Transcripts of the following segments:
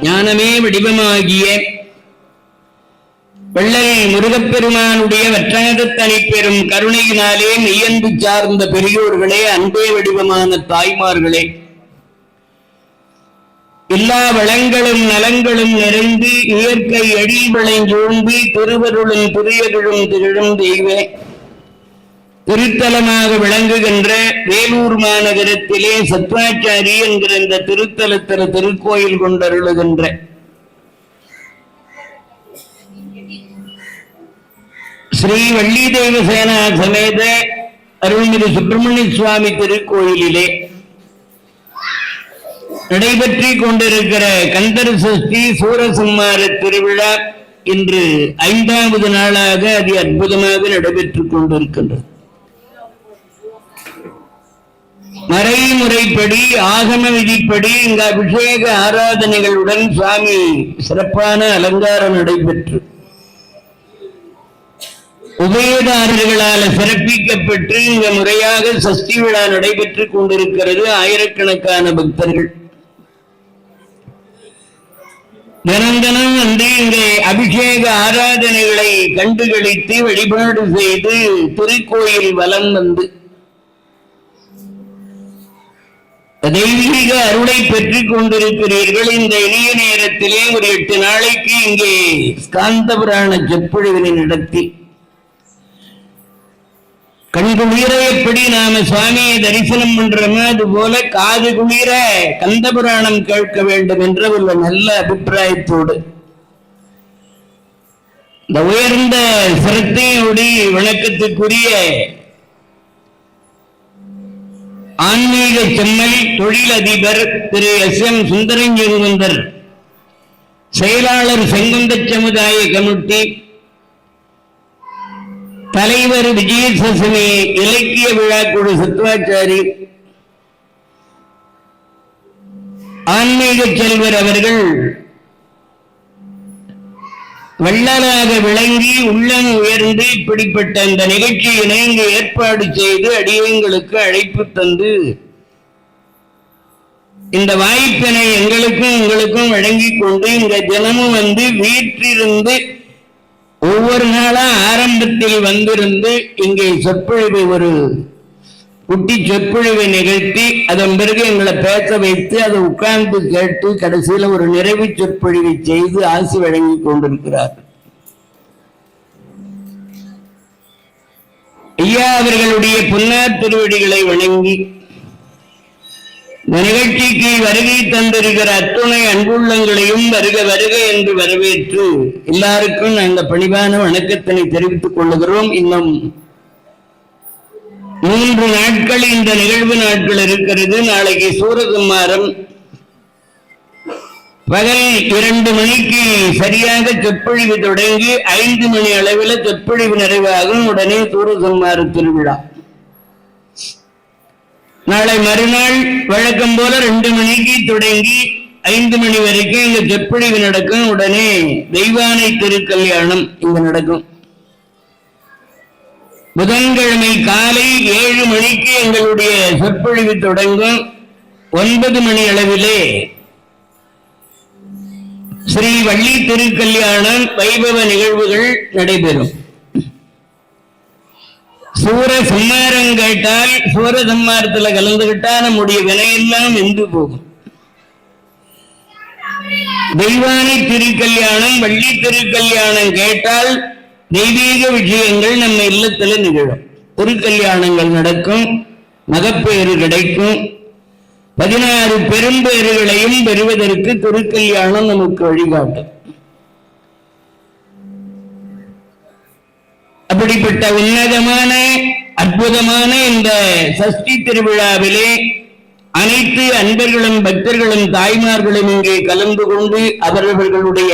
ஞானமே வடிவமாகிய வள்ளல் முருகப்பெருமானுடைய வற்றாத பெறும் கருணையினாலே மெய்யன்பு சார்ந்த பெரியோர்களே, அன்பே வடிவமான தாய்மார்களே, எல்லா வளங்களும் நலங்களும் நிறைந்து இயற்கை எழில் விளைஞ்சோம்பி திருவருளும் துரியர்களும் திகழும் தெய்வ திருத்தலமாக விளங்குகின்ற வேலூர் மாநகரத்திலே சத்வாச்சாரி என்கிற இந்த திருத்தலத்தில திருக்கோயில் கொண்டருளுகின்ற ஸ்ரீ வள்ளி தெய்வசேனா சமேத அருள்மிகு சுப்பிரமணிய சுவாமி திருக்கோயிலிலே நடைபெற்றிக் கொண்டிருக்கிற கந்தர் சஷ்டி சூரசம்மார திருவிழா இன்று 5வது நாளாக அதி அற்புதமாக நடைபெற்றுக் கொண்டிருக்கின்றது. மறைமுறைப்படி ஆகம விதிப்படி இங்கு அபிஷேக ஆராதனைகளுடன் சுவாமி சிறப்பான அலங்காரம் நடைபெற்று உபயதாரர்களால் சிறப்பிக்கப்பட்டு இங்க முறையாக சஷ்டி விழா நடைபெற்றுக் கொண்டிருக்கிறது. ஆயிரக்கணக்கான பக்தர்கள் தினந்தனம் வந்து இங்கே அபிஷேக ஆராதனைகளை கண்டுகளித்து வழிபாடு செய்து திருக்கோயில் வலம் வந்து தெய்வீக அருளை பெற்றுக் கொண்டிருக்கிறீர்கள். இந்த இனிய நேரத்திலே ஒரு 8 நாளைக்கு இங்கே ஸ்காந்த புராண சொற்பொழிவினை நடத்தி கண்குளிர எப்படி நாம சுவாமியை தரிசனம் பண்றோமோ அது போல காது குளிர கந்த புராணம் கேட்க வேண்டும் என்ற ஒரு நல்ல அபிப்பிராயத்தோடு இந்த உயர்ந்த சிரத்தையோடு வணக்கத்துக்குரிய ஆன்மீக செம்மல் தொழில் அதிபர் திரு SM சுந்தரஞ்செங்குந்தர், செயலாளர் செங்குந்த சமுதாய கமிட்டி, தலைவர் விஜயசமி இலக்கிய விழாக்குழு சத்வாச்சாரி, ஆன்மீக செல்வர் அவர்கள் வள்ளலாக விளங்கி உள்ளம் உயர்ந்து இப்படிப்பட்ட இந்த நிகழ்ச்சியினை இங்கு ஏற்பாடு செய்து அடியங்களுக்கு அழைப்பு தந்து இந்த வாய்ப்பினை எங்களுக்கும் உங்களுக்கும் வழங்கிக் கொண்டு இந்த தினமும் வந்து வீற்றிருந்து ஒவ்வொரு நாளா ஆரம்பத்தில் வந்திருந்து இங்கே சொற்பொழிவு ஒரு குட்டி சொற்பொழிவை நிகழ்த்தி அதன் பிறகு எங்களை பேச வைத்து அதை உட்கார்ந்து கேட்டு கடைசியில ஒரு நிறைவு சொற்பொழிவை செய்து ஆசி வழங்கி கொண்டிருக்கிறார். ஐயா அவர்களுடைய பொன்னார் திருவடிகளை வணங்கி இந்த நிகழ்ச்சிக்கு வருகை தந்திருக்கிற அத்துணை அன்புள்ளங்களையும் வருக வருக என்று வரவேற்று எல்லாருக்கும் நாங்கள் பணிவான வணக்கத்தினை தெரிவித்துக் கொள்ளுகிறோம். இன்னும் 3 நாட்கள் இந்த நிகழ்வு நாட்கள் இருக்கிறது. நாளைக்கு சூரசம்மாரம் பகல் 2 மணிக்கு சரியாக சொற்பொழிவு தொடங்கி 5 மணி அளவில் சொற்பொழிவு நிறைவாகும். உடனே சூரசம்மார திருவிழா. நாளை மறுநாள் வழக்கம் போல 2 மணிக்கு தொடங்கி 5 மணி வரைக்கும் இங்க சொற்பொழிவு நடக்கும். உடனே தெய்வானை திருக்கல்யாணம் இங்க நடக்கும். புதன்கிழமை காலை 7 மணிக்கு எங்களுடைய சொற்பொழிவு தொடங்கும். 9 மணி அளவிலே ஸ்ரீ வள்ளி திருக்கல்யாணம் வைபவ நிகழ்வுகள் நடைபெறும். சூரசம்மாரம் கேட்டால் சூரசம்மாரத்தில் கலந்துகிட்டா நம்முடைய வினையெல்லாம் வென்று போகும். தெய்வானை திருக்கல்யாணம் வள்ளி திருக்கல்யாணம் கேட்டால் தெய்வீக விஷயங்கள் நம்ம இல்லத்துல நிகழும். திருக்கல்யாணங்கள் நடக்கும், மகப்பேறு கிடைக்கும். 16 பெரும்பேறுகளையும் பெறுவதற்கு திருக்கல்யாணம் நமக்கு வழிகாட்டும். அப்படிப்பட்ட உன்னதமான அற்புதமான இந்த சஷ்டி திருவிழாவிலே அனைத்து அன்பர்களும் பக்தர்களும் தாய்மார்களும் இங்கே கலந்து கொண்டு அவர்களுடைய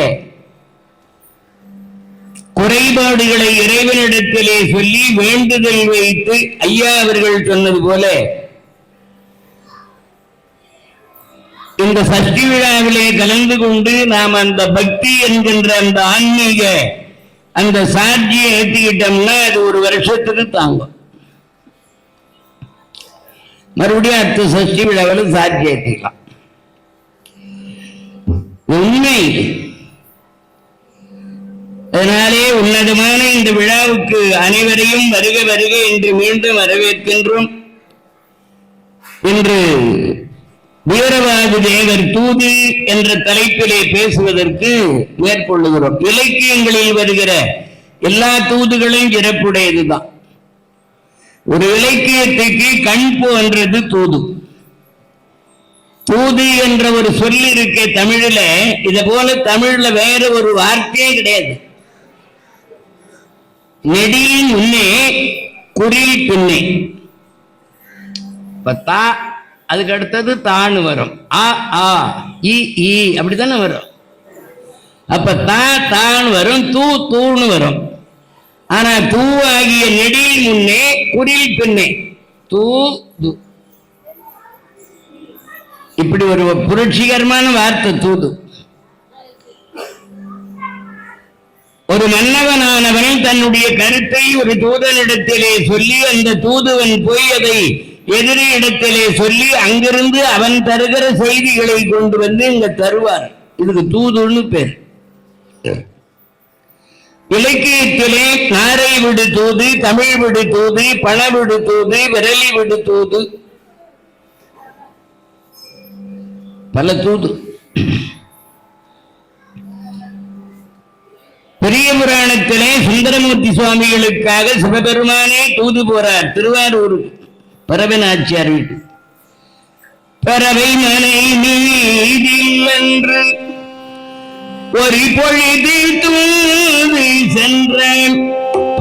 குறைபாடுகளை இறைவனிடத்திலே சொல்லி வேண்டுதல் வைத்து ஐயா அவர்கள் சொன்னது போல இந்த சஷ்டி விழாவிலே கலந்து கொண்டு நாம் அந்த பக்தி என்கின்ற அந்த ஆன்மீக அந்த சாட்சியை ஏற்றிக்கிட்டோம்னா அது ஒரு வருஷத்துக்கு தாங்கும். மறுபடியும் அடுத்த சஷ்டி விழாவில் சாட்சி ஏற்றிக்கலாம். உண்மை. அதனாலே உன்னதமான இந்த விழாவுக்கு அனைவரையும் வருக வருக என்று மீண்டும் வரவேற்கின்றோம். இன்று வீரவாகு தேவர் தூது என்ற தலைப்பிலே பேசுவதற்கு மேற்கொள்ளுகிறோம். இலக்கியங்களில் வருகிற எல்லா தூதுகளும் சிறப்புடையதுதான். ஒரு இலக்கியத்துக்கு கண் போன்றது தூது. தூது என்ற ஒரு சொல் இருக்க தமிழ்ல, இத போல தமிழ்ல வேற ஒரு வார்த்தையே கிடையாது. நெடியின் முன்னே குறில் பின்னே. தா, அதுக்கு அடுத்தது தான்னு வரும். ஆ ஆ இ ஈ அப்படித்தானே வரும். அப்ப தா தான் வரும், தூ தூன்னு வரும். ஆனா தூ ஆகிய நெடியின் முன்னே குறில் பின்னே தூ து. இப்படி ஒரு புரட்சிகரமான வார்த்தை தூது. ஒரு மன்னவனானவன் தன்னுடைய கருத்தை ஒரு தூதனிடத்திலே சொல்லி, அந்த தூதுவன் போய் அதை எதிரி இடத்திலே சொல்லி, அங்கிருந்து அவன் தருகிற செய்திகளை கொண்டு வந்து இங்க தருவார். இதுக்கு தூதுன்னு பேர். இலக்கியத்திலே நாரை விடு தூது, தமிழ் விடு தூது, பண விடு தூது, விரலி விடு தூது, பல தூது. பெரிய புராணத்திலே சுந்தரமூர்த்தி சுவாமிகளுக்காக சிவபெருமானே தூது போறார் திருவாரூர் பறவை நாச்சியார் வீட்டு. பறவை மனை மீதில் என்று ஒரு பொழுதில் தூது சென்ற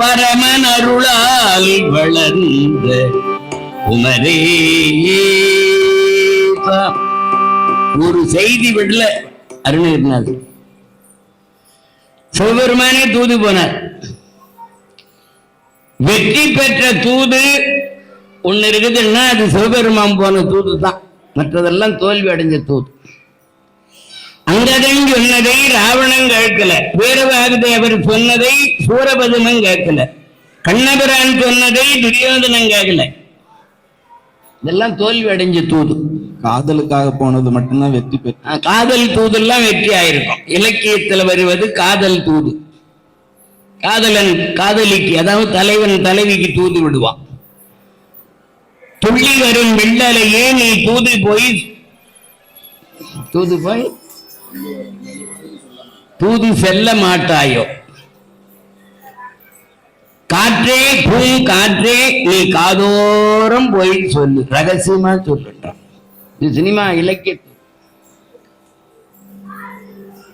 பரமன் அருளால் வளர்ந்த குமரே. ஒரு செய்தி விடல அருணகிரிநாதர். சிவபெருமானே தூது போனார். வெற்றி பெற்ற தூது ஒண்ணு இருக்குதுன்னா அது சிவபெருமான் போன தூது தான். மற்றதெல்லாம் தோல்வி அடைஞ்ச தூது. அங்கதன் சொன்னதை ராவணன் கேட்கல, வீரவாகுதேவர் சொன்னதை சூரபதுமன் கேட்கல, கண்ணபிரான் சொன்னதை துரியோதனன் கேட்கல. இதெல்லாம் தோல்வி அடைஞ்ச தூது. காதலுக்காக போனது மட்டும்தான் வெற்றி பெற்ற. காதல் தூதெல்லாம் வெற்றி ஆயிருக்கும். இலக்கியத்தில் வருவது காதல் தூது. காதலன் காதலிக்கு, அதாவது தலைவன் தலைவிக்கு தூது விடுவான். துள்ளி வரும் வில்லலையே நீ தூது போய் தூது செல்ல மாட்டாயோ. காற்றே பூங்காற்றே நீ காதோரம் போய் சொல்லு, ரகசியமா சொல்லுன்றான். இது சினிமா இலக்கிய.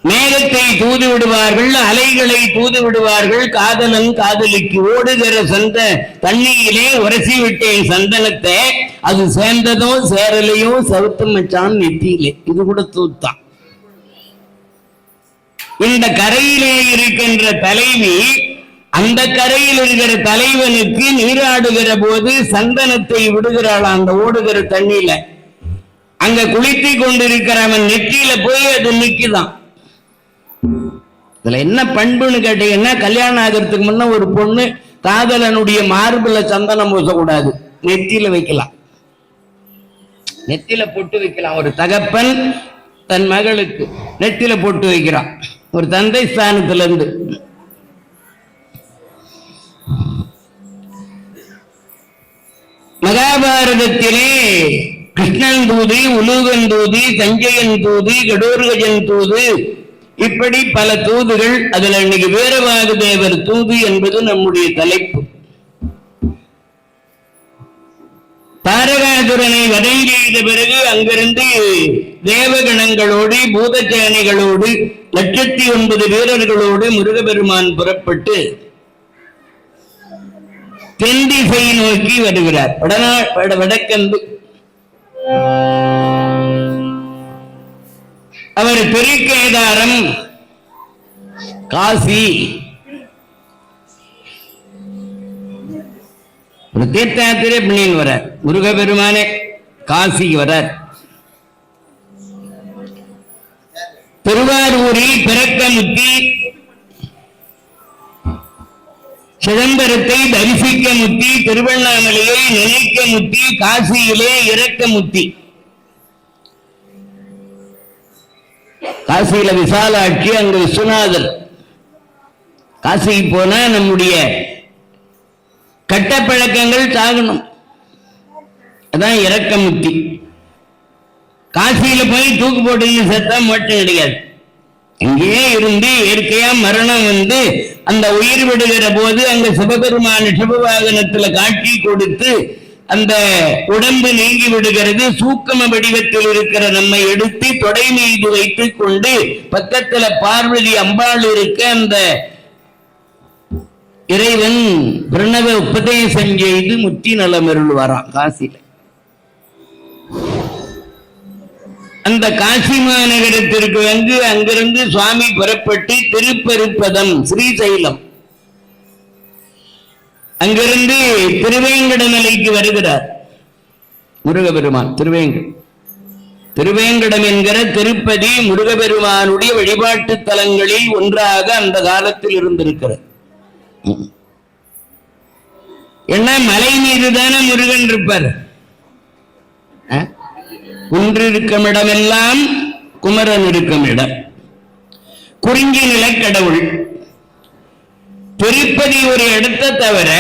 மேகத்தை தூது விடுவார்கள், அலைகளை தூது விடுவார்கள். காதலன் காதலிக்கு ஓடுகிற சந்த தண்ணியிலே உரசி விட்டேன் சந்தனத்தை, அது சேர்ந்ததோ சேரலையோ சவுத்து மச்சான் நெத்தியிலே. இது கூட தூத்தான். இந்த கரையிலே இருக்கின்ற தலைவி அந்த கரையில் இருக்கிற தலைவனுக்கு நீராடுகிற போது சந்தனத்தை விடுகிறாள் அந்த ஓடுகிற தண்ணியில. அங்க குளித்து கொண்டிருக்கிறவன் நெற்றியில போய் அது நிக்குதான். இதுல என்ன பண்புன்னு கேட்டீங்கன்னா, கல்யாணம் ஆகிறதுக்கு முன்ன ஒரு பொண்ணு காதலனுடைய மார்புல சந்தனம் பூசக்கூடாது, நெத்தியில வைக்கலாம், நெத்தியில பொட்டு வைக்கலாம். ஒரு தகப்பன் தன் மகளுக்கு நெத்தியில பொட்டு வைக்கிறான், ஒரு தந்தை ஸ்தானத்துல இருந்து. மகாபாரதத்திலே கிருஷ்ணன் தூது, உலூகன் தூது, சஞ்சயன் தூது, கடோர்கஜன் தூது, இப்படி பல தூதுகள். அதுல இன்னைக்கு வீரவாகுதேவர் தூது என்பது நம்முடைய தலைப்பு. தாரகாசுரனை வதங்கியத பிறகு அங்கிருந்து தேவகணங்களோடு பூதசேனைகளோடு 109 வீரர்களோடு முருகபெருமான் புறப்பட்டு தென் திசை நோக்கி வருகிறார். வடக்கந்து அவர் பெருக்கேதாரம், காசி, ஒரு தீர்த்தாத்திரே பண்ணின்னு வரார். முருகபெருமானே காசிக்கு வரார். திருவாரூரில் பிறக்க முத்தி, சிதம்பரத்தை தரிசிக்க முத்தி, திருவண்ணாமலையை நினைக்க முத்தி, காசியிலே இறக்க முத்தி. காசியில விசாலாட்சி, அங்க விஸ்வநாதர். காசிக்கு போனா நம்முடைய கட்ட பழக்கங்கள் சாகணும், அதான் இரக்க முக்தி. காசியில போய் தூக்கு போட்டு செத்தா மோட்சம் கிடையாது. இங்கேயே இருந்து இயற்கையா மரணம் வந்து அந்த உயிர் விடுகிற போது அங்க சிவபெருமான சிவவாகனத்துல காட்சி கொடுத்து அந்த உடம்பு நீங்கி விடுகிறது. சூக்கம வடிவத்தில் இருக்கிற நம்மை எடுத்து தொடை மீது வைத்துக் கொண்டு பக்கத்துல பார்வதி அம்பாள் இருக்க அந்த இறைவன் பிரணவ உபதேசம் செய்து முத்தி நலமருள் வரான் காசியில. அந்த காசி மாநகரத்திற்கு வந்து அங்கிருந்து சுவாமி புறப்பட்டு திருப்பெருப்பதம் ஸ்ரீசைலம், அங்கிருந்து திருவேங்கடமலைக்கு வருகிறார் முருகபெருமான். திருவேங்கடம் என்கிற திருப்பதி முருகபெருமானுடைய வழிபாட்டு தலங்களில் ஒன்றாக அந்த காலத்தில் இருந்திருக்கிறது. என்ன மலை மீதுதானே முருகன் இருப்பார். குன்று இருக்கும் இடமெல்லாம் குமரன் இருக்கும் இடம். குறிஞ்சி நிலக்கடவுள் திருப்பதி ஒரு இடத்தை தவிர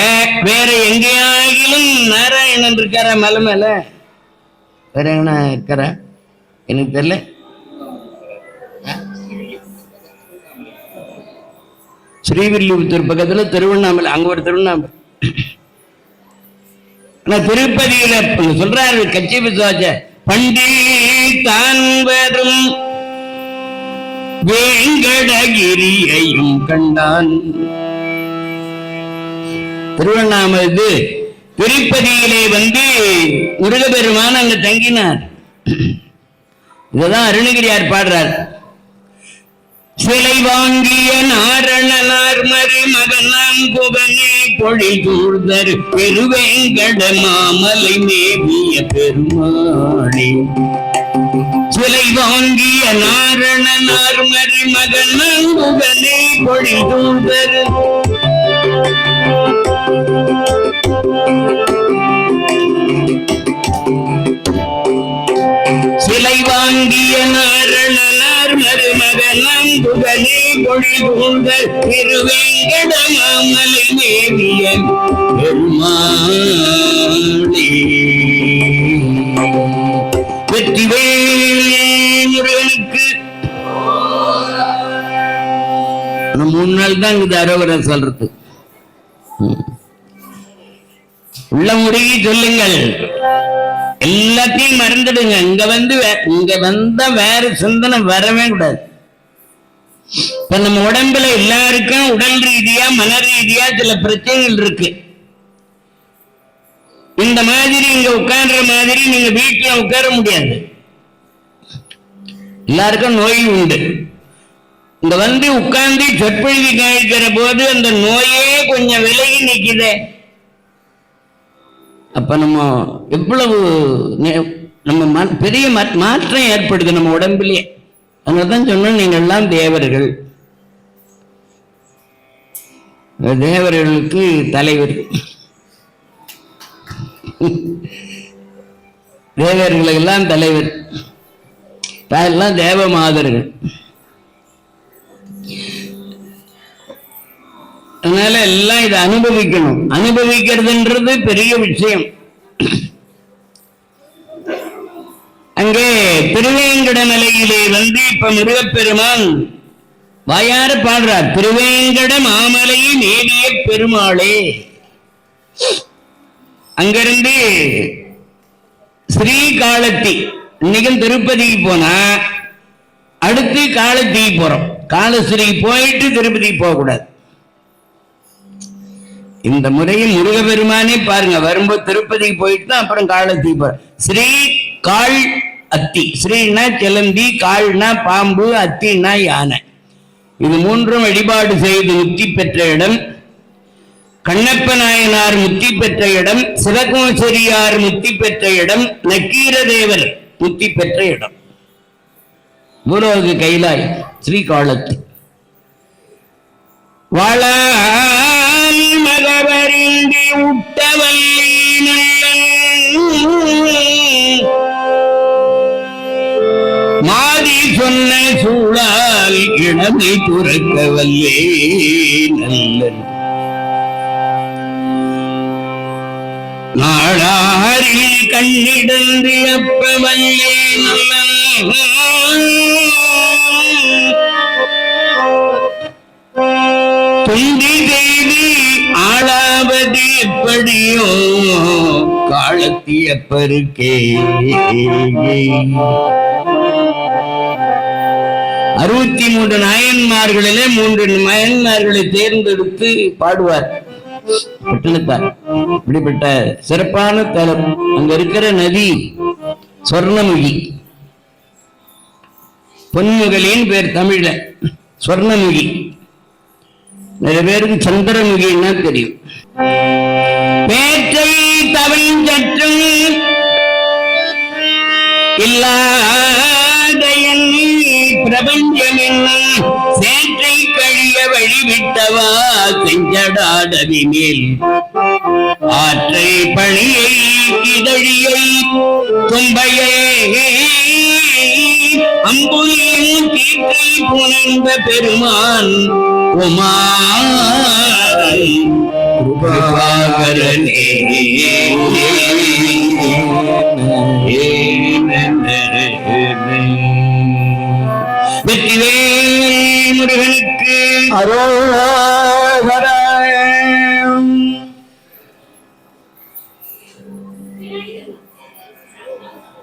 வேற எங்கேயாகிலும் நாராயணன் இருக்கார மலை மேல? வேற என்ன இருக்கிற எனக்கு தெரியல. ஸ்ரீவில்லிபுத்தூர் பக்கத்துல திருவண்ணாமலை, அங்க ஒரு திருவண்ணாமலை. திருப்பதியில சொல்றாரு கட்சி விசுவாச பண்டி தான் வரும் வேங்கடகிரியையும் கண்டான். திருவண்ணாமலை திருப்பதியிலே வந்து முருகபெருமான் அங்க தங்கினார். இதுதான் அருணகிரியார் பாடுறார். சிலை வாங்கிய நாரணனார் மருமகனாம் புகனே பொழில் சூழ்தர் பெருவேங்கட மாமலை மேவிய பெருமாளே. சிலை வாங்கிய நாரணனார் மருமகனாம் புகனே பொழில் சூழ்தர் சிலை வாங்கிய நாரணனார் மருமகனாம் புகனே பொழில் சூழ்தர் திருவேங்கட மாமலை மேவிய பெருமாளே. வெற்றிவேல் முருகனுக்கு 3 நாள் தான் இது அரோகரை சொல்றது. உள்ள முருகி சொல்லுங்கள், எல்லாத்தையும் மறந்துடுங்க. இங்க வந்த வேற சிந்தனை வரவே கூடாது. இப்ப நம்ம உடம்புல எல்லாருக்கும் உடல் ரீதியா மன ரீதியா சில பிரச்சனைகள் இருக்கு. இந்த மாதிரி இங்க உட்கார்ற மாதிரி நீங்க வீட்டுல உட்கார முடியாது. எல்லாருக்கும் நோய் உண்டு. இங்க வந்து உட்கார்ந்து சொற்பொழிவு கேட்கிற போது அந்த நோயே கொஞ்சம் விலகி நிக்குதே. அப்ப நம்ம எவ்வளவு நம்ம பெரிய மாற்றம் ஏற்படுது நம்ம உடம்புலயே. அதனால்தான் சொன்னோம், நீங்க எல்லாம் தேவர்கள், தேவர்களுக்கு தலைவர், தேவர்களுக்கெல்லாம் தலைவர், எல்லாம் தேவ மாதர்கள். அதனால எல்லாம் இதை அனுபவிக்கணும். அனுபவிக்கிறதுன்றது பெரிய விஷயம். அங்கே திருவேங்கடமலையிலே வந்து இப்ப முருகப்பெருமான் வாயார பாடுறார், திருவேங்கட மாமலையை மேவிய பெருமாளே. அங்கிருந்து ஸ்ரீகாலத்தி, இன்னைக்கும் திருப்பதிக்கு போனா அடுத்து காலத்திக்கு போறோம். காலஸ்ரீ போயிட்டு திருப்பதி போக கூடாது. இந்த முறையில் முருகபெருமானே பாருங்க, வரும்போது திருப்பதிக்கு போயிட்டு தான் அப்புறம் காலத்தி போற. ஸ்ரீ கால் அத்தி, ஸ்ரீனா சிலந்தி, கால்னா பாம்பு, அத்தினா யானை. இது 3ம் வழிபாடு செய்து முக்தி பெற்ற இடம். கண்ணப்ப நாயனார் முக்தி பெற்ற இடம், சிவகோசரியார் முக்தி பெற்ற இடம், நக்கீரதேவர் முக்தி பெற்ற இடம். பூலோக கைலாய் ஸ்ரீகாலத்தி. வாழால் மகவரிந்தி உட்டவல்லி மாதி சொன்ன அருளால் இளமை துறக்க வல்லே நல்ல நாளாரில் கண்ணிடந்து அப்ப வல்லே நல்ல துண்டி செய்து ஆளாவது எப்படியோ காலத்திய பருக்கே 63 நாயன்மார்களிலே 3 நாயன்மார்களை தேர்ந்தெடுத்து பாடுவார் பட்டினத்தார். இப்படிப்பட்ட சிறப்பான தலம். அங்க இருக்கிற நதி சொர்ணமுகி, பொன்முகலின் பேர் தமிழ்ல சொர்ணமுகி. நிறைய பேருக்கு சந்திரமுகின்னா தெரியும். பேற்றை தவன் சற்றும் இல்லாத பிரபஞ்சம் என்னும் சேற்றை கழிய வழிவிட்டவா செஞ்சடாடவி மேல் ஆற்றை பணியை இதழியை தும்பையை அம்புலியும் கீற்றை புனைந்த பெருமான் உமான் கிருபாகரனே வெற்றிவேல் முருகனுக்கு அரோகரா.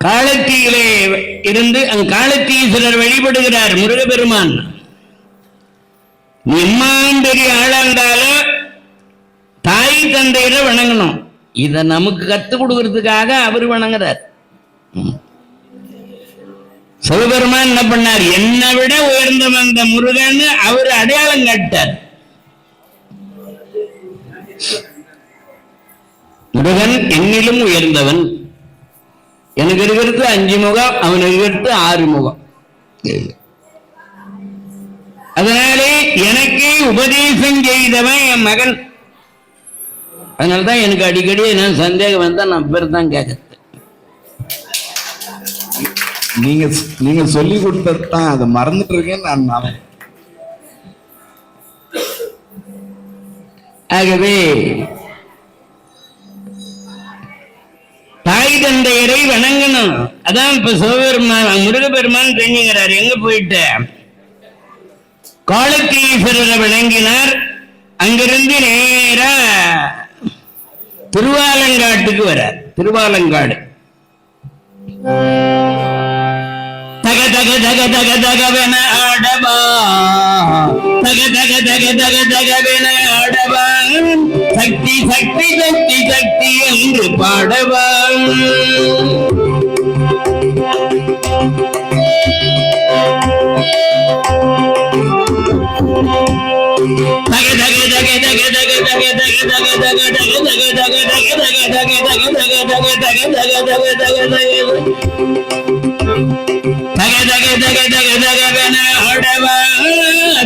காலத்தியிலே இருந்து அங்கு காலத்தீஸ்வரர் வழிபடுகிறார் முருகப்பெருமான். எம்மான் பெரிய ஆளா இருந்தாலும் தாய் தந்தையரை வணங்கணும். இத நமக்கு கத்துக் கொடுக்கறதுக்காக அவர் வணங்குறார். சிவபெருமான் என்ன பண்ணார்? என்னை விட உயர்ந்த வந்த முருகன் அவர் அடையாளம் காட்டார். முருகன் என்னிலும் உயர்ந்தவன். எனக்கு இருக்கிறது 5 முகம், அவனுக்கு இருக்கிறது 6 முகம். அதனாலே எனக்கு உபதேசம் செய்தவன் என் மகன். அதனால்தான் எனக்கு அடிக்கடி என்ன சந்தேகம் வந்தா நான் பேர் தான் கேட்க. நீங்க சொல்லி கொடுத்ததான் அதை மறந்துட்டு இருக்கேன் நான். ஆகவே தாய் தந்தையரை வணங்கணும். அதான் இப்ப சிவபெருமான் முருகப்பெருமான் தெரிஞ்சுக்கிறார். எங்க போயிட்டு காலத்தீஸ்வரரை வணங்கினார். அங்கிருந்து நேரா திருவாலங்காட்டுக்கு வரார். திருவாலங்காடு தக தக தக தக தகவென ஆடவா, தக தக தக தக தகவென ஆடவா, சக்தி சக்தி சக்தி சக்தி என்று பாடவா. தக தக தக தக தக தக தக தக தக தக தக தக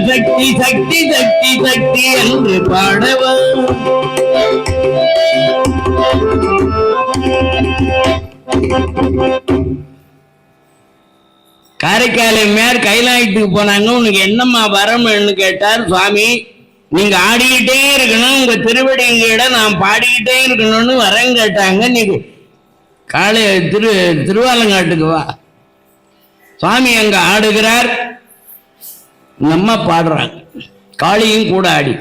சக்தி சக்தி சக்தி சக்தி என்று பாடவா. காரைக்காலை மேற் கைலாயத்துக்கு போனாங்க. உனக்கு என்னம்மா வரம்னு கேட்டார். சுவாமி, நீங்க ஆடிக்கிட்டே இருக்கணும், உங்க திருவடிங்கிட நான் பாடிக்கிட்டே இருக்கணும்னு வரம் கேட்டாங்க. நீங்க காலை திருவாலங்காட்டுக்கு வா. சுவாமி அங்க ஆடுகிறார், நம்ம பாடுறாங்க. காளியும் கூட ஆடி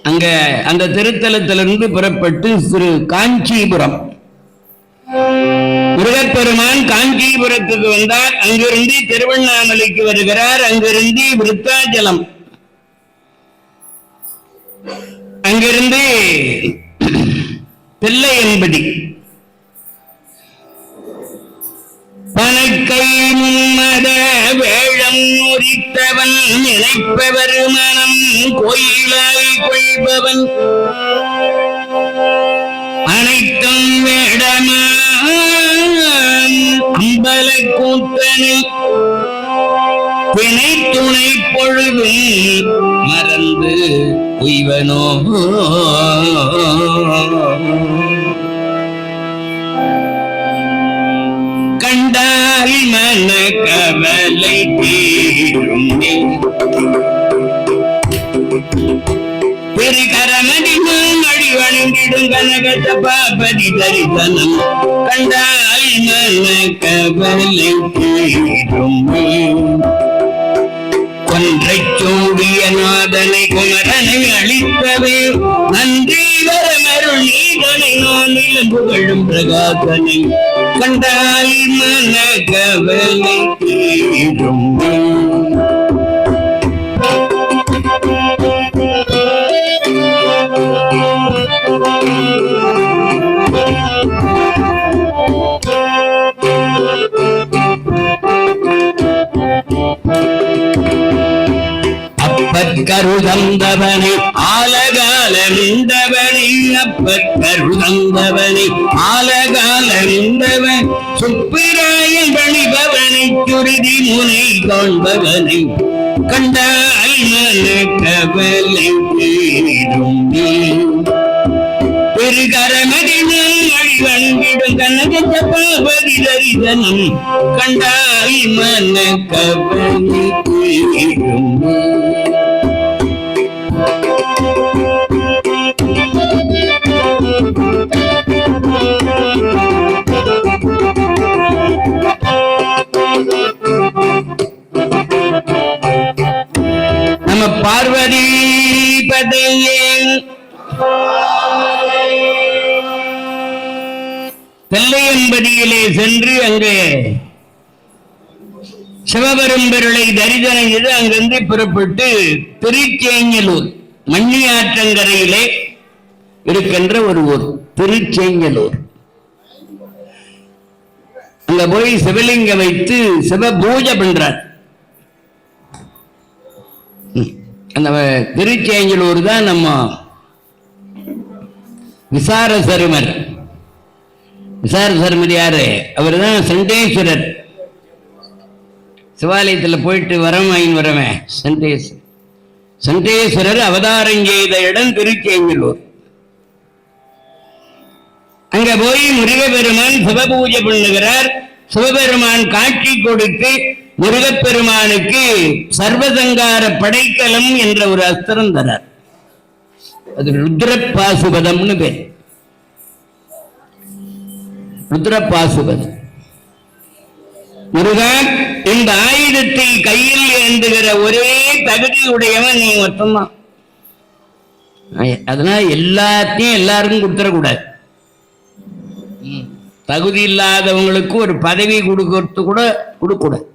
அங்க அந்த திருத்தலத்திலிருந்து புறப்பட்டு திரு காஞ்சிபுரம் முருகப்பெருமான் காஞ்சிபுரத்துக்கு வந்தார். அங்கிருந்து திருவண்ணாமலைக்கு வருகிறார். அங்கிருந்து விருத்தாச்சலம், அங்கிருந்து பிள்ளையன்படி, பனக்கை மும்மத வேழம் உரித்தவன் நினைப்பவர் மனம் கோயிலாய் கொள்பவன் அனைத்தும் வேடமா அம்பல கூத்தனை பிணை துணை பொழுதும் மறந்து உய்வனோ. கண்டால் மன கவலை தீரும் பெருகரமடிமும் அடிவணிந்திடும் கனக சபாபதி தரிசனம் கண்டால் மன கவலை தீரும் ஒன்றை சூடிய நாதனை குமரனை அளித்தவே நன்றி வரமருள் நீதனை நானிலும் புகழும் பிரகாசனை கண்டால் மன கவலை தீரும் அப்பற்கருதந்தவனை ஆலகாலமிந்தவனை அப்பற்கருதந்தவனை ஆலகாலமிந்தவன் சுப்பிராயன் பணிபவனை சுருதி முனை காண்பவனை கண்டால் மன கவலை தீரும் பெருகரமதினும் அழிவண்டிடும் கனக சபாபதி தரிசனம் கண்டால் மன கவலை தீரும் நம பார்வதி பதையே தெல்லையம்பதியிலே சென்று அங்கே சிவபெரும்பொருளை தரிசனம் செய்து அங்கிருந்து புறப்பட்டு திருச்சேங்கலூர் மண்ணியாற்றங்கரையிலே இருக்கின்ற ஒரு ஊர் திருச்சேங்கலூர். அங்க போய் சிவலிங்கம் வைத்து சிவ பூஜை பண்றார். அந்த திருச்சேங்கலூர் தான் நம்ம விசாரசருமர். விசாரசருமர் யாரு? அவர் தான் சண்டேஸ்வரர். சிவாலயத்தில் போயிட்டு வரம் வாங்கி வரவேன். சண்டேஸ்வரர் அவதாரம் செய்த இடம் திருச்சேங்கலூர். அங்க போய் முருகப்பெருமான் சிவபூஜை பண்ணுகிறார். சிவபெருமான் காட்சி கொடுத்து முருகப்பெருமானுக்கு சர்வசங்கார படைக்கலம் என்ற ஒரு அஸ்திரம் தரார். அது ருத்ரபாசுபதம்னு பேர். ருத்ரபாசுபதம். முருகா, இந்த ஆயுதத்தை கையில் ஏந்துகிற ஒரே தகுதி உடையவன் நீ மட்டும்தான். அதனால எல்லாத்தையும் எல்லாருக்கும் கொடுத்துடக்கூடாது. தகுதி இல்லாதவங்களுக்கு ஒரு பதவி கொடுக்கறது கூட கொடுக்கூடாது.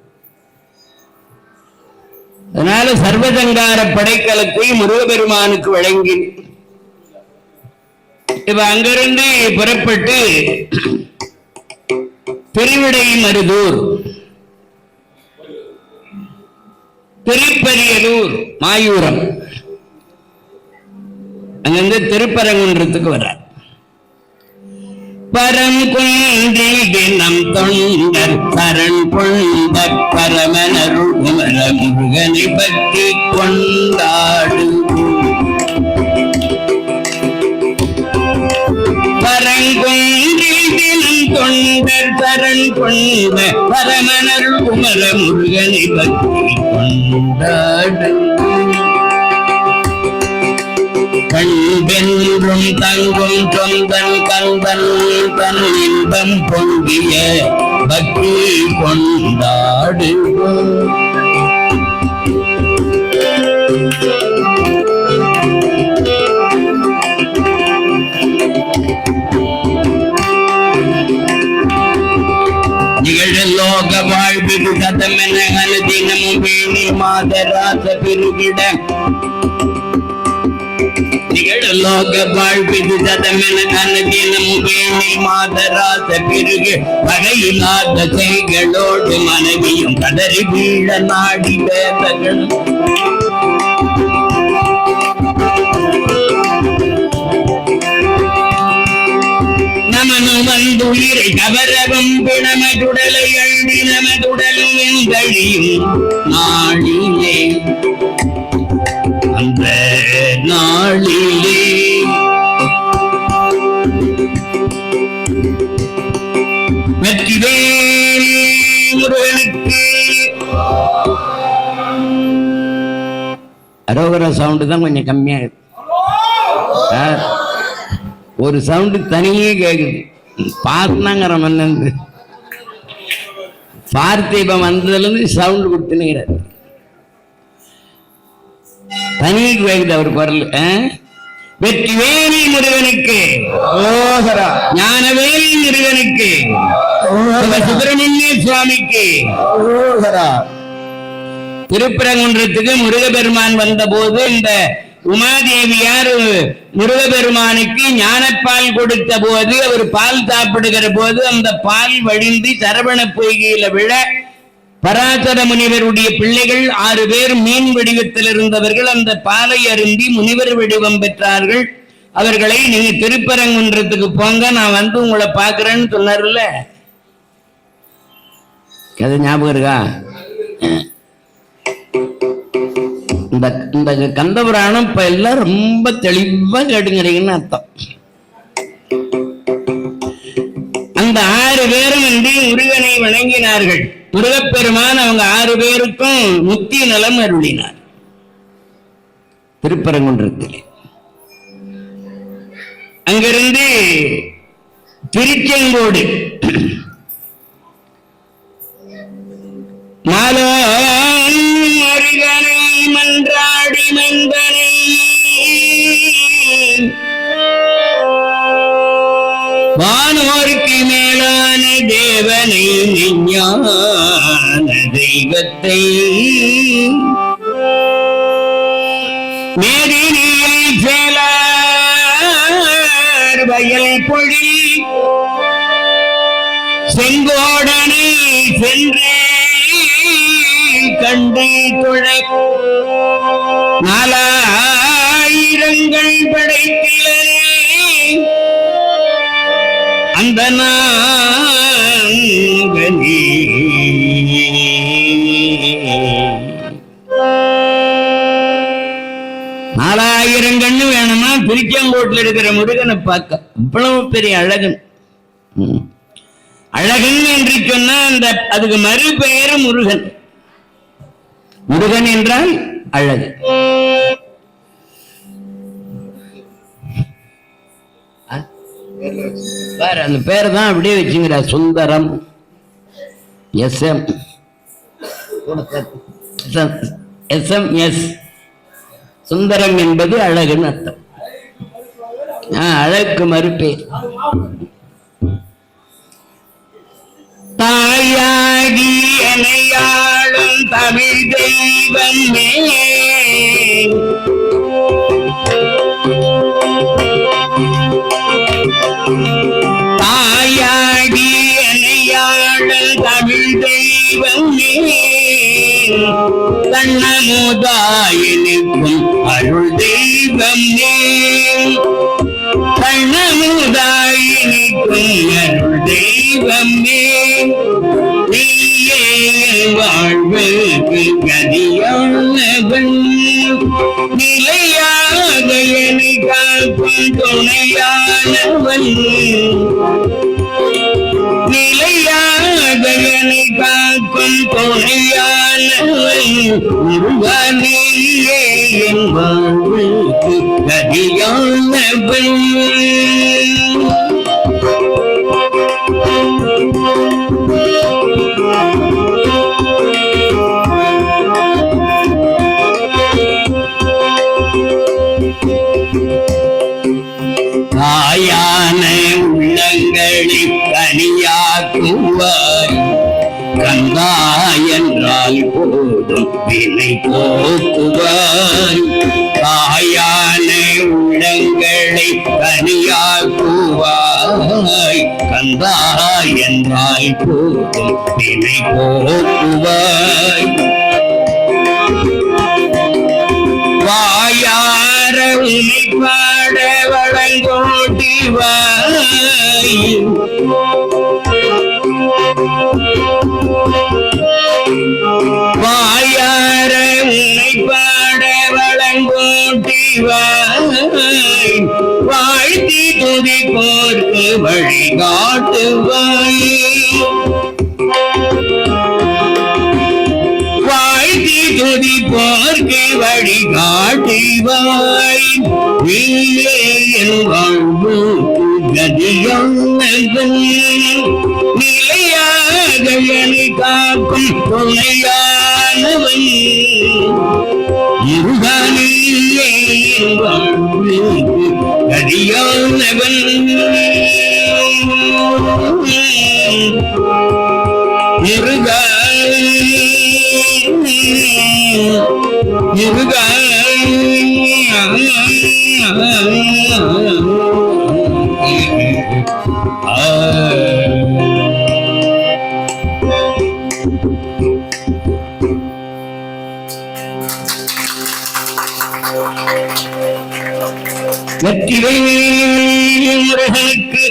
அதனால சர்வசங்கார படைக்கலத்தை முருகப்பெருமானுக்கு வழங்கி இப்ப அங்கிருந்து புறப்பட்டு திருவிடை மருதூர், திருப்பரியலூர், மாயூரம், அங்கிருந்து திருப்பரங்குன்றத்துக்கு வர்றார். பரங்குன்றில் தினம் தொண்டர் சரண் கொண்ட பரமனருள் குமர முருகனை பற்றி கொண்டாடு. பரங்குன்றில் தினம் தொண்டர் சரண் கொண்ட பரமனருள் குமர முருகனை பற்றி கொண்டாடு. கண்பென்றும் தங்கும் சொந்தன் கந்தன் தன் இன்பம் பொங்கிய பக்தி கொண்டாடு. நிகழலோக வாழ்விடு சதமென அனுதினமும் வேணி மாதராச பெருகிட. நிகழலோக வாழ்விது சதமென அனுதினமும் வேணி மாதராச பெருகு வகையில்லாத செய்களோடு மனைவியும் கதறி வீழ நாடி வேதகள். நமனு வந்துயிரை கவரவும் பிணமதுடலை அழுதி நமதுடலும் வெங்கழியும் நாளிலே. அந்த நாளிலே வெற்றிவேல் முருகனுக்கு அரோகரா சவுண்டு தான் கொஞ்சம் கம்மியா இருக்கு. ஒரு சவுண்டு தனியே கேக்குது. பார்த்தாங்கிற மன்னன் பார்த்தீபம் வந்ததுல இருந்து சவுண்டு கொடுத்துனுங்கிறார். தனி கேக்குது அவர் குரல். வெற்றி வேலி முருகனுக்கு, ஞானவேலி முருகனுக்கு, சுப்பிரமணிய சுவாமிக்கு. திருப்பரங்குன்றத்துக்கு முருகபெருமான் வந்த போது இந்த உமாதேவியார் முருகபெருமானுக்கு ஞானப்பால் கொடுத்த போது அவர் பால் சாப்பிடுகிற போது அந்த பால் வழிந்து சரவண பொய்கையில விழ பராசர முனிவருடைய பிள்ளைகள் 6 பேர் மீன் வடிவத்தில் இருந்தவர்கள் அந்த பாலை அருந்தி முனிவர் வடிவம் பெற்றார்கள். அவர்களை நீங்க திருப்பரங்குன்றத்துக்கு போங்க, நான் வந்து உங்களை பார்க்கிறேன்னு சொன்னார்ல, கதை ஞாபகம் இருக்கா? இந்த கந்தபுராணம் இப்ப எல்லாம் ரொம்ப தெளிவா கேட்டுங்கிறீங்கன்னு அர்த்தம். அந்த 6 பேரும் வந்து முருகனை வணங்கினார்கள். முருகப்பெருமான் அவங்க 6 பேருக்கும் முக்தி நலம் அருளினார் திருப்பரங்குன்றத்தில். அங்கிருந்து திருச்செங்கோடு மாலோரிகனை மன்றாடி மந்தனை வானோருக்கு மேலான தேவனை ஞான தெய்வத்தை மேதினியில் சேலார் வயல் பொழி செங்கோடனை சென்றே கண்டு தொழ 4000 படைத்திலனே அந்த நாங்கனே 4000 கண்ணு வேணுமா? திருச்செங்கோட்டில் இருக்கிற முருகனை பார்க்க அவ்வளவு பெரிய அழகன். அழகன் என்று சொன்னா அந்த அதுக்கு மறுபெயர் முருகன். முருகன் என்றால் அழகு. அந்த பேர் தான் அப்படியே வச்சுங்கிற சுந்தரம். எஸ் சுந்தரம் என்பது அழகுன்னு அர்த்தம். அழகுக்கு மறுபேர். தாயாகி எனையாளும் தமிழ் தெய்வமே தாயாகி எனையாளும் தமிழ் தெய்வமே கண்ணமுதாயினுக்கும் அருள் தெய்வமே கண்ணமுதாயினுக்கும் அருள் தெய்வமே நீயே வாழ்வுக்கு கதியானவன் நிலையாக என்னை காக்கும் துணையானவன் நிலையாக என்னை காக்கும் துணையானவன் முருகனே என் வாழ்வுக்கு கதியானவன். தாயான உள்ளங்களை கனியாக்குவாய் கந்தா என்றால் போதும் வினை போக்குவாய். தாயான உள்ளங்களை கனியாக்குவாய் கந்தா என்றால் போதும் வினை போக்குவாய். வாயார உனை பாட வழங்கோட்டிவாய் வாயார உனை பாட வழங்கோட்டிவாய் வாழ்த்தி துதி போர்க்கு வழிகாட்டுவாய். வழிகாட்டுவாய் நீயே என் வாழ்வு கதியானவன் நிலையாக என்னை காக்கும் துணையானவன் இருகானியே என் வாழ்வு கதியானவன் வெற்றிவேல் முருகனுக்கு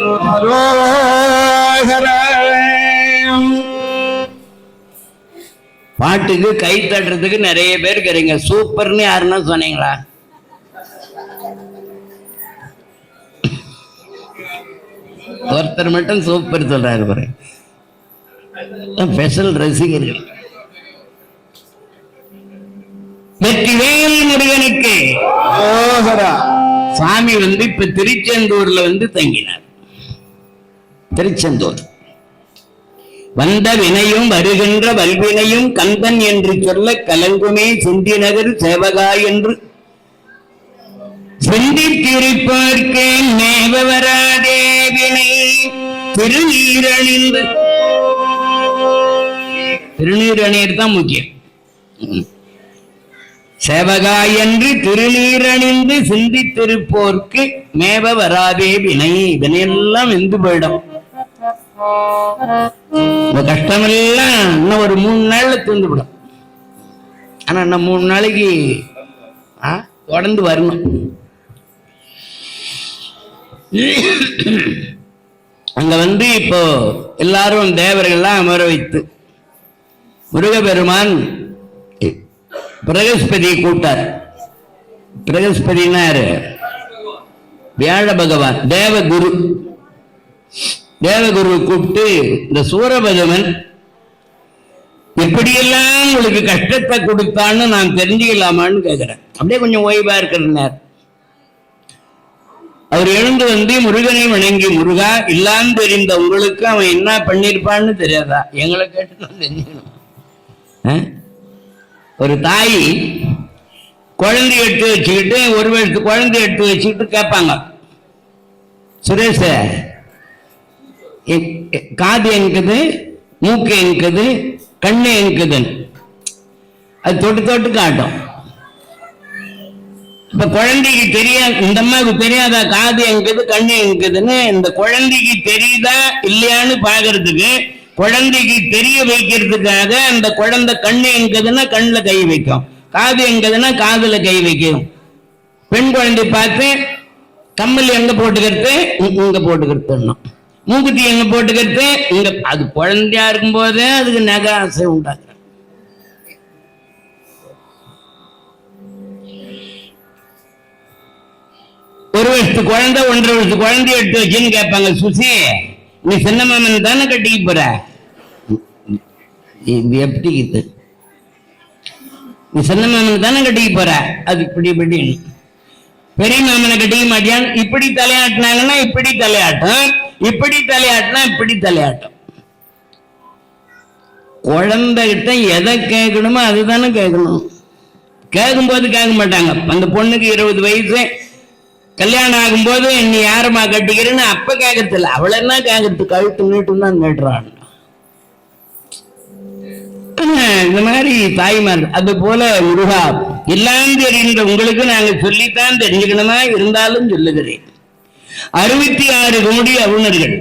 பாட்டுக்கு கை தட்டுறதுக்கு நிறைய பேர் இருக்கிறீங்க. சூப்பர்னு யாருன்னா சொன்னீங்களா? ஒருத்தர் மட்டும் சூப்பர் சொல்றாரு பாரு. ஸ்பெஷல் ரசிகர்கள். வெற்றிவேல் முருகனுக்கு சாமி இப்ப திருச்செந்தூர்ல தங்கினார். திருச்செந்தூர் வந்த வினையும் வருகின்ற வல்வினையும் கந்தன் என்று சொல்ல கலங்குமே சிந்தி நகர் சேவகா என்று சிந்தித்திருப்பார்க்கேன் மேவ வராதே வினை திருநீரணிந்து. திருநீரணியர் தான் முக்கியம். சேவகா என்று திருநீரணிந்து சிந்தித்திருப்போர்க்கு மேவ வராதே வினை. வினையெல்லாம் வெந்து போயிடும். இந்த கஷ்டமெல்லாம் இன்னும் ஒரு 3 நாள்ல தீர்ந்துவிடும். ஆனா இன்னும் 3 நாளைக்கு தொடர்ந்து வரணும். அங்க இப்போ எல்லாரும் தேவர்கள்லாம் அமர வைத்து முருகபெருமான் பிரகஸ்பதி கூட்டார். பிரகஸ்பதினாரு வியாழ பகவான் தேவகுரு. தேவகுரு கூப்பிட்டு இந்த சூரபதமன் எப்படியெல்லாம் உங்களுக்கு கஷ்டத்தை கொடுத்தான்னு நான் தெரிஞ்சுக்கலாமான்னு கேட்கிறேன். அப்படியே கொஞ்சம் ஓய்வா இருக்கிறார். அவர் எழுந்து முருகனை வணங்கி, முருகா இல்லான்னு தெரிந்த உங்களுக்கு அவன் என்ன பண்ணிருப்பான்னு தெரியாதா? எங்களை கேட்டு நான் தெரிஞ்சுக்கணும். ஒரு தாய் குழந்தை எடுத்து வச்சுக்கிட்டு 1 வருஷத்து குழந்தை எடுத்து வச்சுக்கிட்டு கேட்பாங்க, சுரேஷ காது எங்குது, மூக்கு எங்குது, கண்ணு எங்குதுன்னு அது தொட்டு தொட்டு காட்டும். இப்ப குழந்தைக்கு தெரியாது, இந்த அம்மாவுக்கு தெரியாதா காது எங்குது கண்ணு எங்குதுன்னு? இந்த குழந்தைக்கு தெரியுதா இல்லையான்னு பாக்குறதுக்கு, குழந்தைக்கு தெரிய வைக்கிறதுக்காக அந்த குழந்தை கண்ணு எங்குதுன்னா கண்ணுல கை வைக்கும், காது எங்குதுன்னா காதுல கை வைக்கும். பெண் குழந்தை பார்த்து கம்மல் எங்க போட்டுக்கிறது, இங்க போட்டுக்கிறது, மூக்குத்தி எங்க போட்டுக்கிறது இங்க. அது குழந்தையா இருக்கும் போதே அதுக்கு நக ஆசை உண்டாக்குற. ஒரு வருஷத்து குழந்தை 1.5 வருஷத்து குழந்தைய எடுத்து வச்சுன்னு கேட்பாங்க, சுசி நீ சின்ன மாமன் தானே கட்டிக்க போற? இது எப்படி இது? நீ சின்ன மாமன் தானே கட்டிக்க போற? அது இப்படி இப்படி. பெரிய மாமனை கட்டிக்க மாட்டியான். இப்படி தலையாட்டினாங்கன்னா இப்படி தலையாட்டம், இப்படி தலையாட்டினா இப்படி தலையாட்டம். குழந்தைகிட்ட எதை கேட்கணுமோ அதுதானே கேட்கணும். கேட்கும்போது கேட்க மாட்டாங்க. அந்த பொண்ணுக்கு 20 வயசு, கல்யாணம் ஆகும்போது நீ யாருமா கட்டிக்கிறேன்னு அப்ப கேட்கறதில்ல, அவளை என்ன கேட்கறது, கழுத்து நீட்டும் தான் கேட்டுறான். இந்த மாதிரி தாய்மார். அது போல முருகா எல்லாம் தெரிகின்ற உங்களுக்கு நாங்க சொல்லித்தான் தெரிஞ்சுக்கணுமா, இருந்தாலும் சொல்லுகிறேன். 66 கோடி அவுணர்கள்,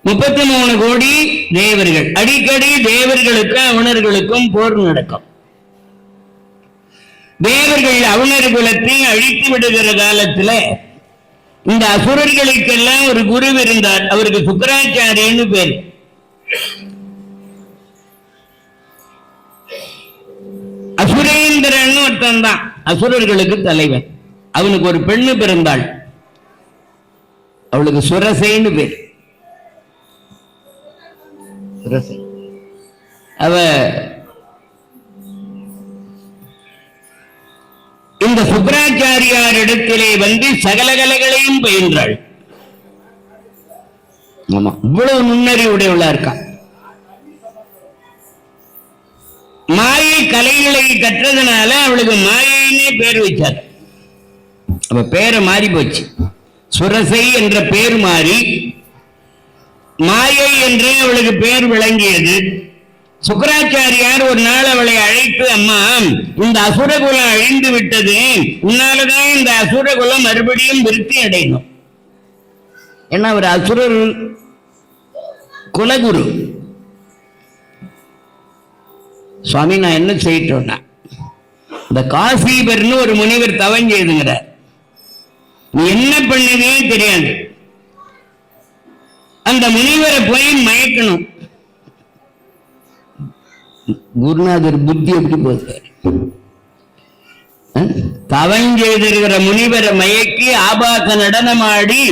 33 கோடி தேவர்கள். அடிக்கடி தேவர்களுக்கும் அவுணர்களுக்கும் போர் நடக்கும். தேவர்கள் அவுணர் குலத்தை அழித்து விடுகிற காலத்துல இந்த அசுரர்களுக்கெல்லாம் ஒரு குரு இருந்தார். அவருக்கு சுக்கராச்சாரியன்னு பேர். அசுரேந்திரன் ஒருத்தன் தான் அசுரர்களுக்கு தலைவன். அவனுக்கு ஒரு பெண்ணு பிறந்தாள், அவளுக்கு சுரசைன்னு பேர். அவ இந்த சுக்கராச்சாரியார் இடத்திலே வந்து சகல கலைகளையும் பயின்றாள். ஆமா, இவ்வளவு நுண்ணறிவுடையவளா இருக்கா. மாயை கலைகளை கற்றதுனால அவளுக்கு மாயைன்னே பேர் வச்சார். அப்ப பேரை மாறி போச்சு. சுரசை என்ற பேர் மாறி மாயை என்று அவளுக்கு பேர் விளங்கியது. சுக்கராச்சாரியார் ஒரு நாள் அவளை அழைத்து, அம்மா, இந்த அசுரகுலம் அழிந்து விட்டது, உன்னாலதான் இந்த அசுரகுலம் மறுபடியும் விருத்தி அடையணும். ஏன்னா அவர் அசுரர் குலகுரு. சுவாமி, நான் என்ன செய்யட்டோம்னா, இந்த காசிபர்னு ஒரு முனிவர் தவம் செய்துங்கிறார். நீ என்ன பண்ணதே தெரியாது. அந்த முனிவரை போய் மயக்கணும். குருநாதர் புத்தி எப்படி போகிறார்? தவம் செய்திருக்கிற முனிவரை மயக்கி ஆபாச நடனமாடி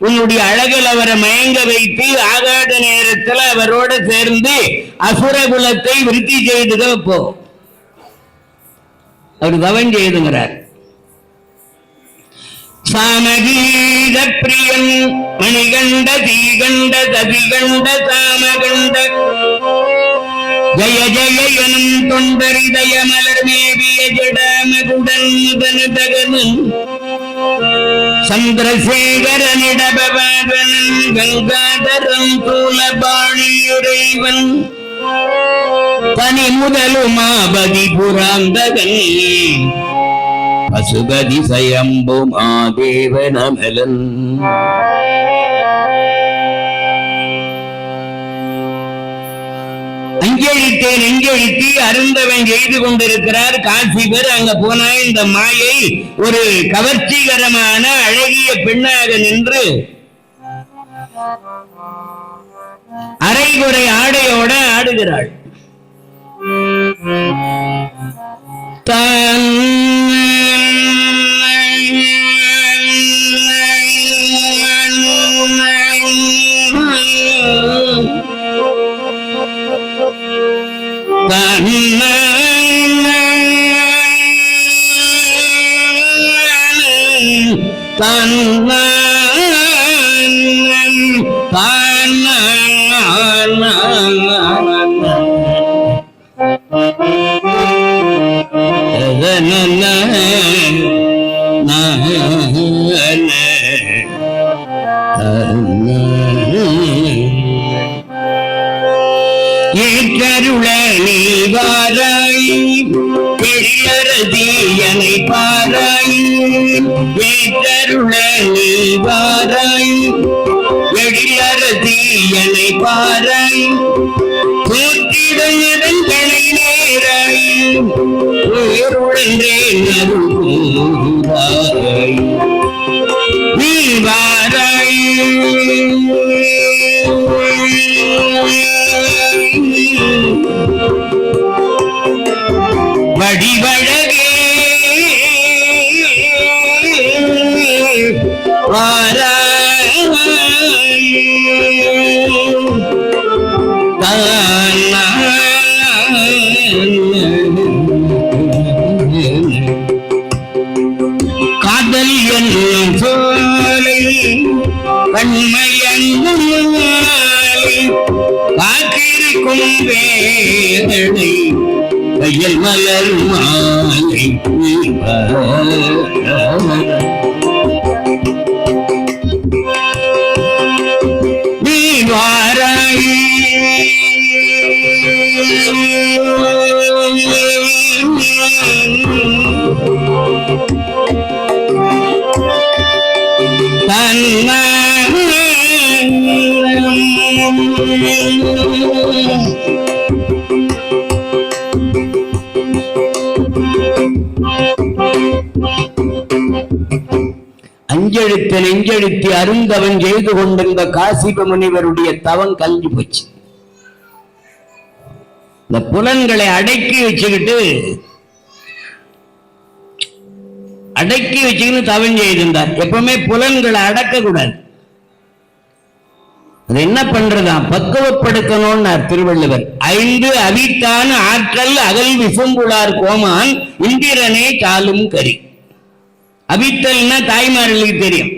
உன்னுடைய அழகில் அவரை மயங்க வைத்து ஆகாத நேரத்தில் அவரோட சேர்ந்து அசுர குலத்தை விருத்தி செய்துக போ. அவர் தவம் செய்துங்கிறார். சாமகீத பிரியன் மணிகண்ட தீகண்ட ததிகண்ட சாமகண்ட ஜய ஜய எனும் தொண்டரிதய மலர் மேவிய ஜடாமகுடன் முதன் தகனன் சந்திரசேகரனிடபவாகனன் கங்காதரம் கூலபாணியுரைவன் தனி முதலுமாபதி புராந்தகன் பசுபதி சயம்பு மாதேவனமலன். அஞ்செழுத்தேன் நெஞ்செழுத்தி அருந்தவன் செய்து கொண்டிருக்கிறார் காசிபர். அங்க போனா இந்த மாயை ஒரு கவர்ச்சிகரமான அழகிய பெண்ணாக நின்று அரைகுறை ஆடையோட ஆடுகிறாள். தான் ஏற்றருள நீ வாராய் எழிலரதியனை பாராய். ஏற்றருள நீ வாராய் எழிலரதியனை பாராய். கூற்றிடங்களை நேராய் உயிருழன்றேன் அருள் கூறாய். நீ வாராய் வடிவழகே வாராய். காதல் என்னும் சோலை கண்மையங்கும் காத்திருக்கும் வேளை கையில் மலர் மாலை நீ வாராய். அஞ்செழுத்து நெஞ்செழுத்தி அருந்தவன் செய்து கொண்டிருந்த காசிப முனிவருடைய தவம் கல்வி போச்சு. இந்த புலன்களை அடக்கி வச்சுக்கிட்டு தவம் செய்திருந்தார். எப்பவுமே புலன்களை அடக்க கூடாது. அது என்ன பண்றதா? பக்குவப்படுத்தணும்னு திருவள்ளுவர். 5 அவித்தான் ஆற்றல் அகல் விசும்புளார் கோமான் இந்திரனே காலும் கரி. அவித்தல்னா தாய்மார்களுக்கு தெரியும்.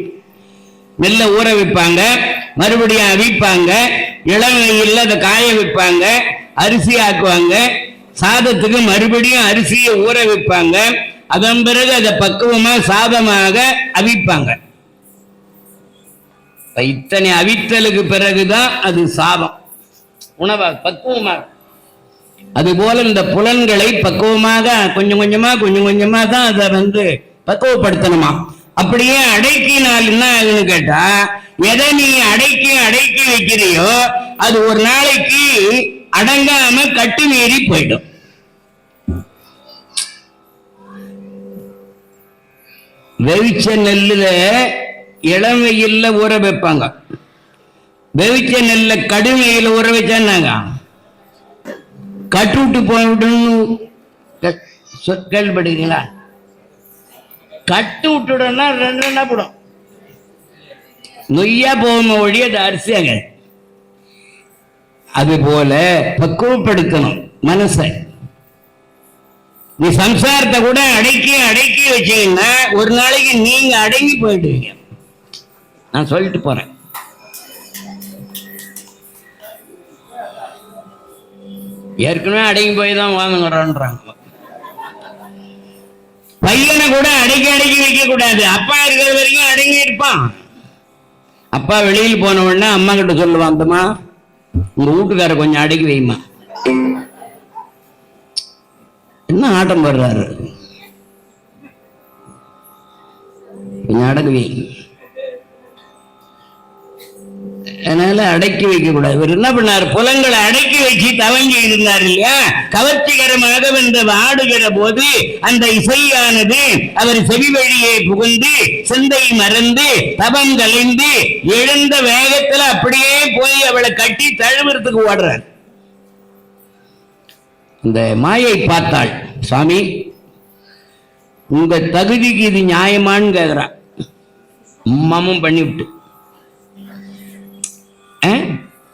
நெல்லை ஊற வைப்பாங்க, மறுபடியும் அவிப்பாங்க, இளம் வெயில்ல அதை காய வைப்பாங்க, அரிசி ஆக்குவாங்க, சாதத்துக்கு மறுபடியும் அரிசியை ஊற வைப்பாங்க, அதன் பிறகு அதை பக்குவமா சாதமாக அவிப்பாங்க. இத்தனை அவித்தலுக்கு பிறகுதான் அது சாதம் உணவா பக்குவமாக. அதுபோல இந்த புலன்களை பக்குவமாக கொஞ்சம் கொஞ்சமா தான் அதை பக்குவப்படுத்தணுமா. அப்படியே அடக்கினால் என்ன ஆகுன்னு கேட்டா, எதை நீ அடக்கி வைக்கிறியோ அது ஒரு நாளைக்கு அடங்காம கட்டு மீறி போயிடும். வெவிச்ச நெல்லுல இளம் வெயில்ல ஊற வைப்பாங்க, வெவிச்ச நெல்ல கடுமையில ஊற வச்சாங்க கட்டு விட்டு போய்விடணும். கேள்விப்படுகிறீங்களா? கட்டு விட்டுடனா ரெண்டு போடும், நொய்யா போகும் ஒழிய அது அரிசியாங்க. அது போல பக்குவப்படுத்தணும் மனசை. நீ சம்சாரத்தை கூட அடக்கி வச்சீங்கன்னா ஒரு நாளைக்கு நீங்க அடங்கி போயிடுவீங்க. நான் சொல்லிட்டு போறேன். ஏற்கனவே அடங்கி போய் தான் வாங்குறான்றாங்க. பையனை கூட அடக்கி வைக்க கூடாது. அப்பா இருக்கிற வரைக்கும் அடங்கி இருப்பான். அப்பா வெளியில் போன உடனே அம்மா கிட்ட சொல்லுவான், அந்தம்மா உங்க வீட்டுக்கார கொஞ்சம் அடக்கி வைமா. என்ன ஆட்டம் போடுறாரு, கொஞ்சம் அடக்கி வை. அதனால அடக்கி வைக்க கூடாது. இவர் என்ன பண்ணார், புலங்களை அடக்கி வச்சு தவங்கி இருந்தார் இல்லையா. கவர்ச்சிகரமாக வென்று ஆடுகிற போது அந்த இசையானது அவர் செவி வழியே புகுந்து சிந்தை மறந்து தவம் கலைந்து எழுந்த வேகத்துல அப்படியே போய் அவளை கட்டி தழுவுறதுக்கு ஓடுறார். இந்த மாயை பார்த்தாள், சாமி உங்க தகுதிக்கு இது நியாயமான்னு கேக்குறா. அம்மாவும் பண்ணிவிட்டு,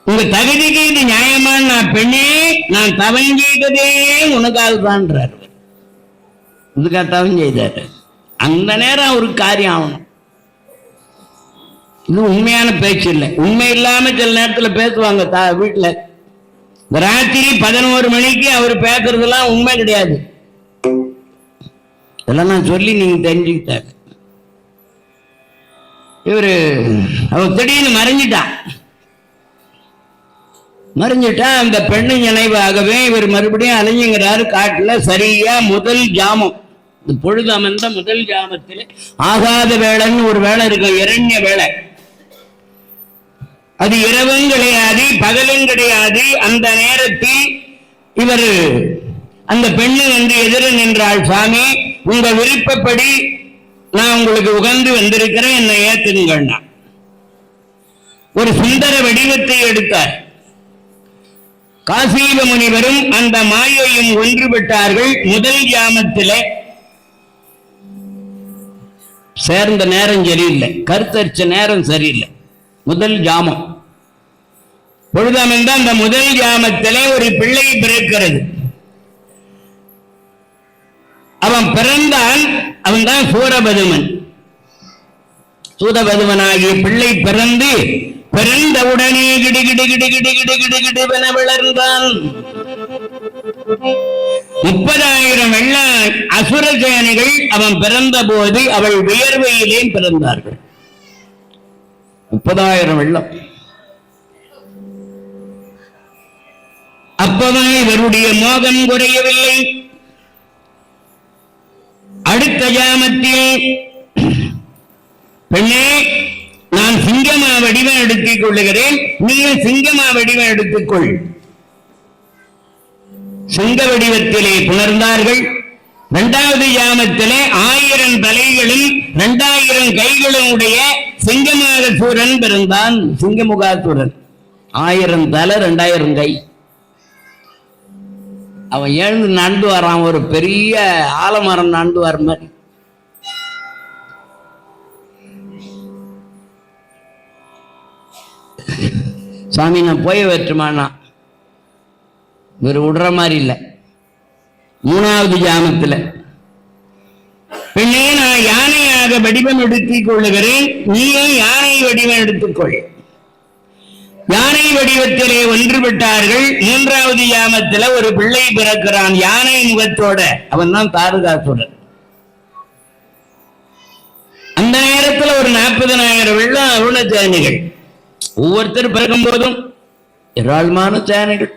உங்க தகுதிக்கு இது நியாயமான பெண்ணே, நான் தவம் செய்ததே உனக்காக தான்றார். இதுக்காக தவம் செய்தாரு. அந்த நேரம் அவருக்கு காரியம் ஆகணும். இது உண்மையான பேச்சு இல்லை. உண்மை இல்லாம சில நேரத்துல பேசுவாங்க வீட்டுல. ராத்திரி 11 மணிக்கு அவர் பேசுறதெல்லாம் உண்மை கிடையாது. இதெல்லாம் நான் சொல்லி நீங்க தெரிஞ்சுக்கிட்டாங்க. அவர் திடீர்னு மறைஞ்சிட்டா அந்த பெண்ணு நினைவாகவே இவர் மறுபடியும் அலைஞ்சுங்கிறாரு காட்டுல. சரியா முதல் ஜாமம், பொழுது அமர்ந்த முதல் ஜாமத்தில் ஆகாத வேளைன்னு ஒரு வேலை இருக்கும், இரண்ய வேலை. அது இரவும் கிடையாது பகலும் கிடையாது. அந்த நேரத்தில் இவர் அந்த பெண்ணு எதிர நின்றாள். சாமி உங்க விருப்பப்படி நான் உங்களுக்கு உகந்து வந்திருக்கிறேன், என்னை ஏத்துங்கண்ணா. ஒரு சுந்தர வடிவத்தை எடுத்தார். காசீப முனிவரும் அந்த மாயையும் ஒன்றுபட்டார்கள். முதல் ஜாமத்திலே சேர்ந்த நேரம் சரியில்லை, கருத்தரிச்ச நேரம் சரியில்லை. முதல் ஜாமம் பொழுதமர்ந்த அந்த முதல் ஜாமத்திலே ஒரு பிள்ளை பிறக்கிறது. அவன் பிறந்தான், அவன் தான் சூரபதுமன். சூரபதுமனாகிய பிள்ளை பிறந்தவுடனே கிடுகிடுவென வளர்ந்தான். 30,000 வெள்ள அசுர சேனைகள் அவன் பிறந்த போது அவள் வியர்வையிலே பிறந்தார்கள். 30,000 வெள்ளம். அப்பவே இவருடைய மோகம் குறையவில்லை. அடுத்த ஜாமத்தில் பெண்ணே நான் சிங்கமா வடிவம் எடுத்துக் கொள்ளுகிறேன், நீயும் சிங்கமா வடிவம் எடுத்துக்கொள். சிங்க வடிவத்திலே புணர்ந்தார்கள். 2வது ஜாமத்திலே 1000 தலைகளும் 2000 கைகளும் உடைய சிங்கமாக சூரன் பிறந்தான். சிங்கமுகாசூரன் 1000 தலை 2000 கை. அவன் எழுந்து நடந்து வரான், ஒரு பெரிய ஆலமரம் நடந்து வர மாதிரி. சாமி நான் போய் வெற்றுமானா இவர் விடுற மாதிரி இல்லை. 3வது ஜாமத்தில் பெண்ணே நான் யானையாக மனிதனாக வடிவம் எடுத்துக் கொள்ளுகிறேன், நீயும் யானை வடிவம் எடுத்துக்கொள். யானை வடிவத்திலே ஒன்றுபட்டார்கள். 3வது யாமத்துல ஒரு பிள்ளை பிறக்கிறான் யானை முகத்தோட. அவன் தான் தாரகாசுரன். அந்த நேரத்தில் ஒரு 40,000 வெள்ளம் அருண சேனைகள். ஒவ்வொருத்தர் பிறக்கும் போதும் ஏராளமான சேனைகள்.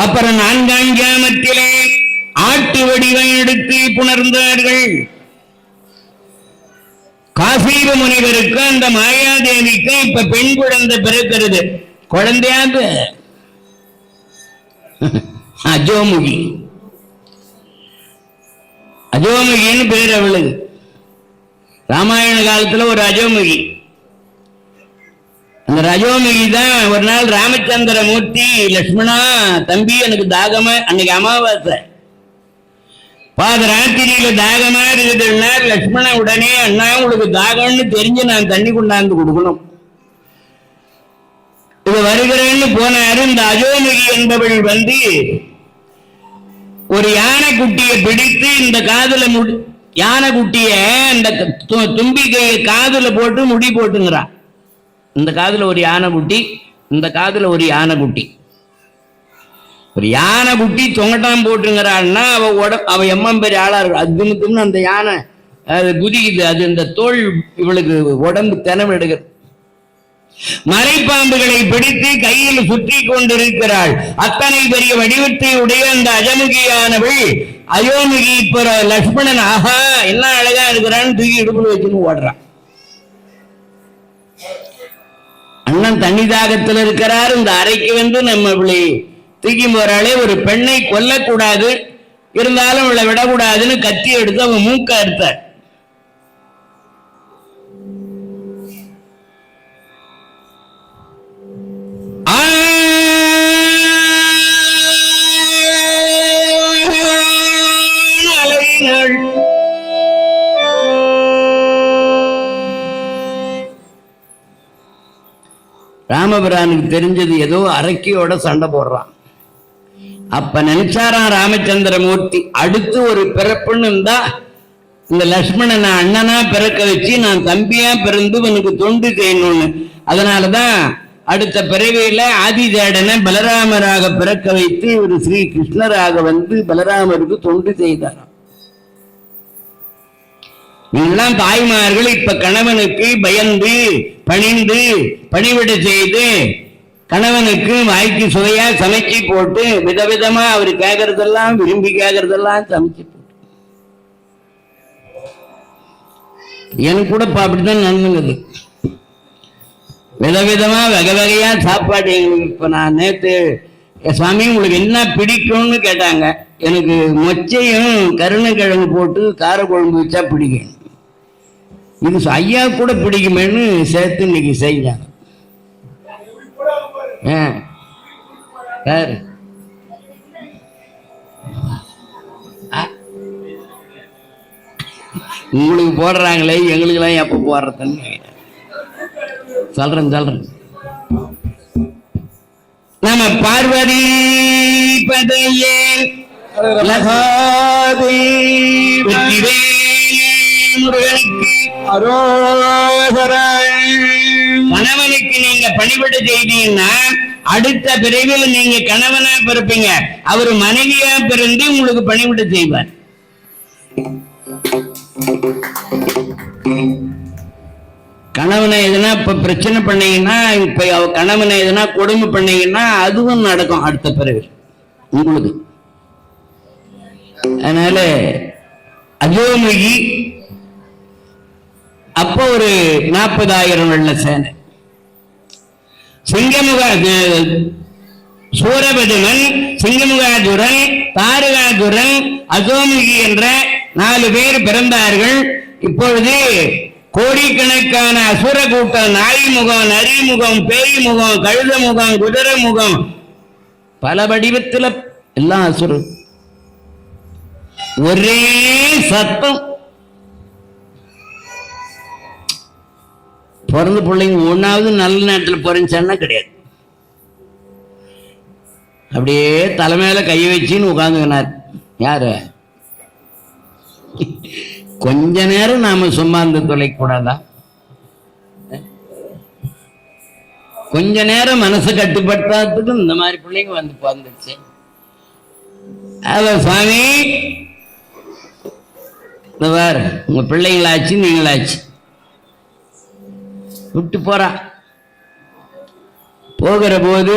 அப்புறம் 4ஆம் கியாமத்திலே ஆட்டு வடிவம் எடுத்து புணர்ந்தார்கள். காசீப முனிவருக்கும் அந்த மாயாதேவிக்கும் இப்ப பெண் குழந்தை பிறக்கிறது. குழந்தையாது அஜோமுகி. அஜோமுகின்னு பேர் அவளுக்கு. ராமாயண காலத்துல ஒரு அஜோமுகி. அந்த ரஜோமுகி தான் ஒரு நாள் ராமச்சந்திர மூர்த்தி, லட்சுமணா தம்பி எனக்கு தாகமா, அன்னைக்கு அமாவாசை, பாதராத்திரியில தாகமா இருக்குதுன்னா லட்சுமண உடனே அண்ணா உங்களுக்கு தாகம்னு தெரிஞ்சு நான் தண்ணி கொண்டாந்து கொடுக்கணும், இது வருகிறேன்னு போனாரு. இந்த அஜோமுகி என்பவள் வந்து ஒரு யானை குட்டியை பிடித்து இந்த காதுல யானை குட்டிய இந்த தும்பிக்கைய காதுல போட்டு முடி போட்டுங்கிறான். இந்த காதுல ஒரு யானை குட்டி, இந்த காதுல ஒரு யானை குட்டி. ஒரு யானை குட்டி தொங்கட்டான் போட்டுங்கிறான்னா அவ எம்மம் பெரிய ஆளா இருக்கு. அதுன்னு அந்த யானை அது குதிக்குது. அது இந்த தோல் இவளுக்கு உடம்பு தினம் எடுக்குது. மலைப்பாம்புகளை பிடித்து கையில் சுற்றி கொண்டிருக்கிறாள். அத்தனை பெரிய வடிவத்தை உடைய அந்த அஜமுகியானவள் அயோமுகி இப்ப லட்சுமணன் ஆஹா என்ன அழகா இருக்கிறான்னு தூக்கி இடுப்புல வச்சுன்னு ஓடுறான். அண்ணன் தண்ணி தாகத்தில் இருக்கிறார். இந்த அறைக்கு வந்து நம்ம இப்படி தூக்கி போறாளே, ஒரு பெண்ணை கொல்லக்கூடாது, இருந்தாலும் அவளை விடக்கூடாதுன்னு கத்தி எடுத்து அவன் மூக்க அறுத்தார். ராமபிரானுக்கு தெரிஞ்சது ஏதோ அரக்கியோட சண்டை போடுறான். அப்ப நினைச்சாராம் ராமச்சந்திரமூர்த்தி, அடுத்து ஒரு பிறப்புன்னு இருந்தா இந்த லட்சுமணனை அண்ணனா பிறக்க வச்சு நான் தம்பியா பிறந்து உனக்கு தொண்டு செய்யணும்னு. அதனாலதான் அடுத்த பிறவியில ஆதிதேடனை பலராமராக பிறக்க வைத்து ஒரு ஸ்ரீ கிருஷ்ணராக வந்து பலராமருக்கு தொண்டு செய்தாராம். நீங்களாம் தாய்மார்கள் இப்ப கணவனுக்கு பயந்து பணிந்து பணிவிட செய்து கணவனுக்கு வாய்க்கு சுவையா சமைச்சு போட்டு விதவிதமா அவர் கேட்கறதெல்லாம் விரும்பி கேட்கறதெல்லாம் சமைச்சு போட்டு, எனக்கு கூட அப்படித்தான் நடந்துங்குது. விதவிதமா வகை வகையா சாப்பாடு எங்களுக்கு. இப்ப நான் நேற்று சுவாமி உங்களுக்கு என்ன பிடிக்கும்னு கேட்டாங்க. எனக்கு மொச்சையும் கருணைக்கிழங்கு போட்டு கார குழம்பு வச்சா பிடிக்கும். இது ஐயா கூட பிடிக்குமேன்னு சேர்த்து இன்னைக்கு செய்யறாங்க. உங்களுக்கு போடுறாங்களே எங்களுக்கு எல்லாம் எப்ப போடுறதுன்னு சொல்றேன். நம்ம பார்வதி பதையே கணவனுக்கு நீங்க பணிவிட செய்தீங்கன்னா அடுத்த பிறவில நீங்க கணவனா பிறப்பீங்க. அவர் மனைவியா பிறந்து உங்களுக்கு பணிவிட செய்வார். கணவனை எதுனா இப்ப பிரச்சனை பண்ணீங்கன்னா, இப்ப கணவனை எதுனா கொடுமை பண்ணீங்கன்னா அதுவும் நடக்கும் அடுத்த பிறவில உங்களுக்கு. அதனால அஜோமுகி அப்போ ஒரு 40,000 வெள்ள சேனை. சூரபதுமன், சிங்கமுகாதுரன், தாரகாதுரன், அஜோமுகி என்ற 4 பேர் பிறந்தார்கள். இப்பொழுது கோடிக்கணக்கான அசுர கூட்டம், நாய் முகம், நரி முகம், பேய் முகம், கழுத முகம், குதிரை முகம், பல வடிவத்தில் எல்லாம் அசுரம். ஒரே சத்தம். பிறந்த பிள்ளைங்க ஒன்னாவது நல்ல நேரத்தில் பிறந்துச்சான்னா கிடையாது. அப்படியே தலைமையில கையை வச்சுன்னு உட்காந்துக்கினார். யாரு? கொஞ்ச நேரம் நாம சும்மா இருந்து தொலைக்கூடாதா? கொஞ்ச நேரம் மனசு கட்டுப்படுத்தாததுக்கு இந்த மாதிரி பிள்ளைங்க வந்து பிறந்துச்சு. சுவாமி உங்க பிள்ளைங்களாச்சு நீங்களாச்சு விட்டு போறா. போகிற போது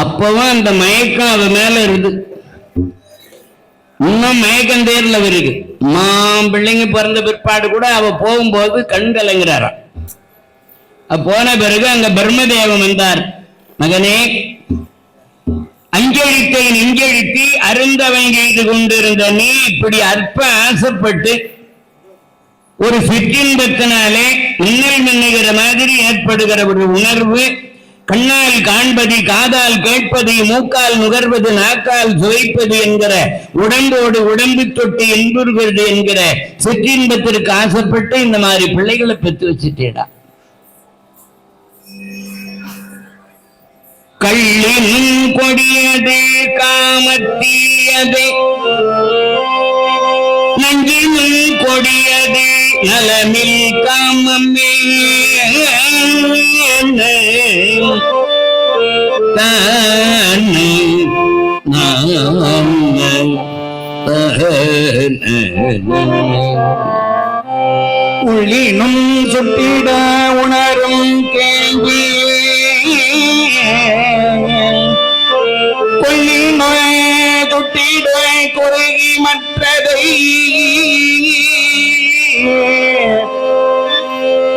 அப்பவும் அந்த மயக்கம் அவ மேல இருந்து இன்னும் மயக்கம் தேர்ல இருக்கு. பிள்ளைங்க பிறந்த பிற்பாடு கூட அவ போகும்போது கண் கலங்குறாரா. போன பிறகு அங்க பிரம்மதேவன் வந்தார். மகனே, அஞ்செழுத்தை நெஞ்செழுத்தி அருந்தவன் செய்து கொண்டிருந்த நீ இப்படி அற்ப ஆசைப்பட்டு ஒரு சிற்றின்பத்தினாலே மின்னல் மின்னுகிற மாதிரி ஏற்படுகிற ஒரு உணர்வு, கண்ணால் காண்பது, காதால் கேட்பது, மூக்கால் நுகர்வது, நாக்கால் சுவைப்பது என்கிற உடம்போடு உடம்பு தொட்டு என்புறுகிறது என்கிற சிற்றின்பத்திற்கு ஆசைப்பட்டு இந்த மாதிரி பிள்ளைகளை பெற்று வச்சுட்டேடா. கள்ளினும் கொடியது காமத்தீயது, நஞ்சினும் கொடியது நலமில் காமமே. உள்ளினும் சுட்டிட உணரும் கேள்வி, கொல்லி நோய் தொட்டிட குறுகி மற்றதை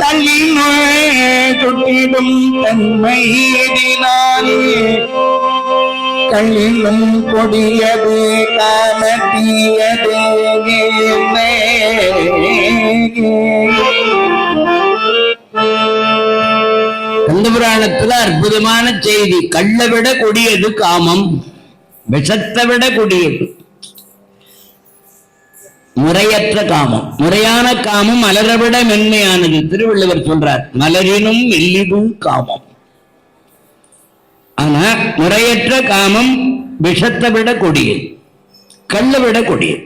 தள்ளி நோய் தொட்டிடும் தன்மை எதினாலே, கள்ளிலும் கொடியது காமத்தீயது. கந்தபுராணத்துல அற்புதமான செய்தி. கள்ள விட கொடியது காமம், விஷத்தை விட கொடியது முறையற்ற காமம். முறையான காமம் மலரை விட மென்மையானது. திருவள்ளுவர் சொல்றார், மலரினும் மெல்லிதும் காமம். ஆனா முறையற்ற காமம் விஷத்தை விட கொடியது, கள்ள விட கொடியது.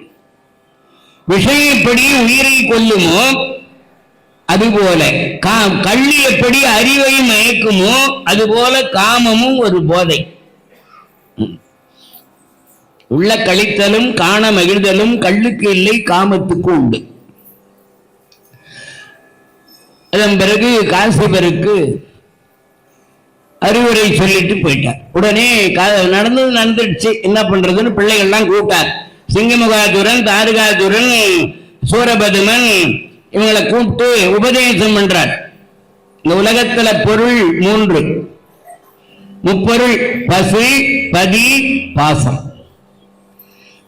விஷயம் எப்படி உயிரை கொல்லுமோ அதுபோல கள்ளி எப்படி அறிவை மயக்குமோ அதுபோல காமமும் ஒரு போதை. உள்ள கழித்தலும் காண மகிழ்தலும் கள்ளுக்கு இல்லை, காமத்துக்கு உண்டு. அதன் பிறகு காசிபருக்கு அறிவுரை சொல்லிட்டு போயிட்டார். உடனே நடந்துடுச்சு, என்ன பண்றதுன்னு பிள்ளைகள்லாம் கூப்பிட்டார். சிங்கமுகாதுரன், தாருகாதுரன், சூரபதுமன் இவங்களை கூப்பிட்டு உபதேசம் பண்றார். இந்த உலகத்துல பொருள் 3, முப்பொருள்: பசு, பதி, பாசம்.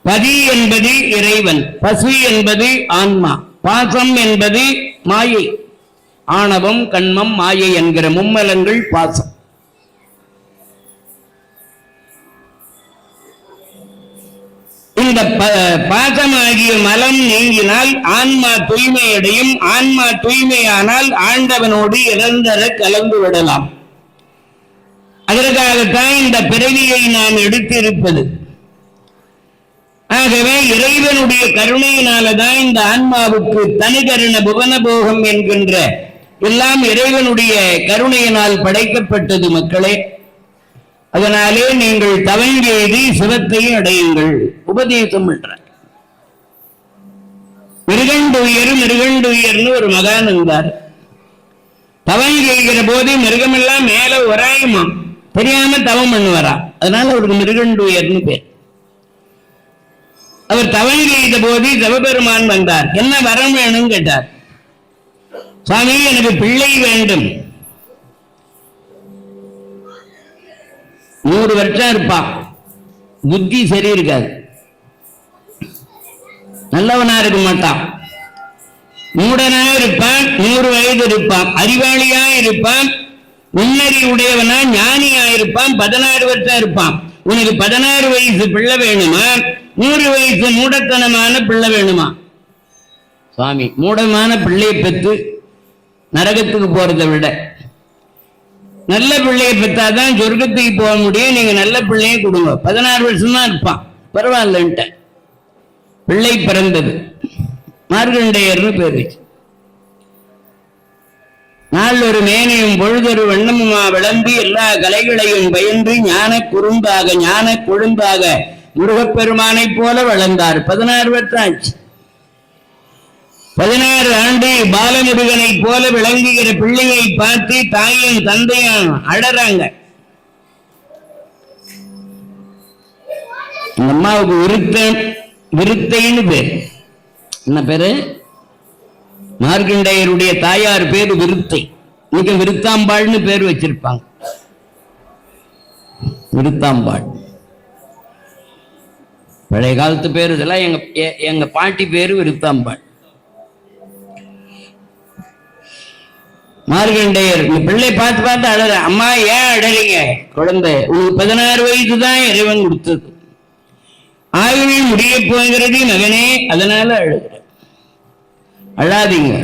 பதி என்பது இறைவன், பசு என்பது ஆன்மா, பாசம் என்பது மாயை. ஆணவம், கண்மம், மாயை என்கிற மும்மலங்கள் பாசம். இந்த பாசமாகிய மலம் நீங்கினால் ஆன்மா தூய்மையடையும். ஆன்மா தூய்மையானால் ஆண்டவனோடு இறந்தர கலந்து விடலாம். அதற்காகத்தான் இந்த பிறவியை நாம் எடுத்திருப்பது. ஆகவே இறைவனுடைய கருணையினாலதான் இந்த ஆன்மாவுக்கு தனிகருண புவனபோகம் என்கின்ற எல்லாம் இறைவனுடைய கருணையினால் படைக்கப்பட்டது மக்களே. அதனாலே நீங்கள் தவங்கேதி சிவத்தை அடையுங்கள் உபதேசம் என்றார். மிருகண்டுயர்னு ஒரு மகான் இருந்தார். தவம் செய்கிற போது மிருகமெல்லாம் மேல உராயுமா, தெரியாம தவம் பண்ணுவாரா. அதனால அவருக்கு மிருகண்டுயர்னு பேர். அவர் தவம் செய்த போது சிவபெருமான் வந்தார். என்ன வரம் வேணும் கேட்டார். சுவாமி, எனக்கு பிள்ளை வேண்டும். 100 வருஷம் இருப்பான், புத்தி சரி இருக்காது, நல்லவனா இருக்க மாட்டான், மூடனா இருப்பான், 100 வயது இருப்பான், அறிவாளியா இருப்பான், உன்னறி உடையவனா ஞானியா இருப்பான், 16 வருஷம் இருப்பான். உனக்கு 16 வயசு பிள்ளை வேணுமா, 100 வயசு மூடத்தனமான பிள்ளை வேணுமா? சுவாமி, மூடமான பிள்ளையை பெற்று நரகத்துக்கு போறதை விட நல்ல பிள்ளையை பெற்றாதான் சொர்க்கத்துக்கு போக முடியும். நீங்க நல்ல பிள்ளையை கொடுங்க. 16 வருஷம் தான் இருப்பான், பரவாயில்லன்ட்ட. பிள்ளை பிறந்தது. மார்கண்டேயர்னு பேர் வச்சு. நாள் ஒரு மேனையும் பொழுதொரு வண்ணமுமா விளம்பி எல்லா கலைகளையும் பயின்று ஞான குறும்பாக ஞான கொழுந்தாக முருகப்பெருமானை போல வளர்ந்தார். 16 வருஷம் ஆச்சு. 16 ஆண்டு பாலமுருகனை போல விளங்குகிற பிள்ளையை பார்த்து தாயும் தந்தையும் அழறாங்க. அம்மாவுக்கு விருத்தைன்னு பேர். என்ன பேரு? மார்கண்டேயருடைய தாயார் பேரு விருத்தை. இன்னைக்கு விருத்தாம்பாள்னு பேர் வச்சிருப்பாங்க. விருத்தாம்பாள் பழைய காலத்து பேரு. இதெல்லாம் எங்க பாட்டி பேரு விருத்தாம்பாள். மார்கண்டேயர் பிள்ளை பார்த்து பார்த்து அழற. அம்மா ஏன் அழறீங்க? குழந்தை, உங்களுக்கு 16 வயசு தான் இறைவன் கொடுத்தது. ஆயுள் முடிய போகிறது மகனே, அதனால அழுகிற. அழாதீங்க,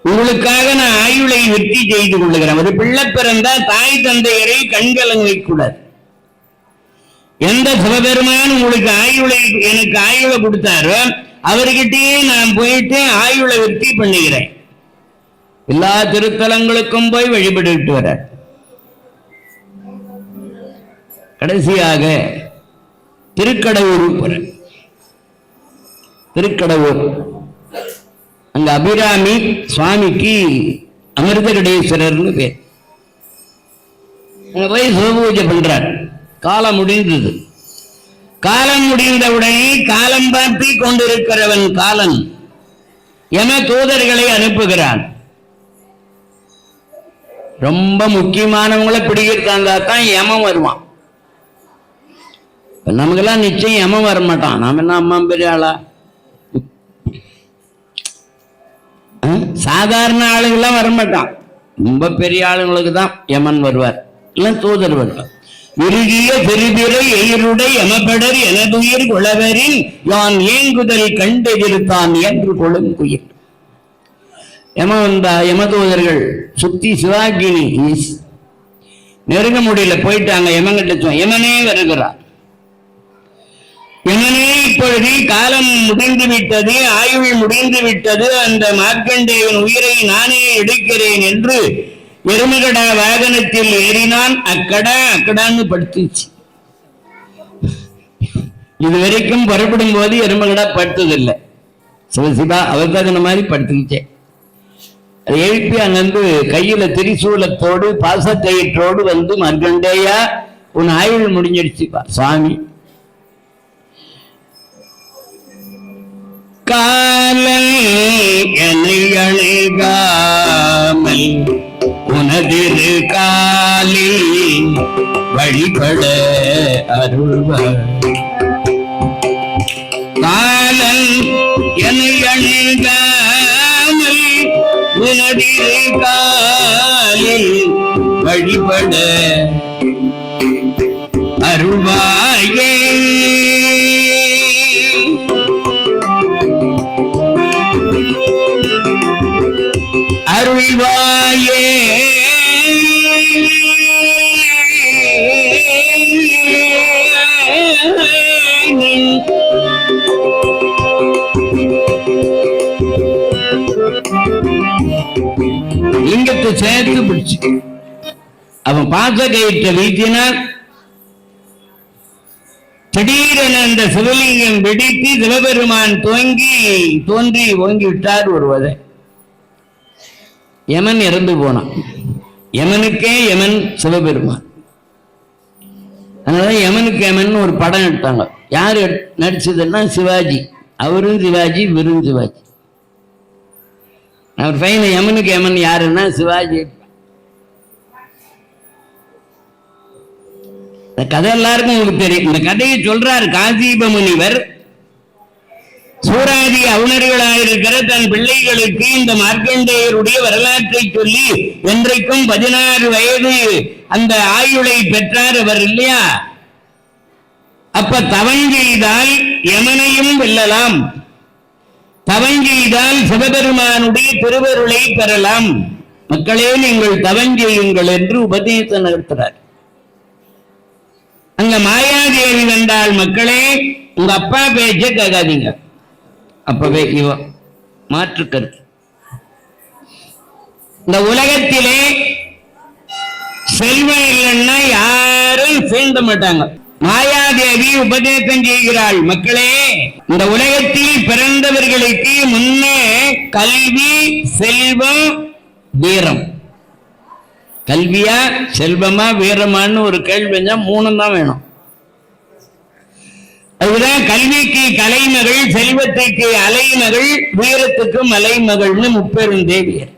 உங்களுக்காக நான் ஆயுளை வெற்றி செய்து கொள்ளுகிறேன். ஒரு பிள்ளை பிறந்தா தாய் தந்தையரை கண்கலங்க வைக்கூடாது. எந்த சிவபெருமான் உங்களுக்கு எனக்கு ஆயுளை கொடுத்தாரோ அவர்கிட்டயே நான் போயிட்டு ஆயுளை வெற்றி பண்ணுகிறேன். எல்லா திருத்தலங்களுக்கும் போய் வழிபட்டு வர. கடைசியாக திருக்கடவுர் போற. திருக்கடவுர் அங்க அபிராமி சுவாமிக்கு அமிர்தகடேஸ்வரர்னு பேர். அங்க போய் சிவபூஜை பண்றார். காலம் முடிந்தது. காலம் முடிந்தவுடனே காலம் பார்த்து கொண்டிருக்கிறவன் காலன் யம தூதர்களை அனுப்புகிறான். ரொம்ப முக்கியமானவங்களை பிடிக்கிறதா தான் யமம் வருவான். நமக்கெல்லாம் நிச்சயம் யமம் வர மாட்டான். நாம என்ன அம்மா பெரிய ஆளா? சாதாரண ஆளுங்கெல்லாம் வரமாட்டான். ரொம்ப பெரிய ஆளுங்களுக்கு தான் யமன் வருவார், இல்லை தூதர் வருவார். இறுகிய பெருபிறை எயிருடை யமபடர் எனதுயிர் குளவரின் யான் ஏங்குதல் கண்டெதிர்த்தான் என்று கொழுங்குயிர். யம வந்தா யமதூதர்கள் சுத்தி சிவாகினி நெருங்க முடியல, போயிட்டாங்க. யமங்கிட்ட யமனே வருகிறார். யமனே, இப்பொழுது காலம் முடிந்து விட்டது, ஆயுள் முடிந்து விட்டது, அந்த மார்க்கண்டேயன் உயிரை நானே எடுக்கிறேன் என்று எருமகடா வாகனத்தில் ஏறினான். அக்கடான்னு படுத்துச்சு. இதுவரைக்கும் புறப்படும் போது எருமகடா படுத்ததில்லை. சிவசிவா அவர்தகுன மாதிரி படுத்துக்கிச்சே. அதை எழுப்பி அங்கிருந்து கையில திரிசூலத்தோடு பாசக்கயிற்றோடு வந்து, மார்க்கண்டேயா உன் ஆயுள் முடிஞ்சிடுச்சுப்பா சுவாமி. காலன் என்னை அணுகாமல் உனதிரு காலில் வழிபட அருள்வார். காலன் என்னை அணுகாமல் உனதிரு காலில் வழிபட அருள்வாயே. அருள்வாயே லிங்கத்தை சேர்த்து பிடிச்சு அவன் பாச கயிற்ற வீட்டினார். திடீரென அந்த சிவலிங்கம் வெடித்து சிவபெருமான் தோன்றி ஓங்கி விட்டார் ஒருவரை. யமன் இறந்து போனான். யமனுக்கே யமன் சிவபெருமான். அதனால யமனுக்கு யமன் ஒரு படம் எடுத்தாங்க. யாரு நடிச்சதுன்னா சிவாஜி. அவரும் சிவாஜி, இவரும் சிவாஜி. அவர் பையன் யமனுக்கு யமன் யாருன்னா சிவாஜி. இந்த கதை எல்லாருக்கும் உங்களுக்கு தெரியும். இந்த கதையை சொல்றார் காசிப முனிவர். சூராதி அவுணர்களாயிருக்கிற தன் பிள்ளைகளுக்கு இந்த மார்க்கண்டேயருடைய வரலாற்றை சொல்லி என்றைக்கும் 16 வயது அந்த ஆயுளை பெற்றார் அவர் இல்லையா? அப்ப தவஞ்செய்தால் யமனையும் வெல்லலாம், தவஞ்செய்தால் சிவபெருமானுடைய திருவருளை பெறலாம். மக்களே, நீங்கள் தவஞ்செய்யுங்கள் என்று உபதேசம் நடத்துறார். அங்க மாயாதேவி வந்தால், மக்களே உங்க அப்பா பேச்ச கேட்காதீங்க, அப்பவே இவன் மாற்று கருத்து. இந்த உலகத்திலே செல்வம் இல்லைன்னா யாரும் சேர்ந்த மாட்டாங்க. மாயாதேவி உபதேசம் செய்கிறாள், மக்களே இந்த உலகத்தில் பிறந்தவர்களுக்கு முன்னே கல்வி, செல்வம், வீரம். கல்வியா செல்வமா வீரமான்னு ஒரு கேள்வி, மூணும் தான் வேணும். அதுதான் கல்விக்கு கலைமகள், செல்வத்துக்கு அலைமகள், வீரத்துக்கு மலைமகள்னு முப்பெரும் தேவியர்.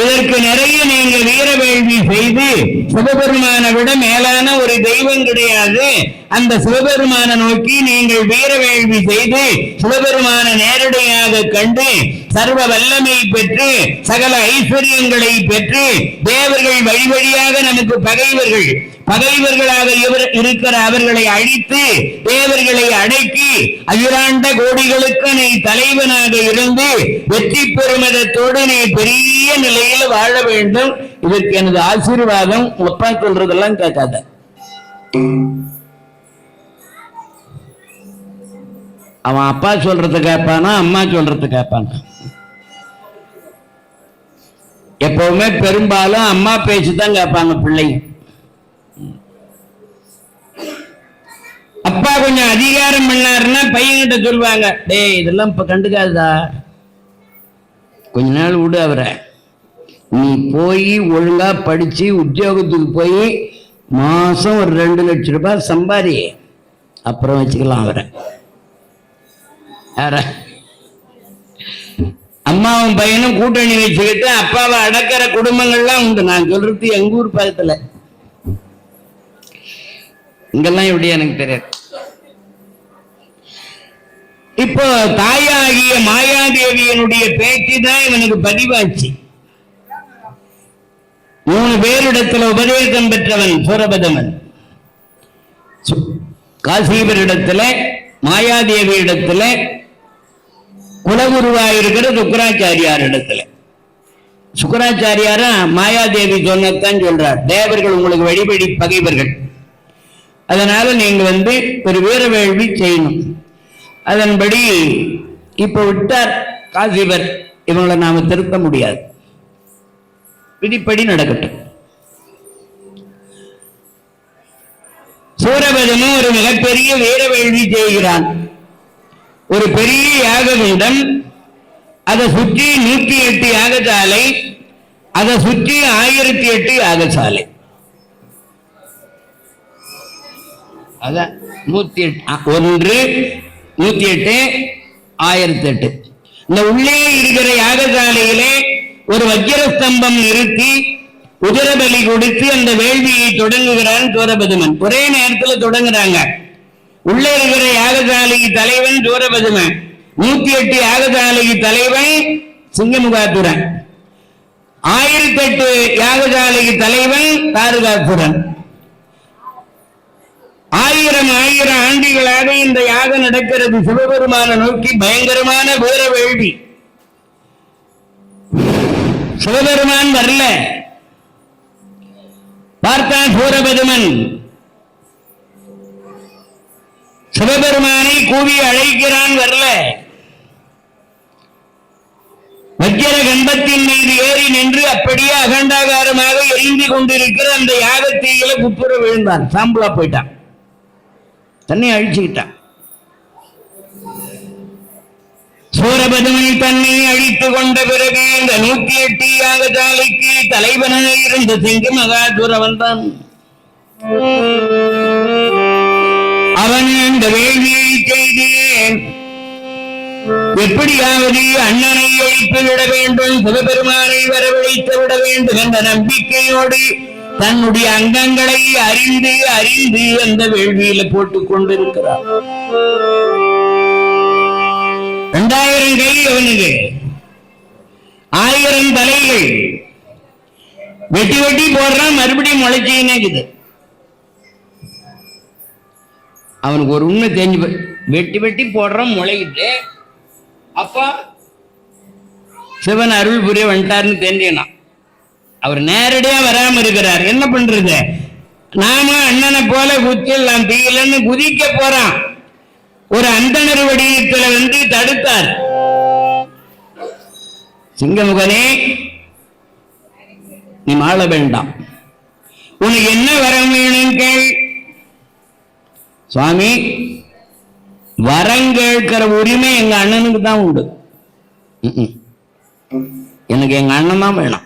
இதற்கு நிறைய நீங்க வீர வேள்வி செய்து, சிவபெருமானை விட மேலான ஒரு தெய்வம் கிடையாது, அந்த சிவபெருமானை நோக்கி நீங்கள் வீர வேள்வி செய்து சிவபெருமானை நேரடியாக கண்டு சர்வ வல்லமை பெற்று சகல ஐஸ்வர்யங்களை பெற்று தேவர்கள் வழி வழியாக நமக்கு பகைவர்களாக இருக்கிற அவர்களை அழித்து தேவர்களை அடக்கி அகிலாண்ட கோடிகளுக்கு நீ தலைவனாக இருந்து வெற்றி பெருமிதத்தோடு நீ பெரிய நிலையில் வாழ வேண்டும். இதற்கு எனது ஆசீர்வாதம். அப்பா சொல்றதெல்லாம் கேட்காத. அவன் அப்பா சொல்றது கேட்பானா, அம்மா சொல்றது கேட்பானா? எப்பவுமே பெரும்பாலும் அம்மா பேச்சுதான் கேட்பாங்க பிள்ளைங்க. அப்பா கொஞ்சம் அதிகாரம் பண்ணாருன்னா பையன்கிட்ட சொல்லுவாங்க, டேய் இதெல்லாம் இப்ப கண்டுக்காதா, கொஞ்ச நாள் விடு அவரை, நீ போய் ஒழுங்கா படிச்சு உத்தியோகத்துக்கு போய் மாசம் ஒரு 2 லட்சம் ரூபாய் சம்பாதி, அப்புறம் வச்சுக்கலாம் அவரை. அம்மாவும் பையனும் கூட்டணி வச்சுக்கிட்டு அப்பாவை அடக்கிற குடும்பங்கள்லாம் உண்டு. நான் சொல்றது எங்க ஊர் பக்கத்துல, இங்கெல்லாம் எப்படி எனக்கு தெரியாது. இப்போ தாயாகிய மாயாதேவியனுடைய பேச்சு தான் இவனுக்கு பதிவாச்சு. 3 பேரிடத்துல உபதேசம் பெற்றவன் சூரபதமன். காசிபரிடத்துல, மாயாதேவி இடத்துல, குலகுருவாயிருக்கிற சுக்கராச்சாரியார் இடத்துல. சுக்கராச்சாரியாரா மாயாதேவி சொன்னதான் சொல்றார், தேவர்கள் உங்களுக்கு வழிபடி பகைவர்கள், அதனால நீங்க ஒரு வீர வேள்வி செய்யணும். அதன்படி இப்ப விட்டார் காசிபர். இவங்களை நாம திருத்த முடியாது, விதிப்படி நடக்கட்டும். சூரபதமும் ஒரு மிகப்பெரிய வீர வேள்வி செய்கிறான். ஒரு பெரிய யாககுண்டம், அதை சுற்றி 108 யாகசாலை, அதை சுற்றி 1008 யாகசாலை. அதான் 108 108 1008. இந்த உள்ளே இருக்கிற யாகசாலையிலே ஒரு வஜ்ரஸ்தம்பம் நிறுத்தி உதிரபலி கொடுத்து அந்த வேள்வியை தொடங்குகிறான் சூரபதமன். ஒரே நேரத்தில் தொடங்குறாங்க. உள்ளே இருக்கிற யாகசாலை தலைவன் சூரபதமன், 108 யாகசாலை தலைவன் சிங்கமுகாசுரன், 1008 யாகசாலை தலைவன் தாரகாசுரன். 1000 ஆண்டுகளாக இந்த யாகம் நடக்கிறது. சிவபெருமான நோக்கி பயங்கரமான வீர வேள்வி. சிவபெருமான் வரல, பார்த்தான் சூரபதமன். சிவபெருமானை கூவி அழைக்கிறான், வரல. வஜ்ர கம்பத்தின் மீது ஏறி நின்று அப்படியே அகண்டாகாரமாக எரிந்து கொண்டிருக்கிற அந்த யாகத்தீயில குப்புற விழுந்தான், சாம்பலா போயிட்டான், தன்னை அழிச்சுக்கிட்டான். சூரபதமன் தன்னை அழித்துக் கொண்ட பிறகு இந்த 108 யாகசாலைக்கு தலைவனாக இருந்த சிங்க மகாசுரவன் தான். அவன் இந்த வேள்வியை செய்து எப்படியாவது அண்ணனை எழுப்பி விட வேண்டும், சிவபெருமானை வரவழைத்து விட வேண்டும் என்ற நம்பிக்கையோடு தன்னுடைய அங்கங்களை அறிந்து அந்த வேள்வியில போட்டுக் கொண்டிருக்கிறார். 2000 கை அவனுக்கு, 1000 தலைகள். வெட்டி போடுறான், மறுபடியும் முளைச்சின்னு. அவனுக்கு ஒரு உண்மை தெரிஞ்சு, வெட்டி போடுறான், முளைக்கிட்டு அப்பா சிவன் அருள் புரிய வந்துட்டாருன்னு தெரிஞ்சுனான். அவர் நேரடியா வராம இருக்கிறார். என்ன பண்றது, நாம அண்ணனை போல குத்தில் நான் தீயிலன்னு குதிக்க போறான். ஒரு அந்தணர் வடிவத்தில் வந்து தடுத்தார். சிங்கமுகனே, நீ மாள வேண்டாம், உனக்கு என்ன வரம் வேணும் கேள். சுவாமி, வரம் கேட்கிற உரிமை எங்க அண்ணனுக்கு தான் உண்டு. எனக்கு எங்க அண்ணன் தான் வேணும்.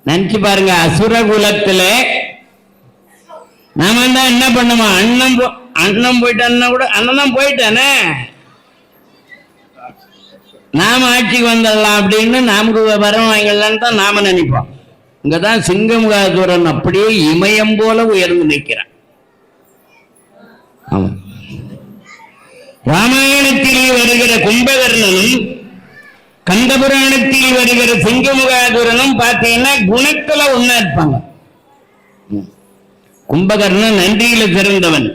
நினைச்சு பாருங்க, அசுர குலத்துல நாம தான் என்ன பண்ணுமா, அண்ணன் போயிட்டான்னா கூட அண்ணன் தான் போயிட்டானே, நாம ஆட்சிக்கு வந்துடலாம் அப்படின்னு நமக்கு வரம் வாங்கலான்னு தான் நாம நினைப்போம். இங்கதான் சிங்கமுகாசுரன் அப்படியே இமயம் போல உயர்ந்து நிற்கிறான். ராமாயணத்தில் வருகிற கும்பகர்ணனும் கந்தபுராணத்தில் வருகிற சிங்கமுகாசுரனும் பார்த்தீங்கன்னா குணத்துல ஒன்னா இருப்பாங்க. கும்பகர்ணன் நன்றியில சிறந்தவன்.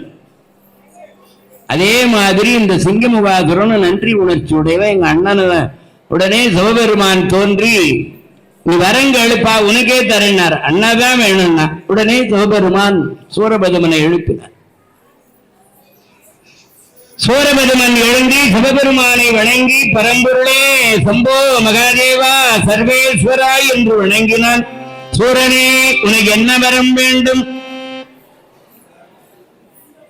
அதே மாதிரி இந்த சிங்கமுகாசுரன் நன்றி உணர்ச்சி உடையவன். எங்க அண்ணன் உடனே சிவபெருமான் தோன்றி, நீ வரங்க எழுப்பா, உனக்கே தரேன்னார். அண்ணாதான் வேணும்னா உடனே சிவபெருமான் சூரபதுமனை எழுப்பினார். சூரபதுமன் எழுந்தி சிவபெருமானை வணங்கி, பரம்பொருளே சம்போ மகாதேவா சர்வேஸ்வரா என்று வணங்கினான். சூரனே, உனக்கு என்ன வரம் வேண்டும்?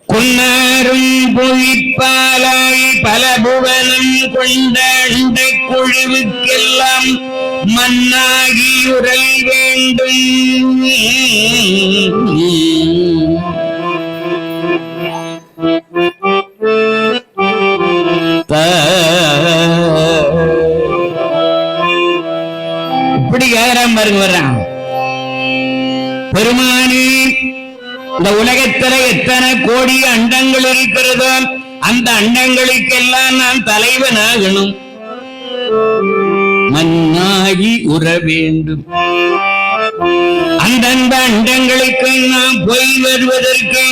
குன்னாரும் புவிப்பாலாய் பல புவனம் கொண்ட அண்ட குழுவுக்கெல்லாம் மன்னாகி உரல் வேண்டும். இப்படி கேட்கிறான் பாருங்க. வர்றான் பெருமானே, இந்த உலகத்துல எத்தனை கோடி அண்டங்கள் இருக்கிறதோ அந்த அண்டங்களுக்கெல்லாம் நான் தலைவனாகணும், மன்னாகி உற வேண்டும். அந்தந்த அண்டங்களுக்கு நாம் போய் வருவதற்கு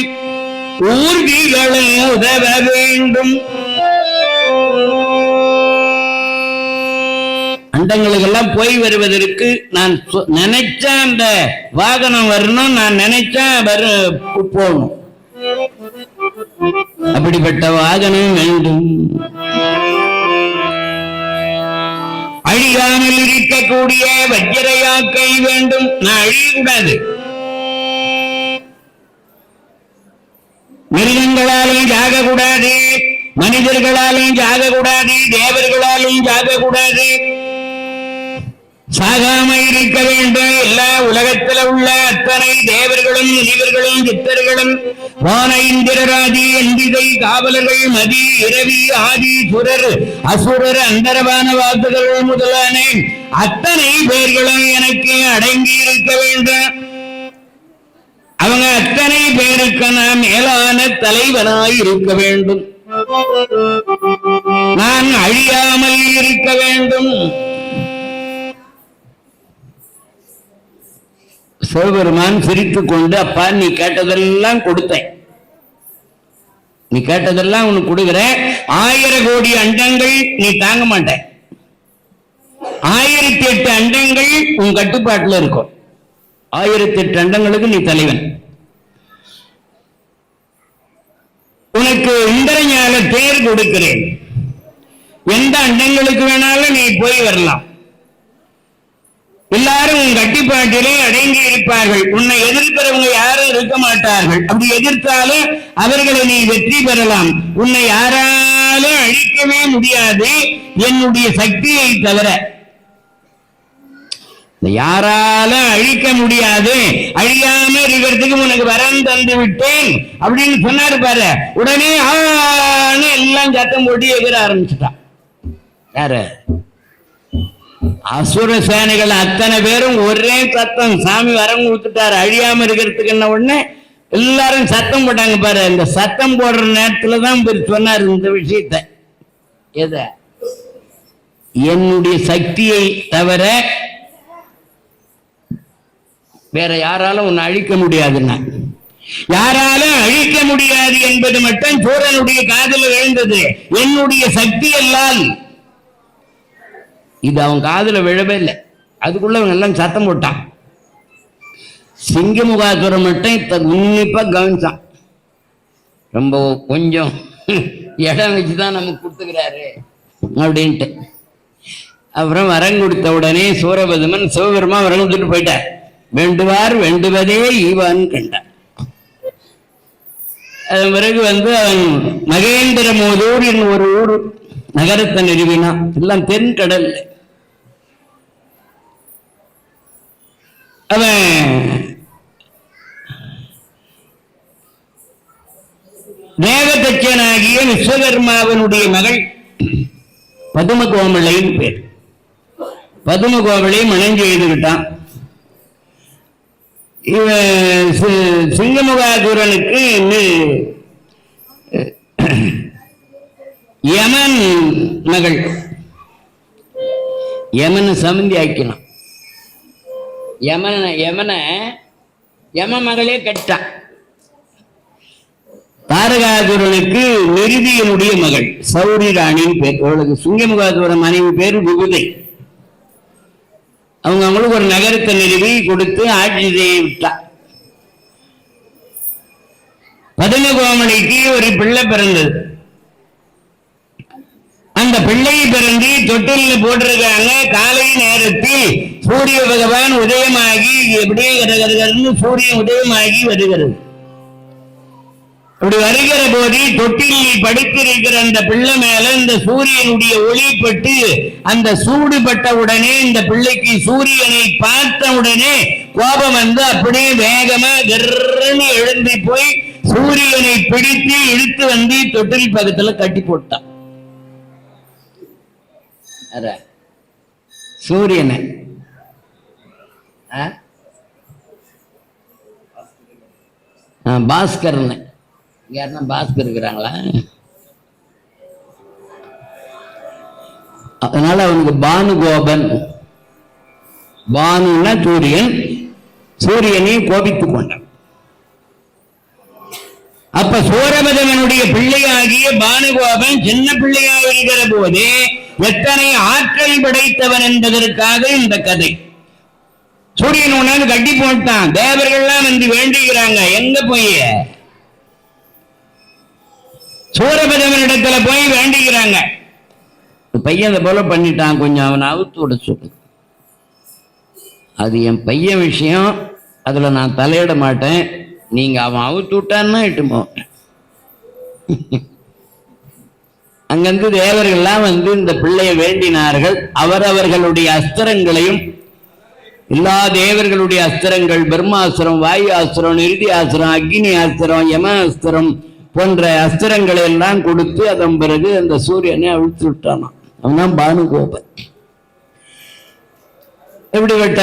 ஊர்திகளும் உதவ வேண்டும். அண்டங்களுக்கெல்லாம் போய் வருவதற்கு நான் நினைச்சா அந்த வாகனம் வரணும், நான் நினைச்சா போகணும். அப்படிப்பட்ட வாகனம் வேண்டும். அழியாமல் இருக்கக்கூடிய வஜ்ரயாக்கை வேண்டும். நான் அழியக்கூடாது. மிருகங்களாலும் ஜாகக்கூடாது, மனிதர்களாலும் ஜாகக்கூடாது, தேவர்களாலும் ஜாகக்கூடாது. சாகாம இருக்க வேண்டும். எல்லா உலகத்தில் உள்ள அத்தனை தேவர்களும் முனிவர்களும் சித்தர்களும் வான இந்திரராதி எந்திதை காவலர்கள் மதி இரவி ஆதி சுரர் அசுரர் அந்தரவான வாக்குகள் முதலான அத்தனை பேர்களும் எனக்கு அடங்கி இருக்க வேண்டும். அவங்க அத்தனை பேருக்கு நான் மேலான தலைவனாய் இருக்க வேண்டும். நான் அழியாமல் இருக்க வேண்டும். சிவபெருமான் சிரித்துக் கொண்டு, அப்பா நீ கேட்டதெல்லாம் கொடுத்தேன், நீ கேட்டதெல்லாம் உனக்கு கொடுக்கிறேன். 1000 கோடி அண்டங்கள் நீ தாங்க மாட்டேன். 1008 அண்டங்கள் உன் கட்டுப்பாட்டில் இருக்கும். 1008 அண்டங்களுக்கு நீ தலைவன். உனக்கு இந்திரஞான தேர் கொடுக்கிறேன். எந்த அண்டங்களுக்கு வேணாலும் நீ போய் வரலாம். எல்லாரும் உன் கட்டிப்பாட்டிலே அடங்கி இருப்பார்கள். உன்னை எதிர்க்கிறவங்க யாரும் இருக்க மாட்டார்கள். அப்படி எதிர்த்தாலும் அவர்களை நீ வெற்றி பெறலாம். உன்னை யாராலும் அழிக்கவே முடியாது என்னுடைய சக்தியை தவிர. யாராலும் அழிக்க முடியாது. அழியாம இருக்கிறதுக்கு உனக்கு வரம் தந்து விட்டேன் அப்படின்னு சொன்னாரு பாரு. உடனே ஆன்னு எல்லாம் சத்தம் போட்டு எகிற ஆரம்பிச்சுட்டான். யாரு? அசுர சேனைகள் அத்தனை பேரும் ஒரே சத்தம். சாமி வரம் கொடுத்துட்டாரு அழியாம இருக்கிறதுக்கு. என்ன உடனே எல்லாரும் சத்தம் போட்டாங்க பாரு. இந்த சத்தம் போடுற நேரத்துலதான் சொன்னார் இந்த விஷயத்த. எத? என்னுடைய சக்தியை தவிர வேற யாராலும் உன்னை அழிக்க முடியாதுன்னா. யாராலும் அழிக்க முடியாது என்பது மட்டும் சூரனுடைய காதில் விழுந்தது. என்னுடைய சக்தி எல்லாம் இது அவன் காதுல விழவே இல்லை. அதுக்குள்ள அவன் எல்லாம் சத்தம் போட்டான். சிங்கமுகாசுரன் மட்டும் உன்னிப்பா கவனிச்சான். ரொம்ப கொஞ்சம் இடம் வச்சுதான் நமக்கு கொடுத்துக்கிறாரு அப்படின்ட்டு. அப்புறம் வரம் கொடுத்த உடனே சூரபதுமன் சிவபெருமா வரம் கொடுத்துட்டு போயிட்டார். வேண்டுவார் வேண்டுவதே ஈவான் கண்டார். அதன் பிறகு அவன் மகேந்திரமோதூர் என்னும் ஒரு ஊர் நகரத்தை நிறுவினான். எல்லாம் தென்கடல். அவன் தேவதச்சனாகிய விஸ்வகர்மாவனுடைய மகள் பதுமகோமலைன்னு பேர். பதுமகோமலை மனம் செய்துகிட்டான். இவன் சிங்கமுகாதுரனுக்கு யமன் மகள். யமன் சமந்தி ஆக்கினான். யம மகளே கட்டான். தாரகாதுரனுக்கு நிருதியனுடைய மகள் சௌரி ராணின்னு பேர். அவளுக்கு சிங்கமுகாதுரன் மனைவி பேரு விகுதை. அவங்களுக்கு ஒரு நகரத்தை நிறுவி கொடுத்து ஆட்சி செய்ய விட்டா. பதுமகோமலைக்கு ஒரு பிள்ளை பிறந்தது. அந்த பிள்ளை பிறந்து தொட்டில் போட்டிருக்காங்க. காலை நேரத்தில் சூரிய பகவான் உதயமாகி எப்படியே சூரியன் உதயமாகி வருகிறது. அப்படி வருகிற போது தொட்டிலில் படுத்திருக்கிற அந்த பிள்ளை மேல இந்த சூரியனுடைய ஒளிப்பட்டு அந்த சூடுபட்ட உடனே இந்த பிள்ளைக்கு சூரியனை பார்த்த உடனே கோபம் அப்படியே வேகமா கர்ன்னு எழுந்து போய் சூரியனை பிடித்து இழுத்து தொட்டில் பக்கத்துல கட்டி போட்டான். சூரியனை பாஸ்கரன் யாருன்னா பாஸ்கர் இருக்கிறாங்களா? அதனால அவனுக்கு பானுகோபன். பானுன்னா சூரியன். சூரியனை கோபித்துக் கொண்டான். அப்ப சூரபதமனுடைய பிள்ளையாகிய பானுகோபன் சின்ன பிள்ளையாக இருக்கிற போதே எத்தனை ஆற்றல் படைத்தவன் என்பதற்காக இந்த கதை. சூரியன் ஒன்னாவது கட்டி போட்டான். தேவர்கள்லாம் வேண்டுகிறாங்க. எங்க போய் சூரபதமனிடத்துல போய் வேண்டுகிறாங்க. பையன் அதை போல பண்ணிட்டான், கொஞ்சம் அவனை அவுத்து விட சொல்லு. அது என் பையன் விஷயம், அதுல நான் தலையிட மாட்டேன். நீங்க அவன் அவுத்து விட்டான்னா இட்டுமோ. அங்கிருந்து தேவர்கள்லாம் இந்த பிள்ளையை வேண்டினார்கள். அவரவர்களுடைய அஸ்திரங்களையும், எல்லா தேவர்களுடைய அஸ்திரங்கள், பிரம்மாஸ்திரம், வாயு ஆஸ்திரம், நிருதி ஆஸ்திரம், அக்னி ஆஸ்திரம், யம அஸ்திரம் போன்ற அஸ்திரங்களை எல்லாம் கொடுத்து அதன் பிறகு அந்த சூரியனை அழித்து விட்டானான். அவன்தான் பானுகோபன். இப்படிப்பட்ட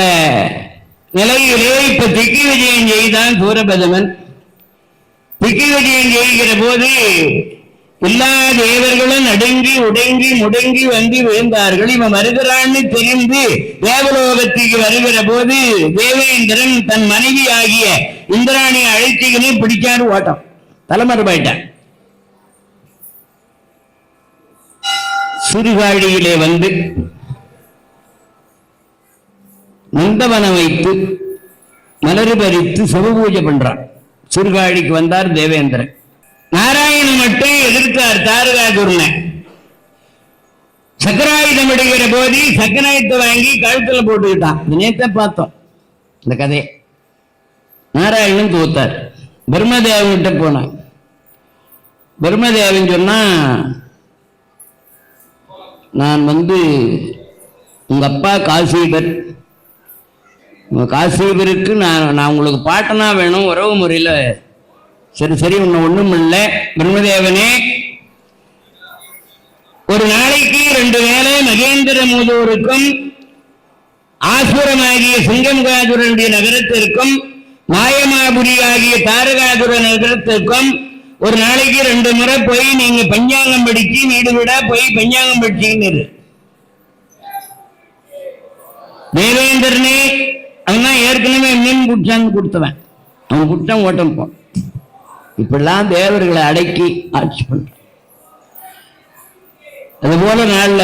நிலையிலே இப்ப திக்கு விஜயம் செய்தான் சூரபதமன். திக்கு விஜயம் செய்கிற போது எல்லா தேவர்களும் நடுங்கி உடங்கி முடங்கி விழுந்தார்கள். இவன் வருகிறான்னு தெரிந்து தேவலோகத்துக்கு வருகிற போது தேவேந்திரன் தன் மனைவி ஆகிய இந்திராணியை அழைச்சிக்கினே பிடிச்சாரு ஓட்டம். தலைமறைபாயிட்டான். சிறுகாழியிலே நந்தவனம் வைத்து மலர் பறித்து சிவபூஜை பண்றான். சிறுகாழிக்கு வந்தார் தேவேந்திரன். நாராயணன் மட்டும் எதிர்த்தார் தாரகாதுரனை. சக்கராயுதம் எடுக்கிற போது சக்கராயுதத்தை வாங்கி கழுத்துல போட்டுக்கிட்டான். நேற்று பார்த்தோம் இந்த கதையை. நாராயணன் தோத்தார். பிரம்மதேவன்கிட்ட போனான். பிரம்மதேவன் சொன்னா, நான் உங்க அப்பா காசிபர், உங்க காசிபருக்கு நான் உங்களுக்கு பாட்டனா வேணும் உறவு முறையில். சரி ஒன்றும் இல்லை பிரம்மதேவனே, ஒரு நாளைக்கு 2 வேளை மகேந்திரமூதூருக்கும் ஆசுரமாகிய சிங்கமுகாதுரனுடைய நகரத்திற்கும் மாயமாபுரி ஆகிய தாரகாதுர நகரத்திற்கும் ஒரு நாளைக்கு 2 முறை போய் நீங்க பஞ்சாங்கம் படிச்சு வீடு வீடா போய் பஞ்சாங்கம் படிச்சீங்கன்னு. தேவேந்திரனே அவன் ஏற்கனவே மீன் குடிச்சான்னு கொடுத்தவன். அவன் குற்றம் ஓட்டம் போ. இப்படிலாம் தேவர்களை அடக்கி ஆட்சி பண்ற. அது போல நாள்ல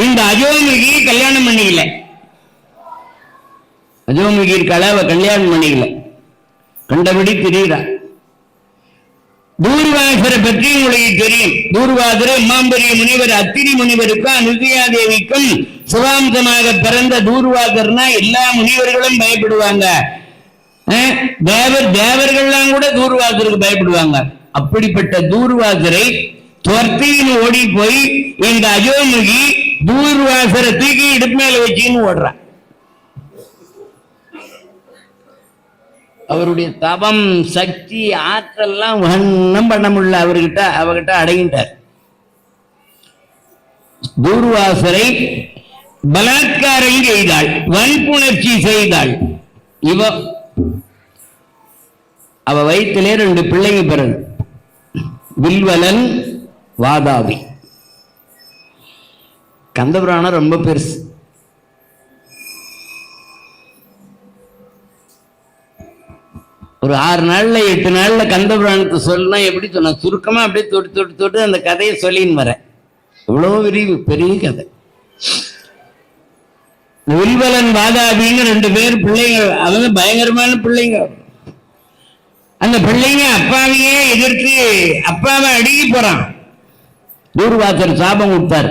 இந்த அஜோமிகி கல்யாணம் பண்ணிக்கல. அஜோமிகி இருக்காள, அவ கல்யாணம் பண்ணிக்கல. கண்டபடி திரியிறா. தூர்வாசரை பற்றி உங்களுக்கு தெரியும். தூர்வாசர் இம்மாம்பெரிய முனிவர் அத்திரி முனிவருக்கும் அனுசுயா தேவிக்கும் சிவாம்சமாக பிறந்த தூர்வாசர்னா எல்லா முனிவர்களும் பயப்படுவாங்க. தேவர்கள்லாம் கூட தூர்வாசருக்கு பயப்படுவாங்க. அப்படிப்பட்ட தூர்வாசரை துரத்தின்னு ஓடி போய் இந்த அஜோமுகி தூர்வாசரை தூக்கி இடுப்பு மேல வச்சுன்னு ஓடுறான். அவருடைய தபம் சக்தி ஆற்றெல்லாம் ஒன்னும் பண்ண முடியல. அவர்கிட்ட அடங்கிட்டார். தூர்வாசரை பலாத்காரம் செய்தாள், வன்புணர்ச்சி செய்தாள். அவ வயிற்றிலே 2 பிள்ளைங்க பிறகு, வில்வலன், வாதாபி. கந்தபுராணம் ரொம்ப பெருசு. ஒரு 6 நாள்ல 8 நாள்ல கந்தபுராணத்தை சொல்லலாம். எப்படி சொன்ன சுருக்கமா அப்படியே தொட்டு அந்த கதையை சொல்லின்னு வர. இவ்வளவு விரிவு, பெரிய கதை. வில்வலன் வாதாபின்னு 2 பேர் பிள்ளைங்க. அவங்க பயங்கரமான பிள்ளைங்க. அந்த பிள்ளைங்க அப்பாவையே எதிர்த்து அப்பாவை அடிக்கி போறான். தூர்வாசர் சாபம் கொடுத்தார்.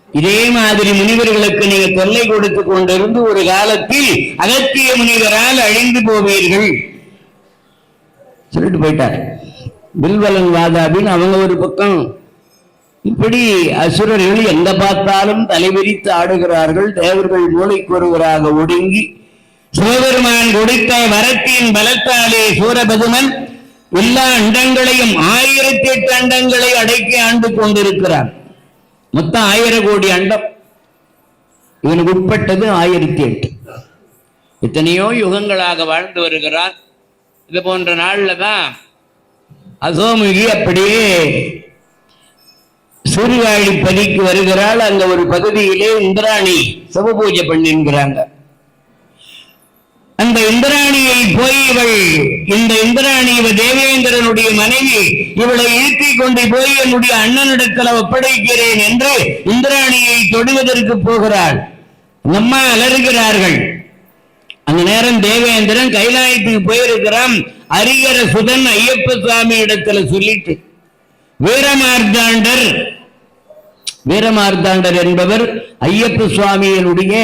இதே மாதிரி முனிவர்களுக்கு நீங்க தொல்லை கொடுத்து கொண்டிருந்து ஒரு காலத்தில் அகத்திய முனிவரால் அழிந்து போவீர்கள் சொல்லிட்டு போயிட்டார். வில்வலன் வாதாபின் அவங்க ஒரு பக்கம். இப்படி அசுரர்கள் எங்க பார்த்தாலும் தலைவிரித்து ஆடுகிறார்கள். தேவர்கள் மூளைக்கு ஒடுங்கி சிவபெருமான் கொடுத்த வரத்தின் பலத்தாலே சூரபதுமன் எல்லா அண்டங்களையும் 1008 அண்டங்களை அடக்கி ஆண்டு கொண்டிருக்கிறான். மொத்தம் 1000 கோடி அண்டம். இவனுக்கு உட்பட்டது 1008. எத்தனையோ யுகங்களாக வாழ்ந்து வருகிறான். இது போன்ற நாள்ல தான் அசோமுகி அப்படியே சூரியாழி பதிக்கு வருகிறாள். அங்க ஒரு பகுதியிலே இந்திராணி சிவபூஜை பண்ணிங்கிறாங்க. அந்த இந்திராணியை போய் இந்த இந்திராணி தேவேந்திரனுடைய மனைவி, இவளை இழுத்தி கொண்டு போய் என்னுடைய அண்ணனிடத்தில் ஒப்படைக்கிறேன் என்று இந்திராணியை தொடுவதற்கு போகிறாள். அம்மா அலறுகிறார்கள். அந்த நேரம் தேவேந்திரன் கைலாயத்துக்கு போயிருக்கிறான். அரிகர சுதன் ஐயப்ப சுவாமி இடத்துல சொல்லிட்டு, வீரமார்த்தாண்டர் என்பவர் ஐயப்ப சுவாமியினுடைய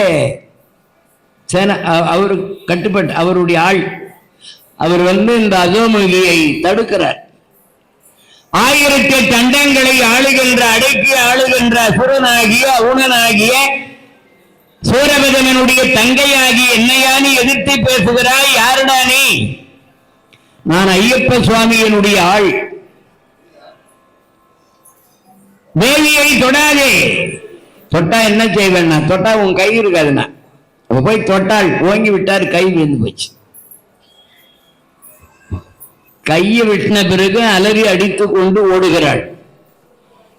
அவரு கட்டுப்பட்ட அவருடைய ஆள். அவர் இந்த அசோமுகியை தடுக்கிறார். 1008 அண்டங்களை அடக்கி ஆளுகின்ற அசுரனாகிய அவுணனாகிய சூரபதமனுடைய தங்கையாகி என்னையானி எதிர்த்து பேசுகிறாய்? யாருடா நீ? நான் ஐயப்ப சுவாமியினுடைய ஆள். தேவியை தொடாதே. தொட்டா என்ன செய்வேன்னா, தொட்டா உன் கை இருக்காதுன்னா. போய் தொட்டால் ஓங்கி விட்டார், கை விழுந்து போச்சு. கையை விட்டின பிறகு அலறி அடித்து கொண்டு ஓடுகிறாள்.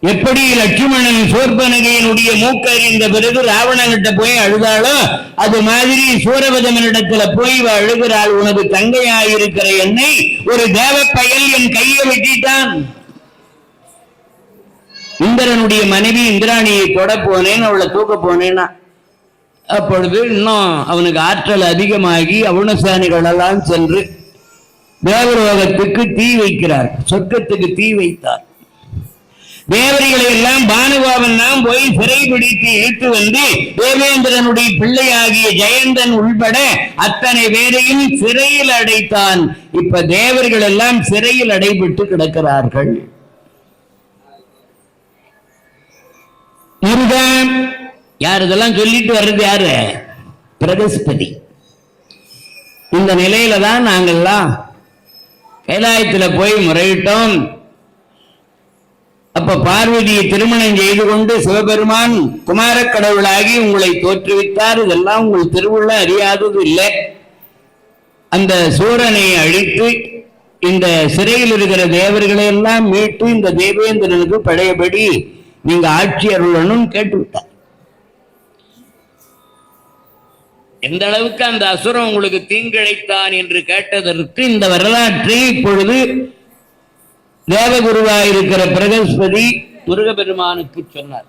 எப்படி லட்சுமணன் சூர்பனகையினுடைய மூக்கறிந்த பிறகு ராவணன்கிட்ட போய் அழுதாளோ அது மாதிரி சூரபதமனிடத்துல போய் அழுகிறாள். உனது தங்கையாயிருக்கிற என்னை ஒரு தேவ பயல் என் கையை வெட்டிட்டான். இந்திரனுடைய மனைவி இந்திராணியை தொட போனேன், அவளை தூக்க போனேன்னா அப்பொழுது இன்னும் அவனுக்கு ஆற்றல் அதிகமாகி அவுணசானிகள் எல்லாம் சென்று தேவலோகத்துக்கு தீ வைக்கிறார். சொர்க்கத்துக்கு தீ வைத்தார். தேவரிகளை எல்லாம் பானுபாவன் தான் போய் சிறை பிடித்து இழுத்து வந்து தேவேந்திரனுடைய பிள்ளையாகிய ஜெயந்தன் உள்பட அத்தனை பேரையும் சிறையில் அடைத்தான். இப்ப தேவர்கள் எல்லாம் சிறையில் அடைபட்டு கிடக்கிறார்கள். முருகன் யார் இதெல்லாம் சொல்லிட்டு வர்றது? யாரு? பிரகஸ்பதி. இந்த நிலையில தான் நாங்கள்லாம் கைலாயத்துல போய் முறையிட்டோம். அப்ப பார்வதியை திருமணம் செய்து கொண்டு சிவபெருமான் குமார கடவுளாகி உங்களை தோற்றுவித்தார். இதெல்லாம் உங்கள் திருவுள்ள அறியாதது இல்லை. அந்த சூரனை அழித்து இந்த சிறையில் இருக்கிற தேவர்களை எல்லாம் மீட்டு இந்த தேவேந்திரனுக்கு பழையபடி நீங்க ஆட்சி அருளணும் கேட்டுவிட்டார். எந்த அளவுக்கு அந்த அசுரம் உங்களுக்கு தீங்கிழைத்தான் என்று கேட்டதற்கு இந்த வரலாற்றை இப்பொழுது தேவகுருவாயிருக்கிற பிரகஸ்பதி முருகபெருமானுக்கு சொன்னார்.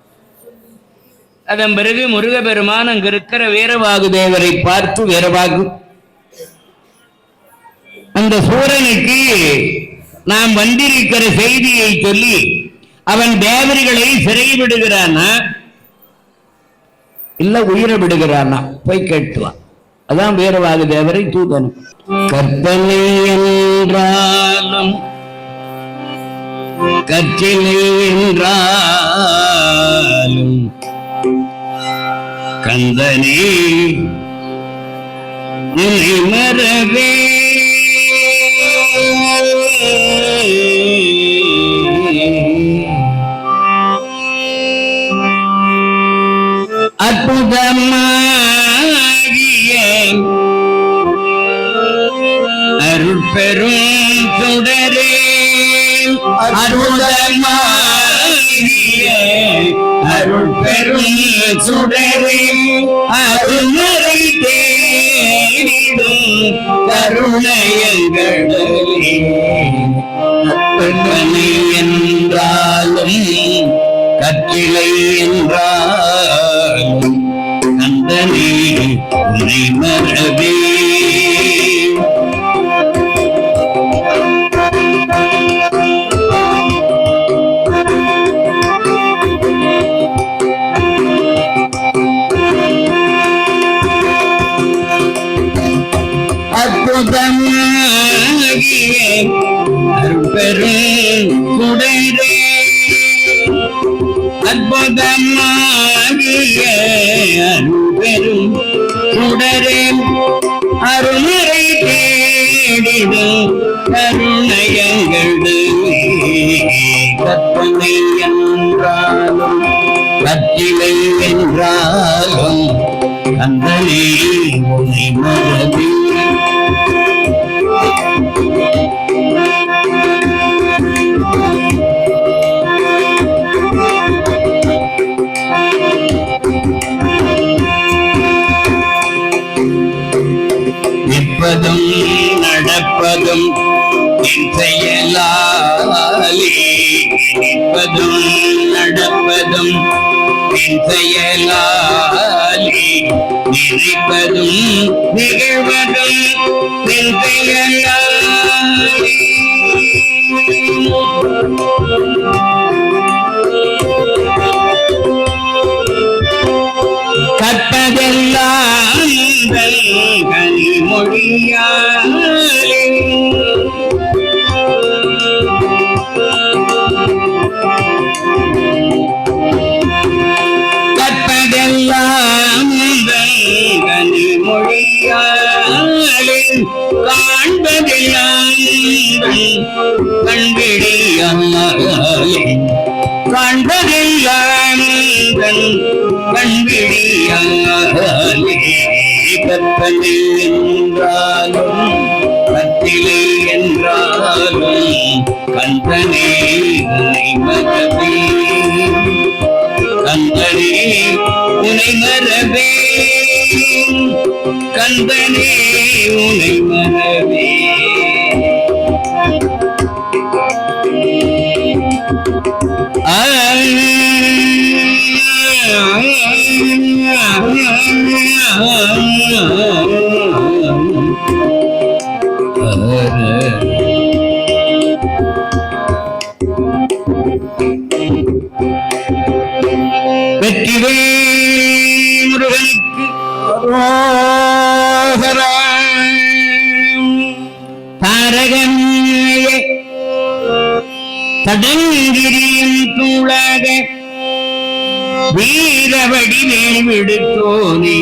அதன் பிறகு முருகபெருமான் அங்க இருக்கிற வீரவாகு தேவரை பார்த்து, வீரவாகு அந்த சூரனுக்கு நாம் வந்திருக்கிற செய்தியை சொல்லி அவன் தேவர்களை சிறை விடுகிறானா இல்ல உயிரை விடுகிறானா போய் கேட்டுவான். அதான் வீரவாக தேவரை தூதனும். கற்பனை என்றாலும் கற்றிலை என்றாலும் கந்தனே உன்னை மறவே அற்புதமாகிய அருட்பெரும் சுடரே அற்புதமாகிய அருட்பெரும் சுடரே அருள்மறை தேடிடும் கருணையங்களே கற்பனை என்றாலும் கற்றிலை என்றாலும் கந்தனே உன்னை மறவே அற்புதமாகிய அருட்பெரும் சுடரே அற்புதமாகிய அருட்பெரும் சுடரே அருள்மறை தேடிடும் கருணையங்களே கற்பனை என்றாலும் கற்றிலை என்றாலும் கந்தனே உன்னை மறவே நிற்பதும் நடப்பதும் என் செயலாலே நிற்பதும் நடப்பதும் என் செயலாலே நினைப்பதும் நிகழ்வதும் என் செயலாலே கற்பதெல்லாம் கனிமொழியாலே கற்பதெல்லாம் கனிமொழியாலே காண்பதெல்லாம் கண்விழியாலே காண்பதெல்லாம் கண்விழியாலே கற்பனை என்றாலும் கற்றிலை என்றாலும் கந்தனே உன்னை மறவே கந்தனே உன்னை மறவே கந்தனே உன்னை மறவே வெற்றிவேல் முருகனுக்கு தாரகமே தடங்கிரியும் தூளாக வீரவடிவேல் விடுத்தோனே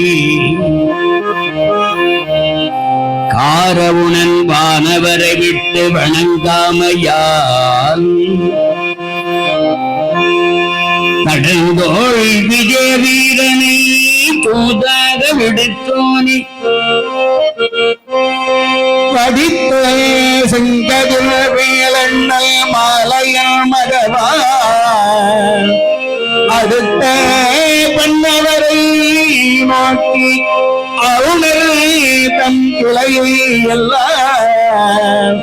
காரவுணன் வானவரை விட்டு வணங்காமையால் கடந்தோள் விஜய வீரனை தூதாக விடுத்தோனே படித்த செங்கதிர வேலண்ணல் மாலையா மகவா அடுத்த பண்ணவரை நோக்கி அருணர் தம் கிளையை எல்லாம்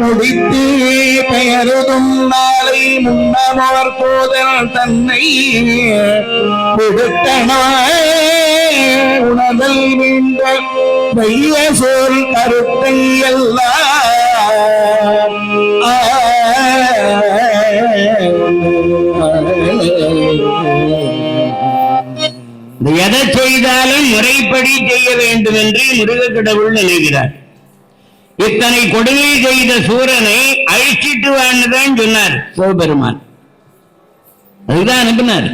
குடித்து பெயருதும் நாளை முன்னமர் போதல் தன்னை விடுத்தன உணதல் மீண்ட வைய சொல் கருத்தை எல்லாம் வேண்டும் என்று முருக கடவுள் நினைக்கிறார். இத்தனை கொடுமை செய்த சூரனை அழிச்சிட்டு வான்னு சொன்னார் சிவபெருமான். அதுதான் அனுப்பினார்.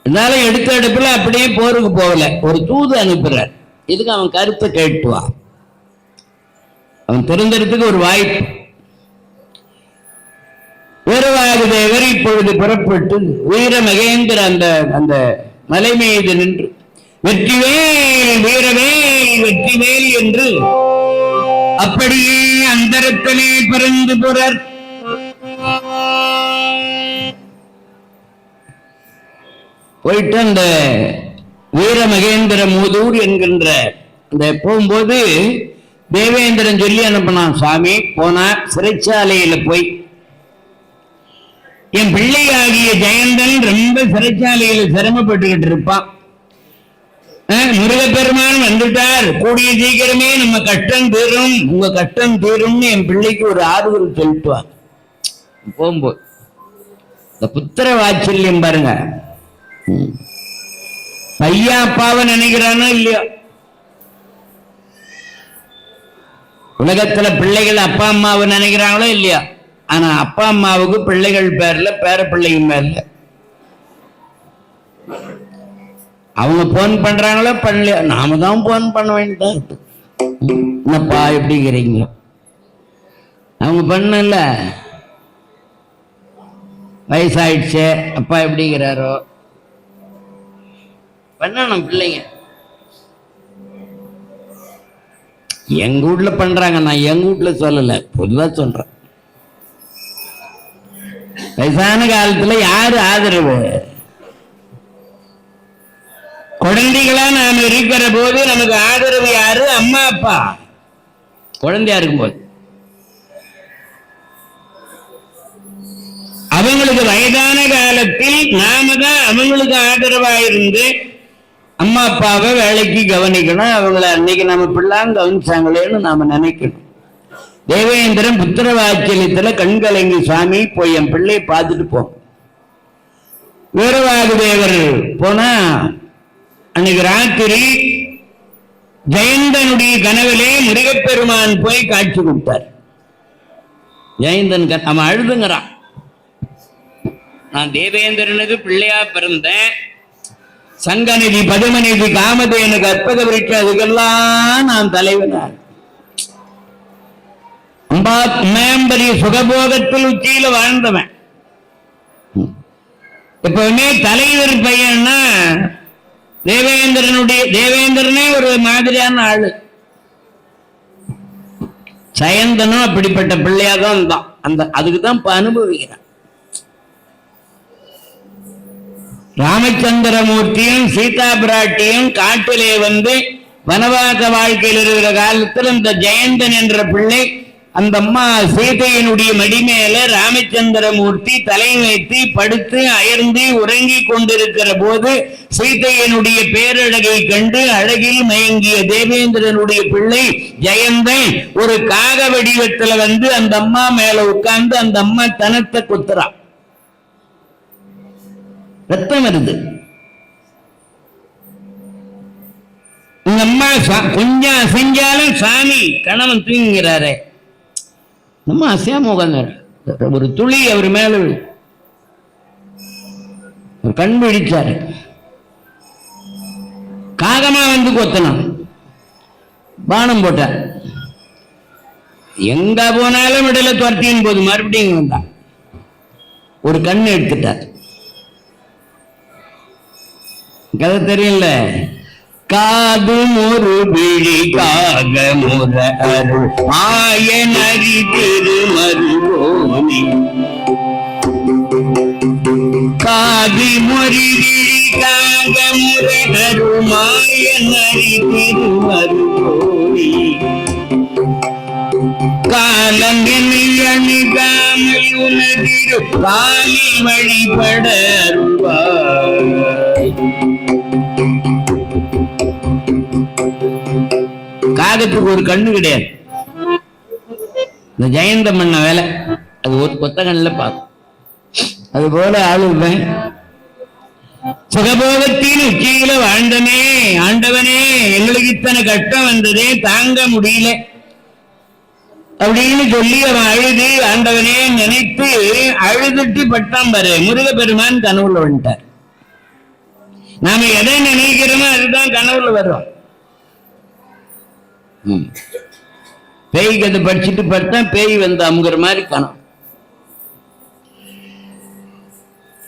அதனால எடுத்த எடுப்புல அப்படியே போருக்கு போகல, ஒரு தூது அனுப்புறார். இதுக்கு அவன் கருத்தை கேட்டுவா, அவன் தெரிந்ததுக்கு ஒரு வாய்ப்பு. வீரவாகு தேவர் இப்பொழுது புறப்பட்டு வீர மகேந்திர அந்த அந்த மலை மீது நின்று வெற்றிவேல் வீரவேல் வெற்றிவேல் என்று அப்படியே அந்தரத்திலே பறந்து போறார். போயிட்டு அந்த வீர மகேந்திர மூதூர் என்கின்ற அந்த போகும்போது தேவேந்திரன் சொல்லி அனுப்பினான். சாமி போனா சிறைச்சாலையில போய் என் பிள்ளை ஆகிய ஜெயந்தன் ரொம்ப சிறைச்சாலையில சிரமப்பட்டுக்கிட்டு இருப்பான். முருகப்பெருமான் வந்துட்டார், கூடிய சீக்கிரமே நம்ம கஷ்டம் தீரும், உங்க கஷ்டம் தீரும்னு என் பிள்ளைக்கு ஒரு ஆறுதல் சொல்லிட்டுவான். போகும்போது இந்த புத்திர வாத்சல்யம் பாருங்க. பையா அப்பாவை நினைக்கிறானோ இல்லையோ, உலகத்துல பிள்ளைகள் அப்பா அம்மாவை நினைக்கிறாங்களோ இல்லையா, ஆனா அப்பா அம்மாவுக்கு பிள்ளைகள் பேர்ல பேர பிள்ளைங்க மேல அவங்க போன் பண்றாங்களோ பண்ணலையோ, நாம தான் போன் பண்ண வேண்டியதா. என்னப்பா எப்படிங்கிறீங்க, அவங்க பண்ணல, வயசாயிடுச்சு, அப்பா எப்படிங்கிறாரோ பண்ணணும் பிள்ளைங்க. எங்க வீட்டுல பண்றாங்க, நான் எங்க வீட்டுல சொல்லல, பொதுவா சொல்றேன். வயசான காலத்துல யாரு ஆதரவு? குழந்தைகளா நாம இருக்கிற போது நமக்கு ஆதரவு யாரு? அம்மா அப்பா. குழந்தையா இருக்கும்போது அவங்களுக்கு வயதான காலத்தில் நாம தான் அவங்களுக்கு ஆதரவா இருந்து அம்மா அப்பாவை வேலைக்கு கவனிக்கணும். அவங்கள அன்னைக்கு நம்ம பிள்ளாங்க கவனிச்சாங்களேன்னு நாம நினைக்கணும். தேவேந்திரன் புத்திர வாத்சல்யத்துல கண்கலங்கி, சுவாமி போய் என் பிள்ளையை பார்த்துட்டு போ. வீரவாகு தேவர் போனா அன்னைக்கு ராத்திரி ஜெயந்தனுடைய கனவிலே முருகப்பெருமான் போய் காட்சி கொடுத்தார். ஜெயந்தன் அவன் அழுதுங்கிறான், நான் தேவேந்திரனுக்கு பிள்ளையா பிறந்தேன், சங்கநிதி பதுமநிதி காமதேனு கற்பக விருட்சம் அதுக்கெல்லாம் நான் தலைவனார், மேம்பரிய சுகபோகத்தில் உச்சியில வாழ்ந்தவன். எப்பவுமே தலைவர் பையன்னா தேவேந்திரனே ஒரு மாதிரியான ஆளு. ஜெயந்தனும் அப்படிப்பட்ட பிள்ளையாதான் இருந்தான். அந்த அதுக்குதான் அனுபவிக்கிறான். ராமச்சந்திரமூர்த்தியும் சீதா பிராட்டியும் காட்டிலே வந்து வனவாச வாழ்க்கையில் இருக்கிற காலத்தில் இந்த ஜெயந்தன் என்ற பிள்ளை அந்த அம்மா சீதையினுடைய மடி மேல ராமச்சந்திரமூர்த்தி தலை வைத்து படுத்து அயர்ந்து உறங்கி கொண்டிருக்கிற போது சீதையினுடைய பேரழகை கண்டு அழகில் மயங்கிய தேவேந்திரனுடைய பிள்ளை ஜெயந்தன் ஒரு காக வடிவத்துல வந்து அந்த அம்மா மேல உட்கார்ந்து அந்த அம்மா தனத்தை குத்துறா, ரத்தம் வருது. இந்த அம்மா கொஞ்சம் அசைஞ்சாலும் சாமி கணவன் தூங்குகிறாரே, நம்ம அசையாம உட்கார்ந்தாரு. ஒரு துளி அவர் மேல கண் பிடிச்சாரு. காகமா வந்து கொத்தணும், பானம் போட்டார். எங்க போனாலும் விடல துரத்தின் போது மறுபடியும் வந்தான், ஒரு கண் எடுத்துட்டார். கதை தெரியல. காது ஒரு விழி காக முற அருள் ஆயனரி திருமருகோனி, காது மொழி விழி காக முற அருள் மாயனரி திருமருகோனி, காலம் என்னை அணுகாமல் உனதிரு காலி வழிபட அருள்வாய். காகத்துக்கு ஒரு கண்ணு கிடையாது. இந்த ஜெயந்த மன்ன வேலை அது ஒரு கொத்த கண்ணில் பார்க்கும். அது போல ஆளுவேன். சுகபோகத்தின் உச்சியில வாழ்ந்தனே, ஆண்டவனே எங்களுக்கு இத்தனை கஷ்டம் வந்ததே, தாங்க முடியல அப்படின்னு சொல்லி அவன் அழுது ஆண்டவனே நினைத்து அழுதுட்டு பட்டாம் பாரு. முருகப்பெருமான் கனவுல வந்துட்டார். நாம எதை நினைக்கிறோமோ அதுதான் கனவுல வரும். பேய் கதை படிச்சுட்டு பார்த்தா பேய் வந்து அமுகிற மாதிரி கனவு.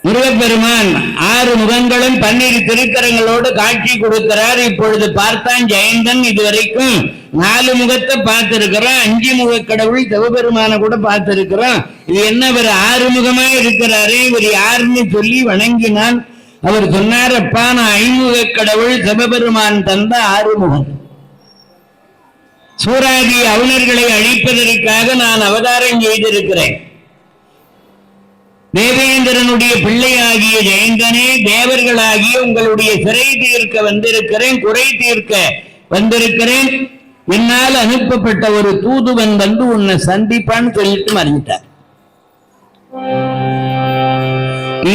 முருகப்பெருமான் 6 முகங்களும் 12 திருக்கரங்களோடு காட்சி கொடுக்கிறார். இப்பொழுது பார்த்தான் ஜெயந்தன் இதுவரைக்கும் 4 முகத்தை பார்த்திருக்கிறோம். 5 முக கடவுள் சிவபெருமான கூட பார்த்திருக்கிறோம். இது என்ன இவர் 6 முகமா இருக்கிறாரே, இவர் யாருன்னு சொல்லி வணங்கினான். அவர் சொன்னார், அப்பா நான் 5 கடவுள், சிவபெருமான் தந்த 6 முகம். சூராதி அவுணர்களை அழிப்பதற்காக நான் அவதாரம் செய்திருக்கிறேன். தேவேந்திரனுடைய பிள்ளையாகிய ஜெயந்தனே, தேவர்களாகிய உங்களுடைய சிறை தீர்க்க வந்திருக்கிறேன், குறை தீர்க்க வந்திருக்கிறேன். என்னால் அனுப்பப்பட்ட ஒரு தூதுவன் வந்து உன்னை சந்திப்பான்னு சொல்லிட்டு மறைஞ்சிட்டார்.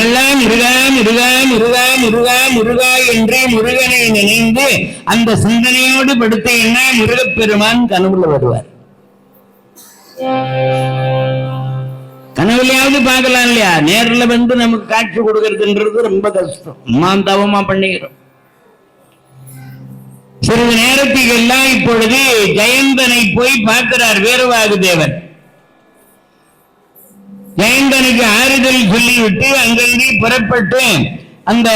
எல்லாம் முருகா முருகா முருகா முருகா முருகா என்று முருகனை நினைந்து அந்த சிந்தனையோடு படுத்தீங்கன்னா முருகப்பெருமான் கனவுல வருவார். கனவுலையாவது பார்க்கலாம் இல்லையா? நேர்ல வந்து நமக்கு காட்சி கொடுக்கறதுன்றது ரொம்ப கஷ்டம். அம்மா தவமா பண்ணிக்கிறோம். சிறிது நேரத்துக்கு எல்லாம் இப்பொழுது ஜெயந்தனை போய் பார்க்கிறார் வீரவாகு தேவர். ஜெயந்தனுக்கு ஆறுதல் சொல்லிவிட்டு அங்கிருந்து புறப்பட்டு அந்த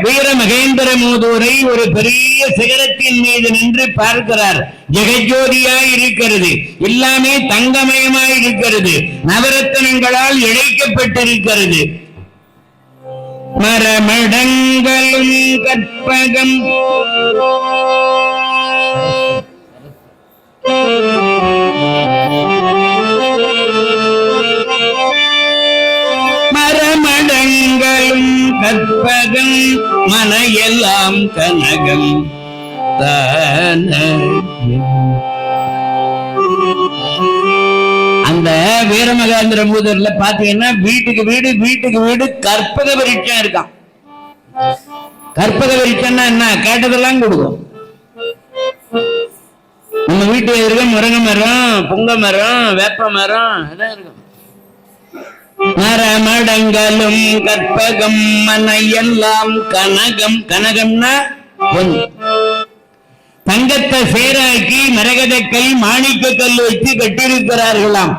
வீர மகேந்திர மூதூரை ஒரு பெரிய சிகரத்தின் மீது நின்று பார்க்கிறார். ஜெகஜோதியாய் இருக்கிறது, எல்லாமே தங்கமயமாய் இருக்கிறது, நவரத்தனங்களால் இழைக்கப்பட்டிருக்கிறது. மரமடங்களும் கற்பகம் மரமடங்களும் கற்பகம் மனையெல்லாம் கனகம் தான. அந்த வீரமகேந்திர மூதூர்ல பாத்தீங்கன்னா வீட்டுக்கு வீடு வீட்டுக்கு வீடு கற்பக விருட்சம் இருக்கான். கற்பக விருட்சம்னா என்ன? கேட்டதெல்லாம் கொடுக்கும். நம்ம வீட்டுல இருக்க முருங்கை மரம், புங்க மரம், வேப்ப மரம் அதான் இருக்கும். மரமடங்களும் கற்பகம் மனையெல்லாம் கனகம். கனகம்னா தங்கத்தை சேராக்கி மரகதக்கல் மாணிக்க கல் வச்சு கட்டியிருக்கிறார்களாம்.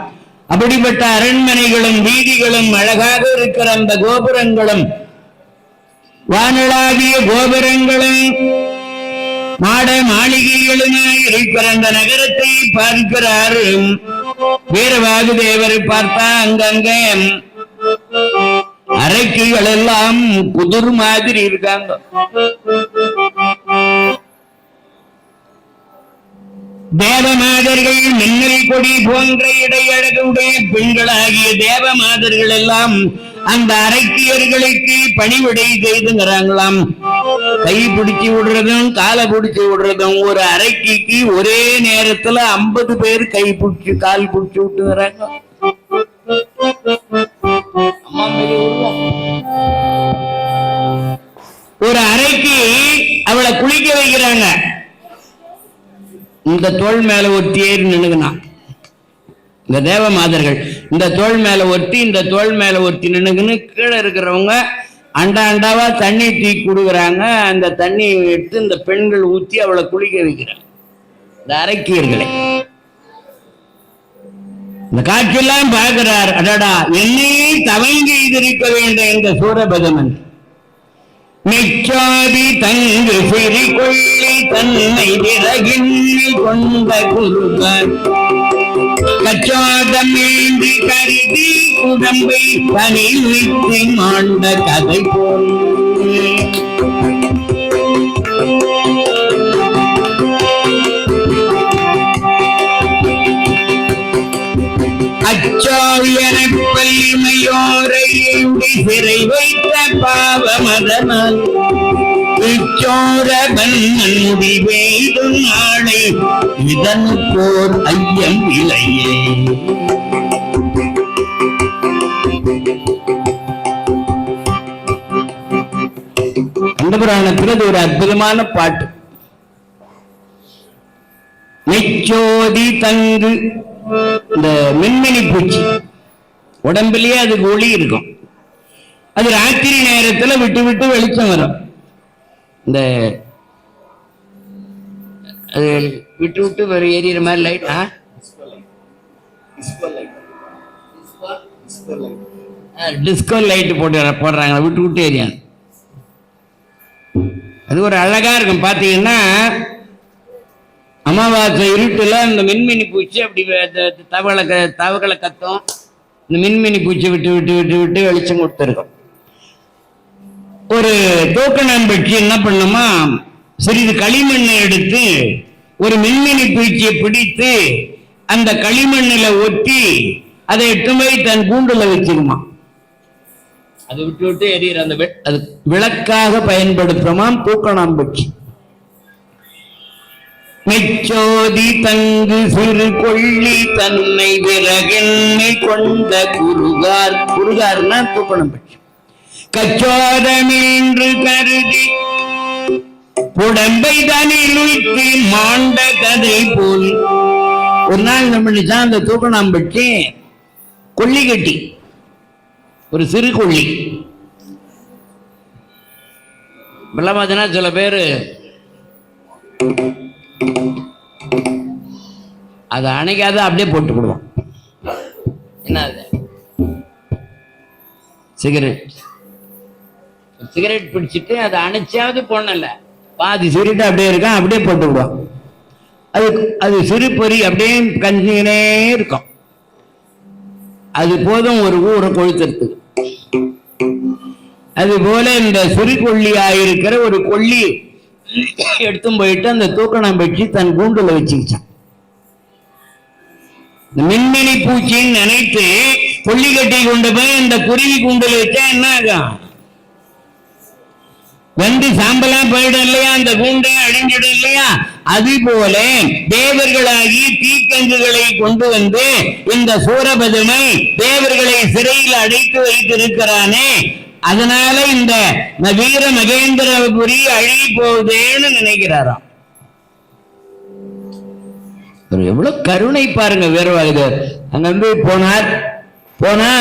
அப்படிப்பட்ட அரண்மனைகளும் வீதிகளும் அழகாக இருக்கிற அந்த கோபுரங்களும் வானளாவிய கோபுரங்களும் மாட மாளிகைகளுமாய் இருக்கிற அந்த நகரத்தை பார்க்கிறார் வீரவாகு தேவர். பார்த்தா அங்கங்க அரைக்கைகள் எல்லாம் குதிர் மாதிரி இருக்காங்க. தேவமாதர்கள் மின்னல் கொடி போன்ற இடையழகுடைய பெண்களாகிய தேவமாதர்கள் எல்லாம் அந்த அரக்கியர்களுக்கு பணிவிடை செய்துங்கிறாங்களாம். கை பிடிச்சி விடுறதும் காலை பிடிச்சி விடுறதும். ஒரு அரக்கிக்கு ஒரே நேரத்துல 50 பேர் கை பிடிச்சி கால் பிடிச்சி விட்டுங்கிறாங்க. ஒரு அறைக்கு அவளை குளிக்க வைக்கிறாங்க. இந்த தோள் மேல ஒட்டி ஏறி நின்னுக்குனான் இந்த தேவ மாதர்கள். இந்த தோள் மேல ஒட்டி இந்த தோள் மேல ஒட்டி நின்னுக்குன்னு கீழே இருக்கிறவங்க அண்டா அண்டாவா தண்ணி தூக்கி கொடுக்குறாங்க. அந்த தண்ணி எடுத்து இந்த பெண்கள் ஊத்தி அவளை குளிக்க வைக்கிறாங்க. இந்த அரக்கியர்களை இந்த காட்சியெல்லாம் பார்க்கிறார். அடடா, என்னையே தவங்கி இருக்க வேண்டும் என்ற சூரபதமன். மிச்சாதி தங்கு சிறி கொள்ளி தன்னை விறகின்னில் கொண்ட குருகர் கச்சாதம் ஏந்தி கருதி குடம்பை பனி விட்டு மாண்ட கதை போல் அச்சாவியன பள்ளிமையோரை சிறை வைத்த பாவமதனால் இச்சோரபன் முடிவெய்தும் நாளை இதன் போர் ஐயம் இலையே. சிவபுராணத்துல இது ஒரு அற்புதமான பாட்டு. நெச்சோதி தங்கு, இந்த மின்மினி பூச்சி உடம்புலயே அதுக்கு ஒளி இருக்கும். அது ராத்திரி நேரத்துல விட்டு விட்டு வெளிச்சம் வரும். இந்த அது விட்டு விட்டு ஒரு எரியற மாதிரி லைட், டிஸ்கோ லைட் போடுறாங்க, விட்டு விட்டு எரியாது. அது ஒரு அழகா இருக்கும். பாத்தீங்கன்னா அமாவாசை இருட்டுல இந்த மின்மினி பூச்சி அப்படி தவகளை கத்தும். இந்த மின்மினி பூச்சி விட்டு விட்டு விட்டு விட்டு வெளிச்சம் கொடுத்துருக்கும். ஒரு தூக்கணாம்பூச்சி என்ன பண்ணுமா, சிறிது களிமண்ணை எடுத்து ஒரு மின்மினி பூச்சியை பிடித்து அந்த களிமண்ணில ஒட்டி அதை எட்டு போய் தன் கூண்டுல வச்சிருமா. அது விட்டு விட்டு எரியற அந்த அது விளக்காக பயன்படுத்துமாம் தூக்கணாம்பூச்சி. மெச்சோதி தங்கு சிறு கொள்ளி தன்னை விறகெண்ணை கொண்ட குருகார், குருகார்னா தூக்கணாம்பூச்சி. கச்சோதமீன்று கருதி உடம்பை தனில் உயிர்த்து மாண்ட கதை போல். ஒரு நாள் நம்ம அந்த தூக்கணாம்பூச்சி கொள்ளி கட்டி, ஒரு சிறு கொள்ளி இப்பெல்லாம் பார்த்தீங்கன்னா சில பேர் அதை அணைக்காத அப்படியே போட்டுக்கிடுவோம். என்ன அது, சிகரெட் பிடிச்சிட்டு அதை அணைச்சாவது போனல, பாதி சிகரெட் அப்படியே இருக்கான், அப்படியே போட்டுக்கிடுவோம். அது சிறு பொறி அப்படியே கஞ்சினே இருக்கும். அது போதும் ஒரு ஊரை கொளுத்துறதுக்கு. அது போல இந்த சிறு கொள்ளியாயிருக்கிற ஒரு கொள்ளி எடுத்தும் போயிட்டு அந்த தூக்கணாம்பூச்சி தன் கூண்டுல வச்சுக்கிச்சான். மின்மினி பூச்சின்னு நினைத்து கொள்ளி கட்டி கொண்டு போய் இந்த குருவி கூண்டுல வச்சா என்ன ஆகும், வந்து சாம்பலா போயிடும் இல்லையா, அந்த கூண்டை அழிஞ்சிடும் இல்லையா. அது போல தேவர்களாகி தீக்கங்குகளை கொண்டு வந்து இந்த சூரபதுமை தேவர்களை சிறையில் அடைத்து வைத்திருக்கிறானே, அதனால இந்த வீர மகேந்திரபுரி அழகி போகுதேன்னு நினைக்கிறாராம். எவ்வளவு கருணை பாருங்க வீரவாகுதர். அங்க வந்து போனா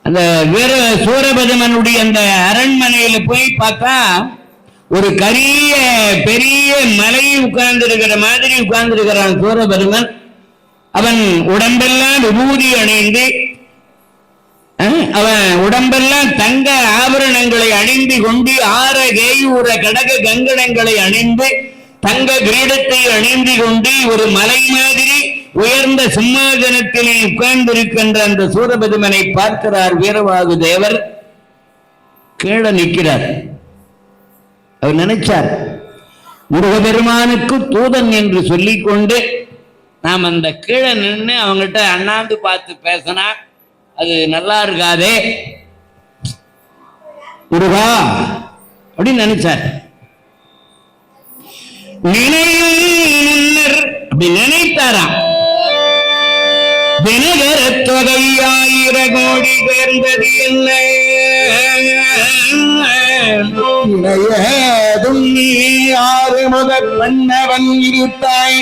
அந்த வீர சூரபதுமனுடைய அந்த அரண்மனையில போய் பார்த்தா ஒரு பெரிய மலை உட்கார்ந்து இருக்கிற மாதிரி உட்கார்ந்து இருக்கிறான் சூரபதுமன். அவன் உடம்பெல்லாம் விபூதி அணிந்து, அவன் உடம்பெல்லாம் தங்க ஆபரணங்களை அணிந்து கொண்டு, ஆர கேயூர கடக கங்கணங்களை அணிந்து, தங்க கிரீடத்தை அணிந்து கொண்டு ஒரு மலை மாதிரி உயர்ந்த சிம்மாசனத்திலே உட்கார்ந்திருக்கின்ற அந்த சூரபதுமனை பார்க்கிறார் வீரவாகு தேவர். கீழே நிற்கிறார். அவர் நினைச்சார், முருகபெருமானுக்கு தூதன் என்று சொல்லிக் கொண்டு நாம் அந்த கீழே நின்று அவங்ககிட்ட அண்ணாந்து பார்த்து பேசினா அது நல்லா இருக்காதே முருகா அப்படின்னு நினைச்சார். நினைவும் முன்னர் அப்படி நினைத்தாராம். தினகர தொகை 1000 கோடி சேர்ந்தது என்ன, இணையதும் நீ 6 முதற் மன்னவன் இருத்தாய்,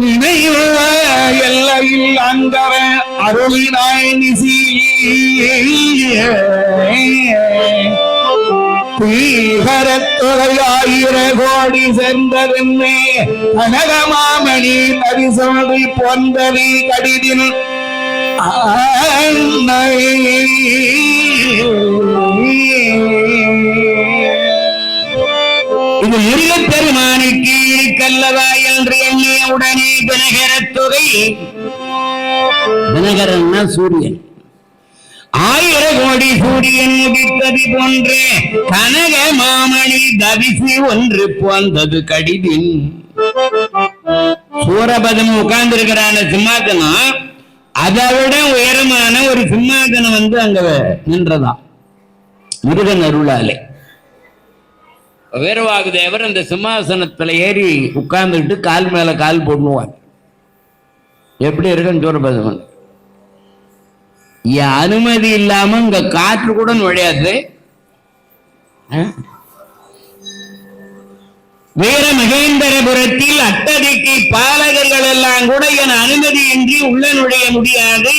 நினைவு எல்லையில் அங்கவ அருளினாய் நிசி தீகரத்தொகை 1000 கோடி சென்றதென்னே கனகமாமணி பரிசோடி பொந்தலி கடிதில் இது முருகப்பெருமானுக்கு கல்லவா என்று எண்ணிய உடனே தினகரத்தொகை, தினகரன்னா சூரியன், 1000 கோடி சூரியன் உதித்தது போன்று கனக மாமணி தவிசு ஒன்று போந்தது கடிதின். சூரபதம் உட்கார்ந்து இருக்கிறான சிம்மாசனம், அதை விட உயரமான ஒரு சிம்மாசனம் வந்து அங்க நின்றதா முருகன் அருளாலே. வீரவாகு தேவர் அந்த சிம்மாசனத்துல ஏறி உட்கார்ந்துட்டு கால் மேல கால் போடுவார். எப்படி இருக்குன்னு சூரபதமன் அனுமதி இல்லாம இங்க காற்று கூட நுழையாது. வீர மகேந்திரபுரத்தில் அட்டதிக்கு பாலகர்கள் எல்லாம் கூட என் அனுமதியின்றி உள்ள நுழைய முடியாது.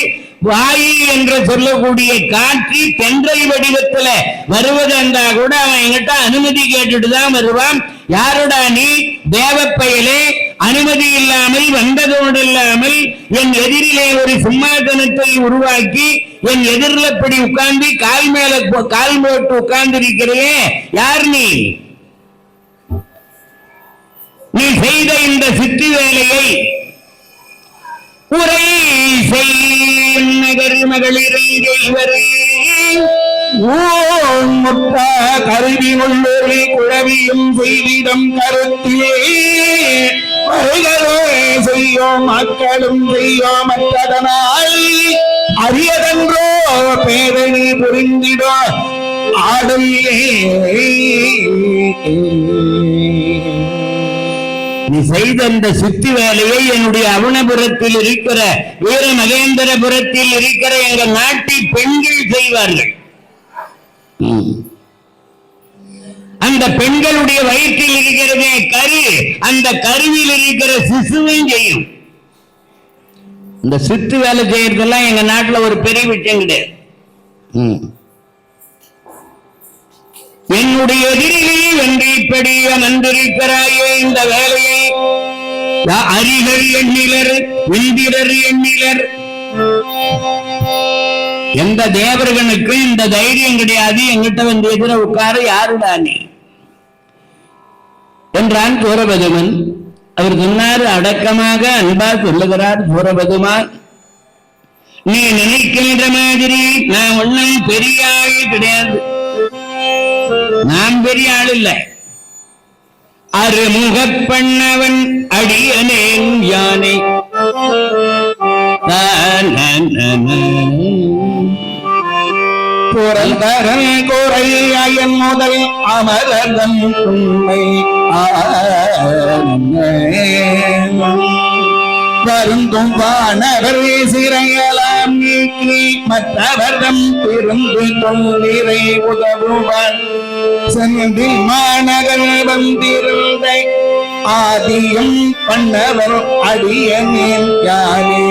வாயு என்று சொல்லக்கூடிய காட்சி தென்றை வடிவத்துல வருவது என்றா கூட அவன் என்கிட்ட அனுமதி கேட்டுட்டு தான் வருவான். யாருடா நீ? தேவப்பயலே, அனுமதி இல்லாமல் வந்ததோடு இல்லாமல் என் எதிரிலே ஒரு சிம்மாசனத்தை உருவாக்கி என் எதிரிலப்படி உட்கார்ந்து கால் மேல கால் போட்டு உட்கார்ந்து இருக்கிறே, யார் நீ? நீ செய்த இந்த சித்தி வேலையை உரை செய்யும் நகர் மகளிரே முற்ற கருவி உள்ளொரு குழவியும் செய்திடம் கருத்திலே செய்யோம் மக்களும் செய்யோம் மற்றதனால் அரியதன்றோ பேரணி புரிந்திடோ ஆடலே. நீ செய்த இந்த சித்தி வேலையை என்னுடைய அவனபுரத்தில் இருக்கிற வீர மகேந்திரபுரத்தில் இருக்கிற எங்க நாட்டு பெண்கள் செய்வார்கள். அந்த பெண்களுடைய வயிற்றில் இருக்கிறதே கரு, அந்த கருவில் இருக்கிற சிசுவையும் செய்யும். இந்த சித்து வேலை செய்யறதெல்லாம் எங்க நாட்டுல ஒரு பெரிய விஷயம் கிடையாது. என்னுடைய எதிரிலே வென்று இப்படி அமர்ந்திருக்கிறாயே, இந்த வேலையை அரிகள் எண்ணிலர் இந்திரர் எண்ணிலர், எந்த தேவர்களுக்கும் இந்த தைரியம் கிடையாது. எங்கிட்ட வந்து எதிர உட்கார யாருடா நீ என்றான் சூரபதுமன். அவர் சொன்னார், அடக்கமாக அன்பா சொல்லுகிறார் சூரபதுமான், நீ நினைக்கின்ற மாதிரி நான் ஒன்னும் பெரிய ஆள் கிடையாது. நான் பெரிய ஆள் இல்லை. அறுமுகப்பண்ணவன் அடியனேன் யானை புறந்தரன் குறையன் முதல் அமரதன் உண்மை வருந்தும் வானவர் சிறையலாம் நீக்கி மற்றவர்தம் திருந்து தொல்லிரை உதவுவான் செந்தி மாநகர் வந்திருந்த ஆதியம் பண்ணவர் அடியனேன் யானே.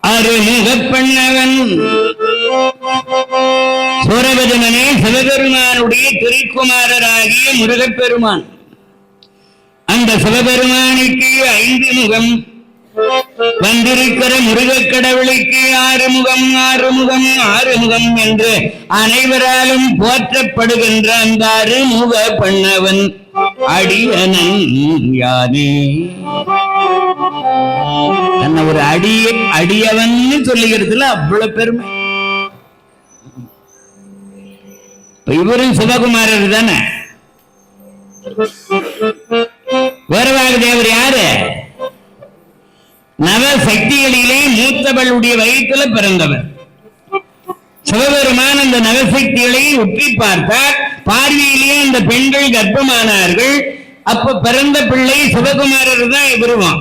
அறுமுகப்பண்ணவன் சூரபதுமனே சிவபெருமானுடைய திருக்குமாரராகிய முருகப்பெருமான். அந்த சிவபெருமானுக்கு 5 முகம், வந்திருக்கிற முருகக் கடவுளுக்கு 6 முகம் 6 முகம் 6 முகம் என்று அனைவராலும் போற்றப்படுகின்ற அந்த அறுமுக பண்ணவன் அடியனன் யானே. தன்னை ஒரு அடியவன் சொல்லுகிறதுல அவ்வளவு பெருமை. இவரும் சிவகுமாரர் தானே. வேறவாக தேவர் யாரு? நவ சக்திகளிலே மூத்தவளுடைய வயிற்றுல பிறந்தவர் சிவபெருமான். அந்த நவசக்திகளை ஒற்றி பார்த்தார். பார்வையிலேயே அந்த பெண்கள் கர்ப்பமானார்கள். அப்ப பிறந்த பிள்ளை சிவகுமாரர் தான் விரும்பும்.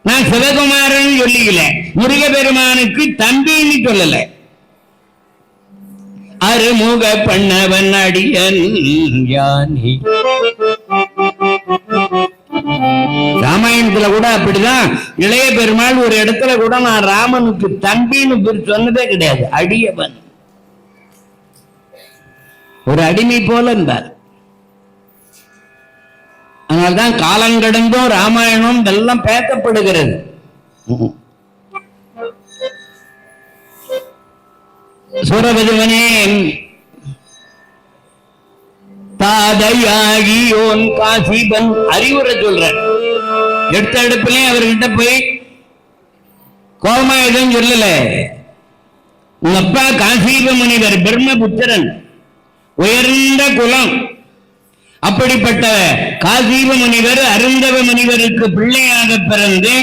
நான் சிவகுமாரன் சொல்லிக்கல, முருகபெருமானுக்கு தம்பின்னு சொல்லல. அறுமுக பண்ணவன் அடியன் யானே. ராமாயணத்துல கூட அப்படிதான் இளைய பெருமாள் ஒரு இடத்துல கூட நான் ராமனுக்கு தம்பின்னு சொன்னதே கிடையாது, அடியவன். ஒரு அடிமை போல இருந்தார். அதனால்தான் காலங்கடந்தும் ராமாயணம் இதெல்லாம் பேசப்படுகிறது. சூரபதுமனே, தாதையாகியோன் காசிபன் அறிவுரை சொல்ற. எடுத்த அடுப்பிலே அவர்கிட்ட போய் கோபமா எதுவும் சொல்லல. உங்க அப்பா காசிப முனிவர் பிரம்மபுத்திரன், உயர்ந்த குலம். அப்படிப்பட்ட காசிப முனிவர் அருந்தவ முனிவருக்கு பிள்ளையாக பிறந்து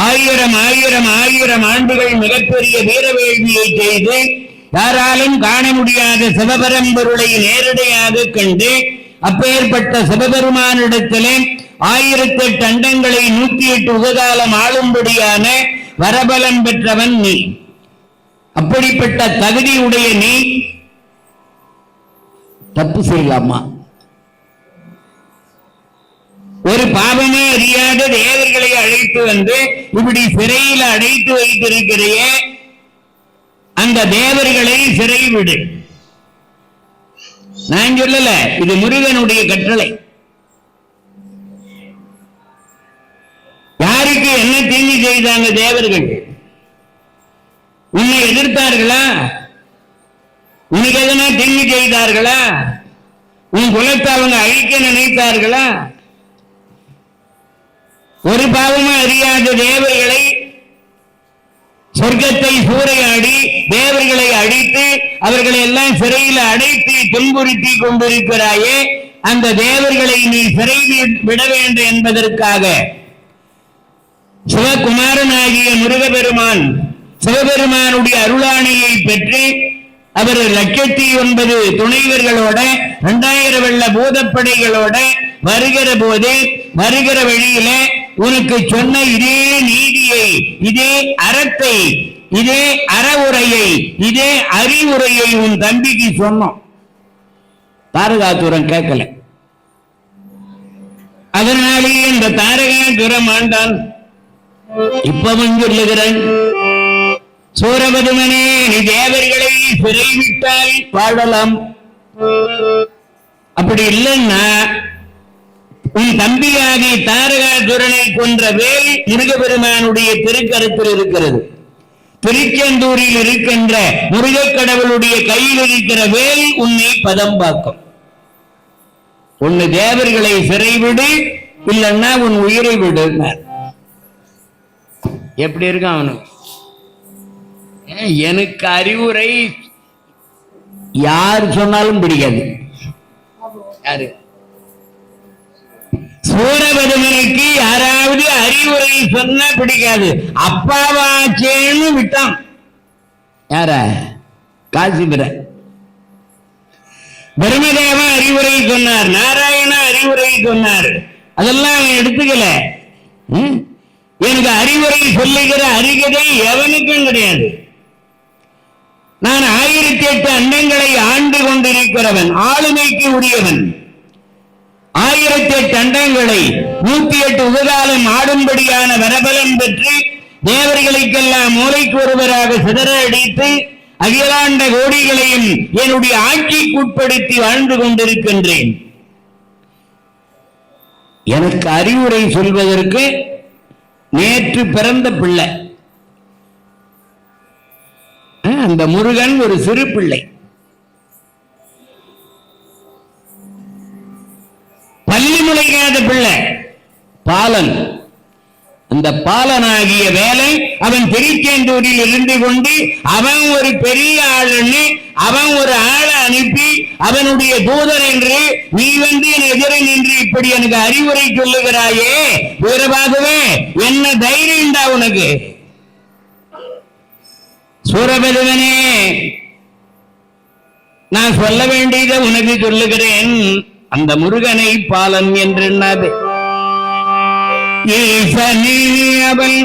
1000 ஆண்டுகள் மிகப்பெரிய வீரவேள்வியை செய்து யாராலும் காண முடியாத சிவபரம்பொருளை நேரடியாக கண்டு அப்பேற்பட்ட சிவபெருமானிடத்திலே 1008 அண்டங்களை 108 உபகாலம் ஆளும்படியான வரபலம் பெற்றவன் நீ. அப்படிப்பட்ட தகுதியுடைய நீ தப்பு செய்யலாமா? ஒரு பாவமே அறியாத தேவர்களை அழைத்து வந்து இப்படி சிறையில் அடைத்து வைத்திருக்கிறையே, அந்த தேவர்களை சிறை விடு. நான் சொல்லல, இது முருகனுடைய கட்டளை. யாருக்கு என்ன தீங்கு செய்தாங்க தேவர்கள்? உன்னை எதிர்த்தார்களா? உனக்கு எதனா தீங்கு செய்தார்களா? உன் குலத்தை அவங்க அழிக்க நினைத்தார்களா? ஒரு பாவமும் அறியாத தேவர்களை சொர்க்கத்தை சூறையாடி தேவர்களை அடித்து அவர்களை எல்லாம் சிறையில் அடைத்து துன்புறுத்தி கொண்டிருக்கிறாயே, அந்த தேவர்களை நீ சிறை விட வேண்டும் என்பதற்காக சிவகுமாரனாகிய முருகபெருமான் சிவபெருமானுடைய அருளாணையை பெற்று அவர் 109 துணைவர்களோட 2000 வெள்ள பூதப்படைகளோட வருகிற போது வருகிற வழியில உனக்கு சொன்ன இதே நீதியை, இதே அறத்தை, இதே அறவுரையை, இதே அறிவுரையை உன் தம்பிக்கு சொன்னோம். தாரகாசுரன் கேட்கல. அதனாலேயே இந்த தாரகாசுரம் ஆண்டான். இப்பவும் சொல்லுகிறேன், சூரபதுமனே, நீ தேவர்களை சிறைவிட்டால் வாழலாம். அப்படி இல்லைன்னா உன் தம்பியாகி தாரகாசுரனை கொன்ற வேல் முருகபெருமானுடைய திருக்கரத்தில் இருக்கிறது. திருச்செந்தூரில் இருக்கின்ற முருகக் கடவுளுடைய கையில் இருக்கிற வேல் உன்னை பதம் பார்க்கும். உன்னு தேவர்களை சிறைவிடு, இல்லைன்னா உன் உயிரை விடு. எப்படி இருக்கான் அவனுக்கு? எனக்கு அறிவுரை யார் சொன்னாலும் பிடிக்காது. யாரு? சூரபதுமனுக்கு யாராவது அறிவுரை சொன்னா பிடிக்காது. அப்பாவாச்சேன்னு விட்டான். யார? காசிபுர பிரம்மதேவா அறிவுரை சொன்னார், நாராயணா அறிவுரை சொன்னார். அதெல்லாம் அவன் எடுத்துக்கல. எனக்கு அறிவுரை சொல்லுகிற அருகதை எவனுக்கும் கிடையாது. நான் 1008 அண்டங்களை ஆண்டு கொண்டிருக்கிறவன், ஆளுமைக்கு உரியவன். 1008 அண்டங்களை 108 உபகாலம் ஆடும்படியான வரபலம் பெற்று தேவர்களுக்கெல்லாம் மூளைக்கு ஒருவராக சிதற அடித்து அகிலாண்ட கோடிகளையும் என்னுடைய ஆட்சிக்குட்படுத்தி வாழ்ந்து கொண்டிருக்கின்றேன். எனக்கு அறிவுரை சொல்வதற்கு நேற்று பிறந்த பிள்ளை அந்த முருகன் ஒரு சிறு பிள்ளை, பள்ளி முளைக்காத பிள்ளை பாலன். அந்த பாலனாகிய வேலை அவன் திருச்செந்தூரில் இருந்து கொண்டு அவன் ஒரு பெரிய ஆளுன்னு அவன் ஒரு ஆளை அனுப்பி அவனுடைய தூதர் என்று நீ வந்து என் எதிரே நின்று இப்படி எனக்கு அறிவுரை சொல்லுகிறாயே, வீரபாகவே, என்ன தைரியம் தான் உனக்கு? சூரபதுமனே, நான் சொல்ல வேண்டியதை உனக்கு சொல்லுகிறேன். அந்த முருகனை பாலன் என்று எண்ணாது. ஈசனே அவன்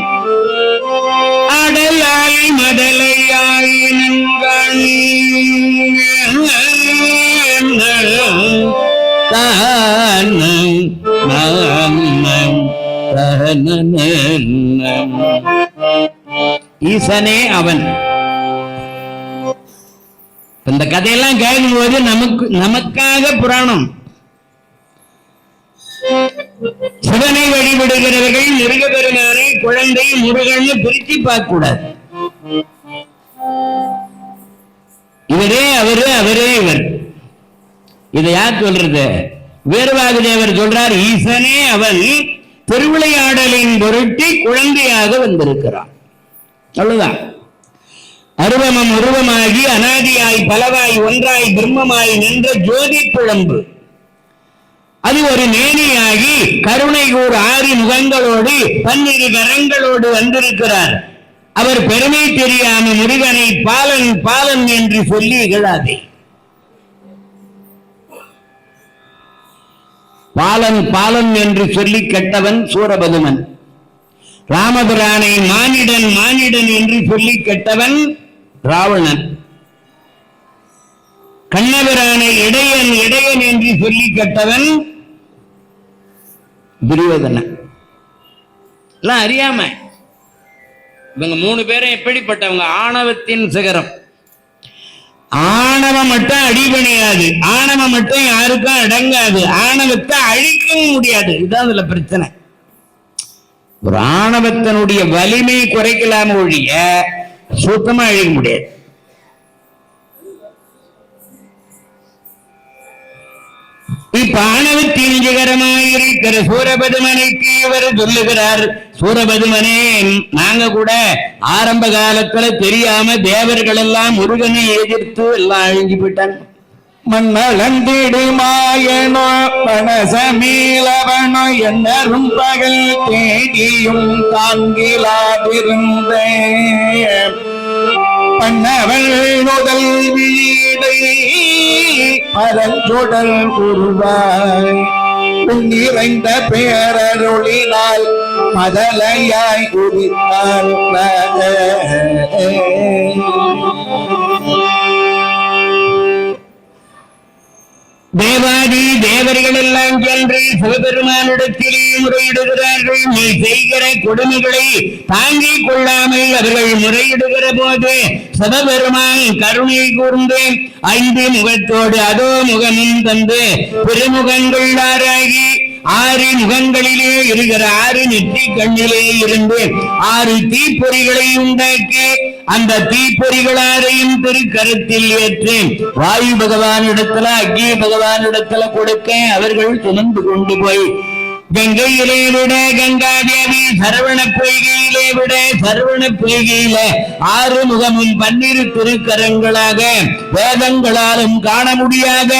அடலாய் மடலையாய் நன்கான் ஈசனே அவன். இந்த கதையெல்லாம் கேட்கும் போது நமக்காக புராணம். சிவனை வழிபடுகிறவர்கள் முருகபெருமானை குழந்தை முருகன் பிரித்து பார்க்க கூடாது. இவரே அவரு, அவரே இவர். இதை யார் சொல்றது? வீரபாக தேவர் சொல்றார், ஈசனே அவன் திருவிளையாடலின் பொருட்டு குழந்தையாக வந்திருக்கிறான். அவ்வளவுதான். அருவமம் உருவமாகி அனாதியாய் பலவாய் ஒன்றாய் பிரம்மமாய் நின்ற ஜோதி பிழம்பு அது ஒரு மேனியாகி கருணை கூர் 6 முகங்களோடு 12 கரங்களோடு வந்திருக்கிறார். அவர் பெருமை தெரியாம முருகனை பாலன் பாலன் என்று சொல்லி இகழாதே. பாலன் பாலன் என்று சொல்லி கெட்டவன் சூரபதுமன். ராமபிரானை மானிடன் மானிடன் என்று சொல்லி கெட்டவன் ராவணன். கண்ணபிரானை இடையன் இடையன் என்று சொல்லி கெட்டவன் துரியோதனன். எல்லாம் அறியாம இவங்க 3 பேரும் எப்படிப்பட்டவங்க? ஆணவத்தின் சிகரம். ஆணவம் மட்டும் அடிபணியாது, ஆணவம் மட்டும் யாருக்கும் அடங்காது, ஆணவத்தை அழிக்கவும் முடியாது. இதுதான் அதுல பிரச்சனை. ஒரு ஆணவத்தினுடைய வலிமை குறைக்கலாம ஒழிய சுத்தமா அழிக்க முடியாது. இப்ப ஆணவத்தின் சிகரமாயிருக்கிற சூரபதுமனுக்கு இவர் சொல்லுகிறார், சூரபதுமனே, நாங்க கூட ஆரம்ப காலத்துல தெரியாம தேவர்கள் எல்லாம் முருகனை எதிர்த்து எல்லாம் அழிஞ்சு போயிட்டாங்க. மண்ணளந்திடு மாயனோ பணசமீலவனோ என்னரும் பகல் தேடியும் தாங்கிலாதிருந்த பண்ணவள் முதல் வீடை பரஞ்சொடல் உருவாய் நிறைந்த பேரருளினால் மதலையாய் உதித்தாள். தேவாதி தேவர்கள் எல்லாம் சென்று சிவபெருமானிடத்திலே முறையிடுகிறார்கள். நீ செய்கிற கொடுமைகளை தாங்கிக் கொள்ளாமல் அவர்கள் முறையிடுகிற போது சிவபெருமான் கருணை கூர்ந்து 5 முகத்தோடு அதோ முகமும் தந்து பெருமுகங்கள் ஆறாகி 6 முகங்களிலே இருக்கிற 6 நெற்றி கண்ணிலே இருந்து 6 தீப்பொறிகளை உண்டாக்கி அந்த தீப்பொறிகளாரையும் திருக்கரத்தில் ஏற்று வாயு பகவானிடத்துல அக்னி பகவானிடத்துல கொடுக்க அவர்கள் சுமந்து கொண்டு போய் கங்கையிலே விட கங்காதேவி, சரவண பொய்கையிலே விட சரவண பொய்கையில 6 முகமும் 12 திருக்கரங்களாக வேதங்களாலும் காண முடியாத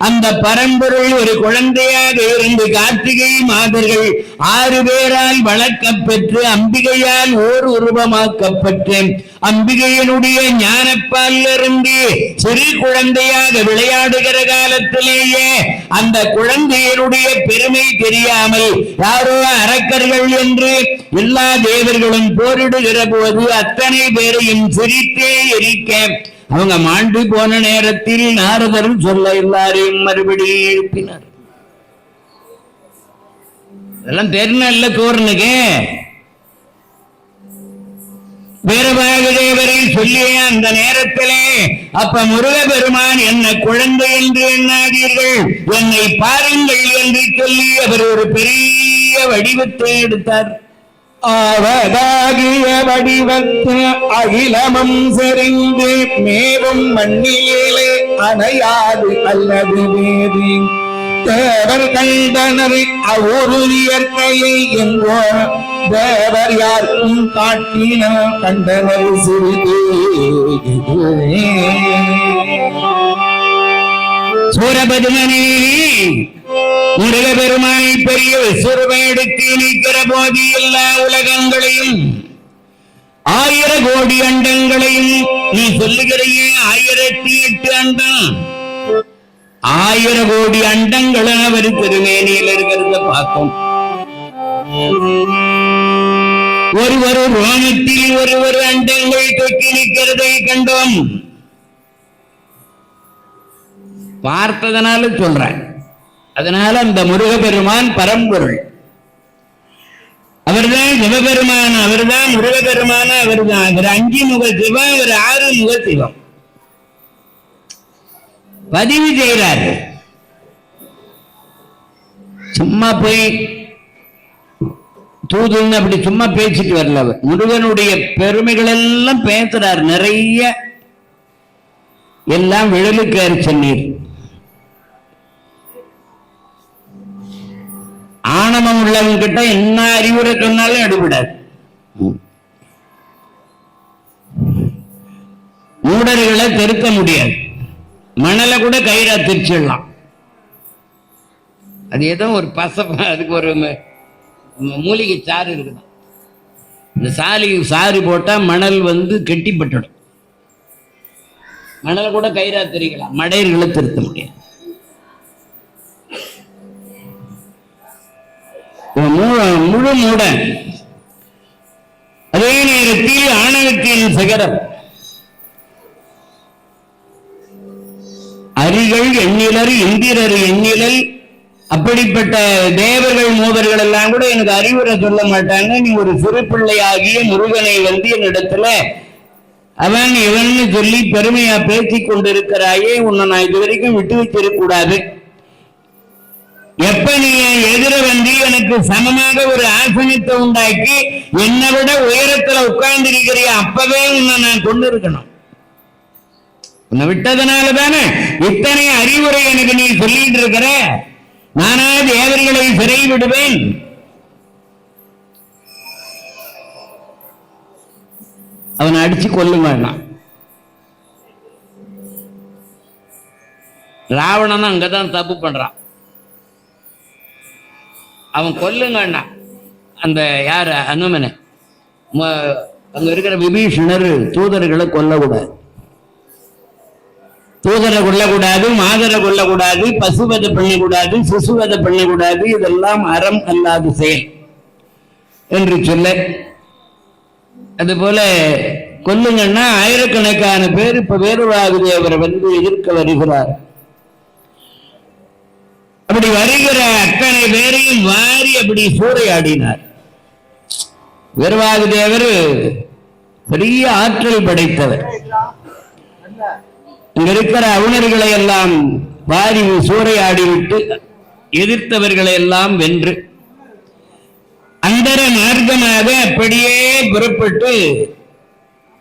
அந்த பரம்பொருள் ஒரு குழந்தையாக இருந்து கார்த்திகை மாதர்கள் 6 பேரால் வளர்க்கப்பெற்று அம்பிகையால் ஓர் உருவமாக்கப்பட்டு அம்பிகையினுடைய ஞானப்பால் இருந்து சிறு குழந்தையாக விளையாடுகிற காலத்திலேயே அந்த குழந்தையினுடைய பெருமை தெரியாமல் யாரோ அரக்கர்கள் என்று எல்லா தேவர்களும் போரிடுகிற போது அத்தனை பேரையும் சிரித்தே எரிக்க அவங்க மாண்டு போன நேரத்தில் நாரதர் சொல்ல எல்லாரையும் மறுபடியும் எழுப்பினார். இதெல்லாம் தெரியல தோர்னுக்கு வீரபாக தேவரை சொல்லிய அந்த நேரத்திலே அப்ப முருகபெருமான் என்ன குழந்தை என்று எண்ணாதீர்கள், என்னை பாருங்கள் என்று சொல்லி அவர் ஒரு பெரிய வடிவத்தை எடுத்தார். ஆவதாகிய வடிவத்து அகிலமும் செறிந்து மேவும் மண்ணிலே அணையாது அல்லது வேதி தேவர் கண்டனர் அவ்வொரு இயற்கையை எங்கோ தேவர் யாருக்கும் காட்டின கண்டனர் சிறிது. சூரபதுமனே, முருகபெருமானை பெரிய விஸ்வரூபம் எடுத்து நிற்கிற போது எல்லா உலகங்களையும் 1000 கோடி அண்டங்களையும் நீ சொல்லுகிறையே 1008 அண்டம் 1000 கோடி அண்டங்களும் அவர் திருமேனியில் இருக்கிறத பார்க்கும். ஒரு ரோமத்தில் ஒரு அண்டங்கள் தொக்கி நிற்கிறதை கண்டோம். பார்த்ததனால சொல்றேன். அதனால அந்த முருகபெருமான் பரம்பொருள், அவர்தான் சிவபெருமான், அவர்தான் முருகபெருமான, அவர்தான். அவர் 5 முக சிவம், அவர் 6 முக சிவம் பதிவு செய்கிறார். சும்மா போய் தூதுன்னு அப்படி சும்மா பேசிட்டு வரல. அவர் முருகனுடைய பெருமைகள் எல்லாம் பேசுறார். நிறைய எல்லாம் விழலுக்காரு சொன்னீர். ஆணவம் உள்ளவங்க கிட்ட என்ன அறிவுரை சொன்னாலும் எடுபடாது. மூடர்களை திருத்த முடியாது. மணலை கூட கயிறா திரிச்சிடலாம். அது ஏதோ ஒரு அதுக்கு ஒரு மூலிகை சாறு இருக்குதான். இந்த சாறு போட்டா மணல் கெட்டிப்பட்டுடும். மணலை கூட கயிறா திரிக்கலாம், மடையர்களை திருத்த முடியாது. முழு மூட, அதே நேரத்தில் ஆணவத்தின் சிகரம். அரிகள் எண்ணிலர் இந்திரர் எண்ணிலல். அப்படிப்பட்ட தேவர்கள் மூவர்கள் எல்லாம் கூட எனக்கு அறிவுரை சொல்ல மாட்டாங்க. நீ ஒரு சிறு பிள்ளையாகிய முருகனை வந்து என்னிடத்துல அவன் இவன்னு சொல்லி பெருமையா பேசிக் கொண்டிருக்கிறாயே, உன்னை நான் இது வரைக்கும் விட்டு வச்சிருக்க கூடாது. எப்ப நீ எதிர வந்து எனக்கு சமமாக ஒரு ஆசனத்தை உண்டாக்கி என்னை விட உயரத்துல உட்கார்ந்து இருக்கிறிய, அப்பவே உன்னை நான் கொண்டு இருக்கணும். உன்னை விட்டதுனால தானே இத்தனை அறிவுரை எனக்கு நீ சொல்லிட்டு இருக்கிற. நானா தேவர்களை சிறை விடுவேன்? அவனை அடிச்சு கொல்லுங்க. ராவணன் அங்கதான் தப்பு பண்றான். அவன் கொல்லுங்க. அந்த யார அனுமனை அங்க இருக்கிற விபீஷணர் தூதர்களை கொல்லக்கூடாது, தூதரை கொல்லக்கூடாது, மாதரை கொல்லக்கூடாது, பசுவதை பண்ணக்கூடாது, சிசுவதை பண்ணக்கூடாது. இதெல்லாம் அறம் அல்லாத செயல் என்று சொல்ல, அதுபோல கொல்லுங்கன்னா ஆயிரக்கணக்கான பேர் இப்ப வேறுவாகுது அவரை வந்து எதிர்க்க வருகிறார். அப்படி வருகிற அத்தனை பேரையும் வாரி அப்படி சூறையாடினார். வேறுவாகு தேவர் பெரிய ஆற்றல் படைத்தவர். இங்க இருக்கிற அவுணர்களை எல்லாம் வாரி சூறையாடிவிட்டு எதிர்த்தவர்களை எல்லாம் வென்று அந்தர மார்க்கமாக அப்படியே புறப்பட்டு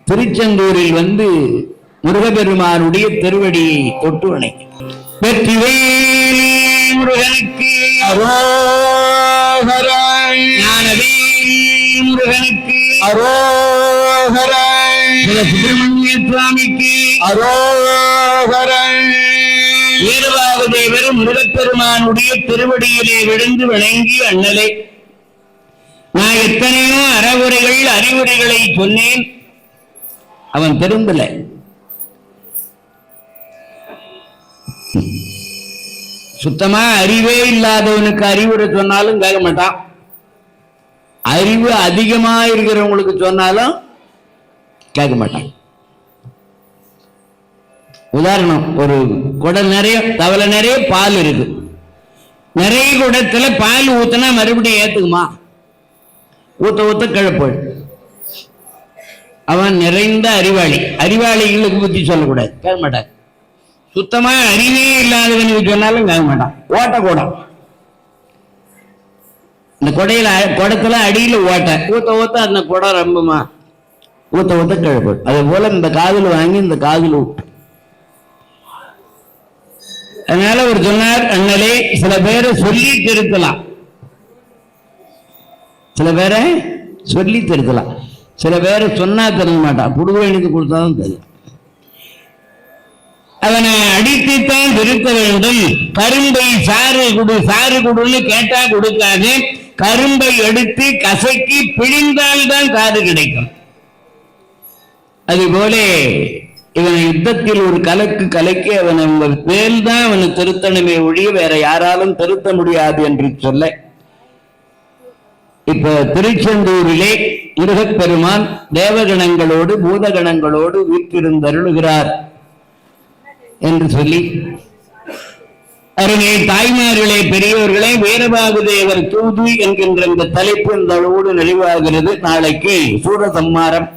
திருச்செந்தூரில் வந்து முருகப்பெருமானுடைய திருவடியை தொட்டு வணங்கினார். வெற்றிவேல் முருகனுக்கு அரோகரா, ஞானவேல் முருகனுக்கு அரோகரா, சுப்பிரமணிய சுவாமிக்கு அரோகரா. வீரபாகு தேவர் முருகப்பெருமானுடைய திருவடியிலே விழுந்து வணங்கி, அண்ணலே, நான் எத்தனையோ அறவுரைகள் அறிவுரைகளை சொன்னேன், அவன் திரும்பல. சுத்தமா அறிவே இல்லாதவனுக்கு அறிவுரை சொன்னாலும் கேட்க மாட்டான். அறிவு அதிகமா இருக்கிறவங்களுக்கு சொன்னாலும் கேட்க மாட்டான். உதாரணம், ஒரு குடம் நிறைய தவளை நிறைய பால் இருக்கு. நிறைய குடத்துல பால் ஊத்தினா மறுபடியும் ஏத்துக்குமா? ஊத்த ஊத்த கிழப்போடு. அவன் நிறைந்த அறிவாளி. அறிவாளிகளுக்கு புத்தி சொல்லக்கூடாது, கேட்க மாட்டான். சுத்தமா அறிவே இல்லாதவனுக்கு சொன்னாலும் கேட்க மாட்டான். ஓட்ட கூடம், இந்த குடத்துல அடியில ஓட்ட, ஊத்த ஊத்த அந்த குடம் ரொம்பமா ஊத்த ஊத்த கிழப்போடு. அதே போல இந்த காதுல வாங்கி இந்த காதுல விட்டு. அதனால ஒரு சொன்னார், அண்ணலே, சில பேரை சொல்லி திருத்தலாம், சில பேரை சொல்லி திருத்தலாம், சில பேரை சொன்னா தெரிஞ்ச மாட்டான். புடுவேணிக்கு கொடுத்தாலும் தெரியும். அவனை அடித்துத்தான் திருத்த வேண்டும். கரும்பை சாறு குடு, சாறு குடுன்னு கேட்டா கொடுக்காது. கரும்பை எடுத்து கசக்கி பிழிந்தால்தான் சாறு கிடைக்கும். அதுபோல இவனை யுத்தத்தில் ஒரு கலக்கி அவனை உங்கள் மேல் தான் அவனை திருத்தணுமே ஒழிய வேற யாராலும் திருத்த முடியாது என்று சொல்ல, இப்ப திருச்செந்தூரிலே முருகப்பெருமான் தேவகணங்களோடு பூதகணங்களோடு வீற்றிருந்தருளுகிறார் என்று சொல்லி, அருமை தாய்மார்களே, பெரியவர்களே, வீரபாகு தேவர் தூது என்கின்ற இந்த தலைப்பு இந்த அளவோடு நிறைவாகிறது. நாளைக்கு சூரசம்மாரம்